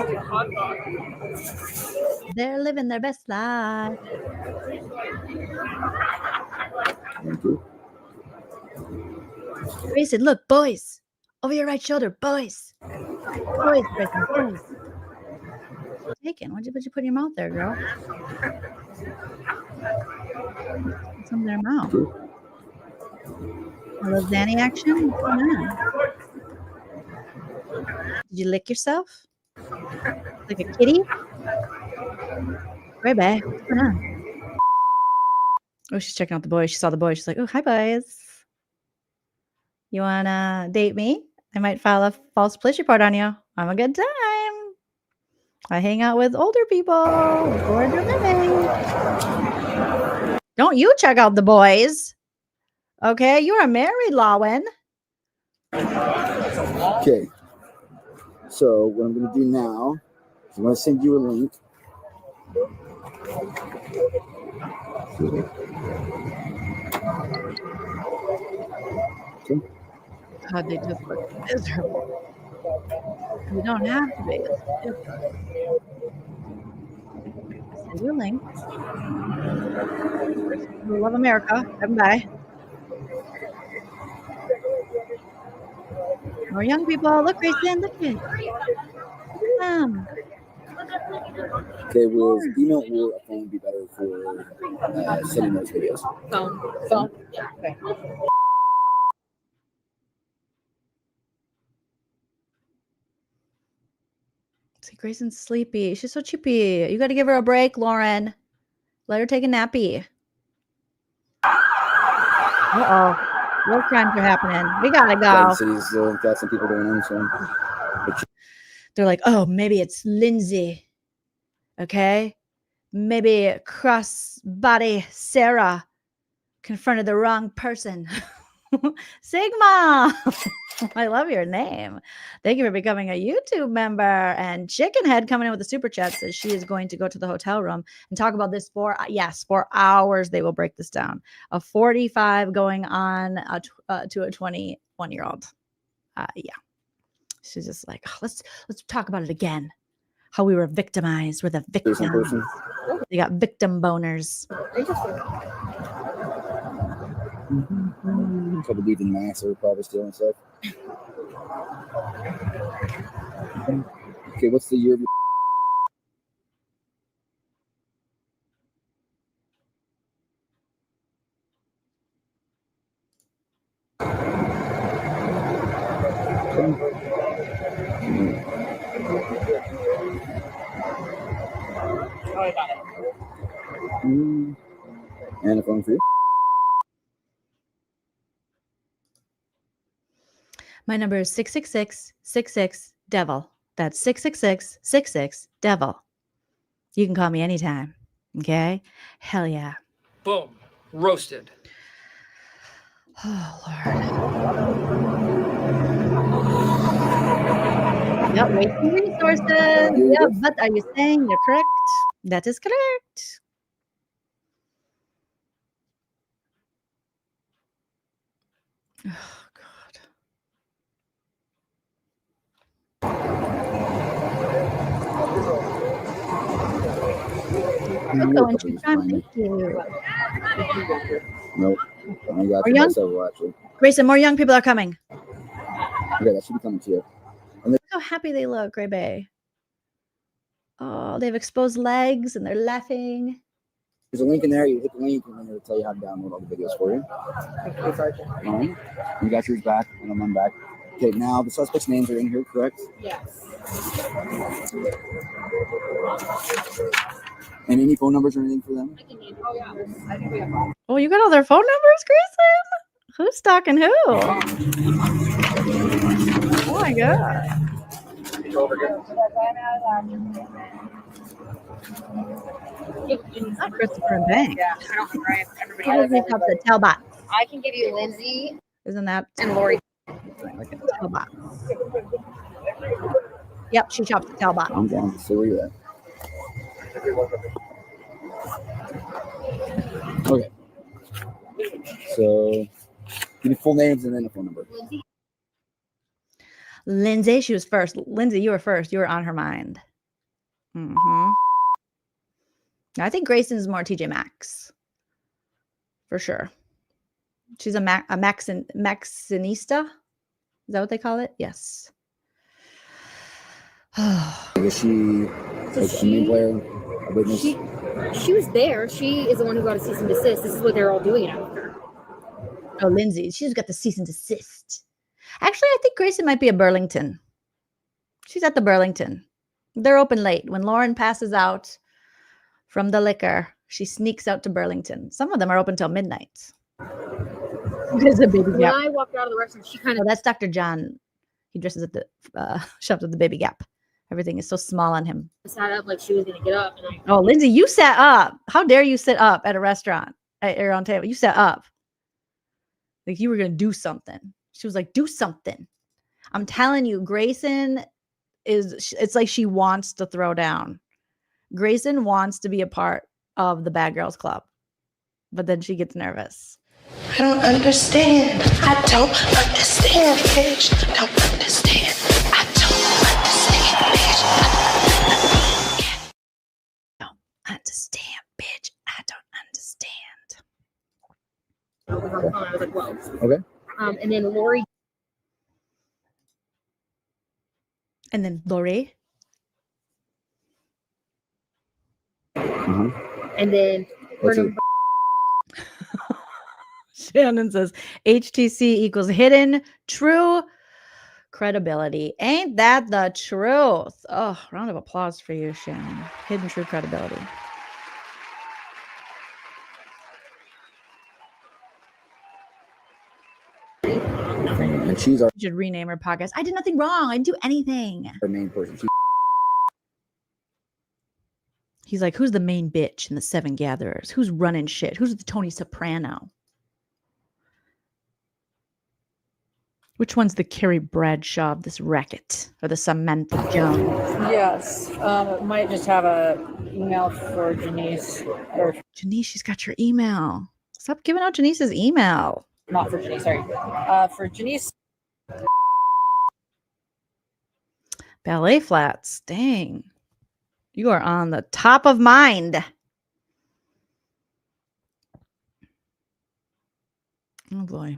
They're living their best life. Thank you. Grayson, look, boys. Over your right shoulder, boys. Boys, Grayson, boys. Taken. What'd you put in your mouth there, girl? What's in their mouth? A little Zanny action? What's going on? Did you lick yourself? Like a kitty? Right back. What's going on? Oh, she's checking out the boys. She saw the boys. She's like, oh, hi, boys. You want to date me? I might file a false police report on you. I'm a good time. I hang out with older people. Older women. Don't you check out the boys. Okay, you are married, Lauren. Okay. So what I'm going to do now is I'm going to send you a link. Okay. God, they just look miserable. You don't have to be. Send you a link. We love America. Bye. More young people. Look, Grayson. Look at Okay, will email or a phone be better for sending those videos? Phone. Yeah. Okay. Grayson's sleepy. She's so chippy. You got to give her a break, Lauren. Let her take a nappy. Uh-oh. What crimes are happening? We got to go. Cities got some people going on. So. They're like, oh, maybe it's Lindsay. Okay? Maybe cross-body Sarah confronted the wrong person. Sigma. I love your name. Thank you for becoming a YouTube member. And Chickenhead coming in with a super chat says she is going to go to the hotel room and talk about this for hours. They will break this down. A 45 going on to a 21-year-old. Yeah. She's just like, oh, let's talk about it again. How we were victimized. We're the victim. They got victim boners. Couple deep in mass are probably still and stuff. Okay, what's the year of your and a phone for you? My number is 666-66-DEVIL. That's 666-66-DEVIL. You can call me anytime. Okay? Hell yeah. Boom. Roasted. Oh, Lord. Yep, wasting resources. Yeah, but are you saying you're correct? That is correct. Oh, God. Thank you. Nope. I got More young? several actually. Grayson, more young people are coming. Okay, that should be coming to you. And Look how happy they look, Gray Bay. Oh, they have exposed legs and they're laughing. there's a link in there. You hit the link and then it'll tell you how to download all the videos for you. You got yours back and I'm back. Okay, now the suspects' names are in here, correct? Yes. And any phone numbers or anything for them? Oh, yeah. I think we have. Oh, you got all their phone numbers, Grayson? Who's stalking who? Oh my God. Not Christopher and Banks. Yeah, I don't remember everybody. Who does make up the Talbot? I can give you Lindsay. Isn't that? And Lori. Like a Talbot. Yep, she chops the Talbot. I'm down to see where you're at. Okay. So, give me full names and then the phone number. Lindsay, she was first. Lindsay, you were first. You were on her mind. Mm-hmm. I think Grayson's more TJ Maxx. For sure. She's a Maxinista. Is that what they call it? Yes. Is she like a main player? A witness? She was there. She is the one who got a cease and desist. This is what they're all doing after. Oh, Lindsay. She's got the cease and desist. Actually, I think Grayson might be a Burlington. She's at the Burlington. They're open late. When Lauren passes out from the liquor, she sneaks out to Burlington. Some of them are open till midnight. There's a baby When gap. I walked out of the restaurant, she kind of. Oh, that's Dr. John. He dresses at the shops at the Baby Gap. Everything is so small on him. Sat up like she was going to get up. And Oh, Lindsay, you sat up. How dare you sit up at a restaurant or on table? You sat up. Like you were going to do something. She was like, do something. I'm telling you, Grayson it's like she wants to throw down. Grayson wants to be a part of the Bad Girls Club, but then she gets nervous. I don't understand. I don't understand, bitch. Don't understand. I don't understand, bitch. I don't understand. I was on the phone. I was like, whoa. Okay. And then Lori. And then Lori. And then Shannon says HTC equals hidden, true credibility. Ain't that the truth? Oh, round of applause for you, Shannon. Hidden true credibility. And she's our You should rename her podcast. I did nothing wrong. I didn't do anything. main person. He's like, who's the main bitch in the Seven Gatherers? Who's running shit? Who's the Tony Soprano? Which one's the Carrie Bradshaw of this racket? Or the Samantha Jones? Yes. Might just have a email for Janice. Or Janice, she's got your email. Stop giving out Janice's email. not for Janice, sorry. For Janice. Ballet flats. Dang. You are on the top of mind. Oh boy.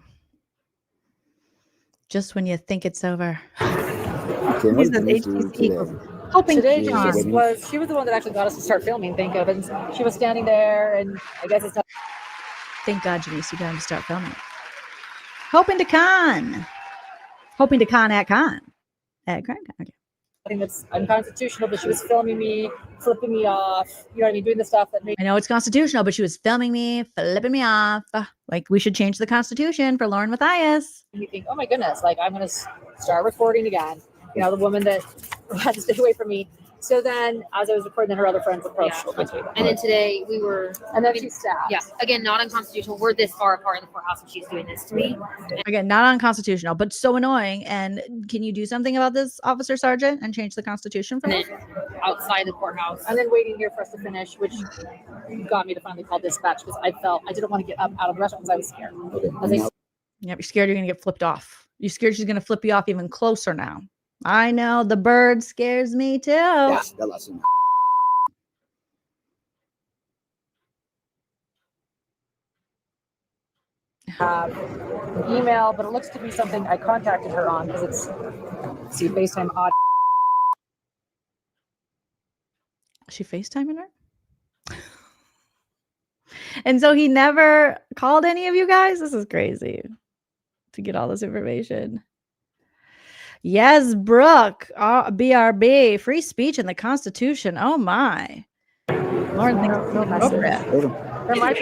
Just when you think it's over. Today, She was the one that actually got us to start filming, think of. And she was standing there, and I guess it's. Thank God, Janice, you got him to start filming. Hoping to con. Hoping to con at con. At Grand Con. Okay. I think that's unconstitutional, but she was filming me, flipping me off. You know what I mean? Doing the stuff that made. I know it's constitutional, but she was filming me, flipping me off. Like, we should change the Constitution for LaurenMatthias. You think, oh my goodness, like I'm going to start recording again. You know, the woman that had to stay away from me. So then, as I was recording, then her other friends approached. Yeah. And then today we were. And then she stabbed. Yeah. Again, not unconstitutional. We're this far apart in the courthouse, and she's doing this to me. Again, not unconstitutional, but so annoying. And can you do something about this, Officer Sergeant, and change the Constitution for me? Outside the courthouse. And then waiting here for us to finish, which got me to finally call dispatch because I didn't want to get up out of the restaurant because I was scared. Yep, you're scared you're going to get flipped off. You're scared she's going to flip you off even closer now. I know, the bird scares me too. Yeah, that lesson. Email, but it looks to be something I contacted her on because it's FaceTime audio. Is she FaceTiming her? And so he never called any of you guys? This is crazy to get all this information. Yes, Brooke, BRB, free speech in the Constitution. Oh my. Lauren thinks over it. There might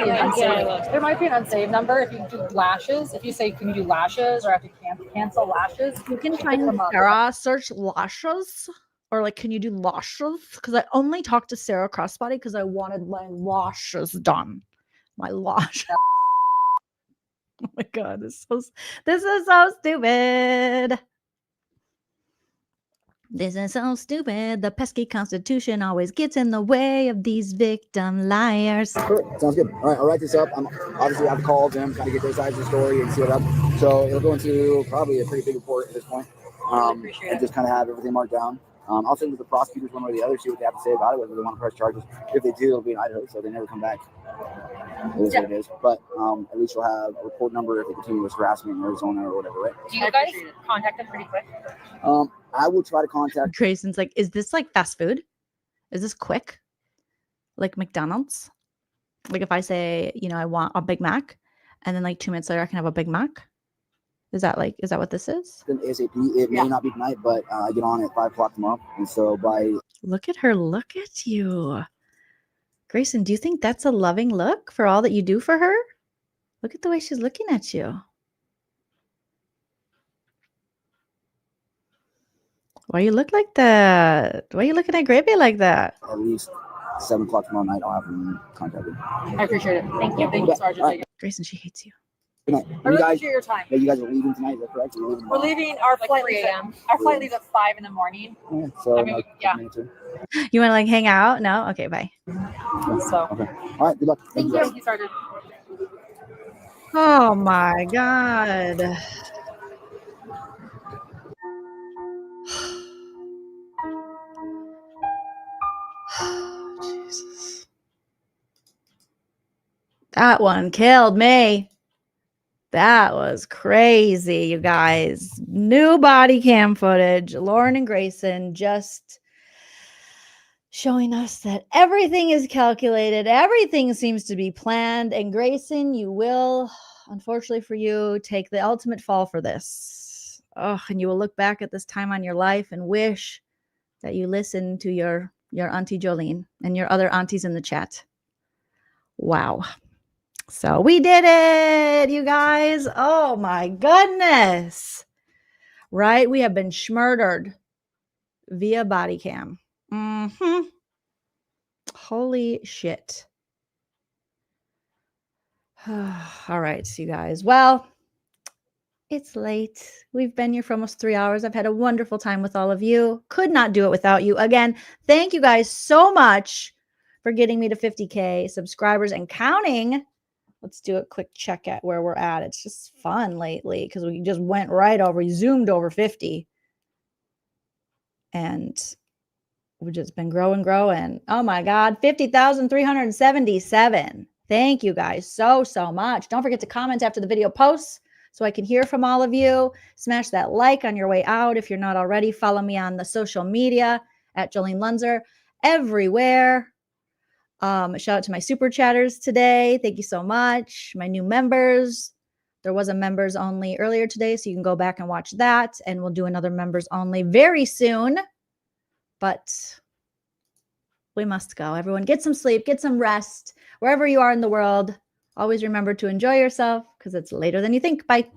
be an unsaved number if you do lashes. If you say, can you do lashes, or if you can't cancel lashes, you can find Sarah, search lashes, or like, can you do lashes? Because I only talked to Sarah Crossbody because I wanted my lashes done. My lash. Oh my God, this is so stupid. This is so stupid. The pesky Constitution always gets in the way of these victim liars. Perfect. Sounds good. All right, I'll write this up. I'm obviously I've called them, kind of get their side of the story and see what up. So it'll go into probably a pretty big report at this point, and just kind of have everything marked down. I'll send it to the prosecutors one way or the other, see what they have to say about it, whether they want to press charges. If they do, it'll be in Idaho, so they never come back. It is what it is. But at least you'll have a report number if they continue this harassment in Arizona or whatever, right? Do you guys contact them pretty quick? I will try to contact. Grayson's like, is this like fast food? Is this quick? Like McDonald's? Like if I say, you know, I want a Big Mac, and then like 2 minutes later I can have a Big Mac? Is that what this is? ASAP. It may not be tonight, but I get on at 5 o'clock tomorrow. And so by. Look at her. Look at you. Grayson, do you think that's a loving look for all that you do for her? Look at the way she's looking at you. Why you look like that? Why are you looking at Gravy like that? At least 7 o'clock tomorrow night, I'll have them contacted. I appreciate it. Thank you. Thank you, Sergeant. Right. Grayson, she hates you. Good night. I really appreciate your time. Yeah, you guys are leaving tonight, is that correct? We're leaving. Our flight leaves our flight leaves at 5 in the morning. Yeah, so I mean, yeah. You want to like hang out? No? Okay, bye. So. Okay. All right, good luck. Thank you. Thank you, Sergeant. Oh my God. Jesus. That one killed me. That was crazy, you guys. New body cam footage. Lauren and Grayson just showing us that everything is calculated. Everything seems to be planned. And Grayson, you will, unfortunately for you, take the ultimate fall for this. Oh, and you will look back at this time on your life and wish that you listened to your Auntie Joleen and your other aunties in the chat. Wow. So we did it, you guys. Oh my goodness. Right? We have been schmurdered via body cam. Holy shit. All right, you guys. Well, it's late. We've been here for almost 3 hours. I've had a wonderful time with all of you. Could not do it without you. Again, thank you guys so much for getting me to 50K subscribers and counting. Let's do a quick check at where we're at. It's just fun lately because we just went right over, we zoomed over 50. And we've just been growing. Oh my God, 50,377. Thank you guys so much. Don't forget to comment after the video posts so I can hear from all of you. Smash that like on your way out if you're not already. Follow me on the social media at Joleen Lunzer everywhere. Shout out to my super chatters today. Thank you so much. My new members. There was a members only earlier today, so you can go back and watch that. And we'll do another members only very soon. But we must go. Everyone get some sleep, get some rest. Wherever you are in the world, always remember to enjoy yourself because it's later than you think. Bye.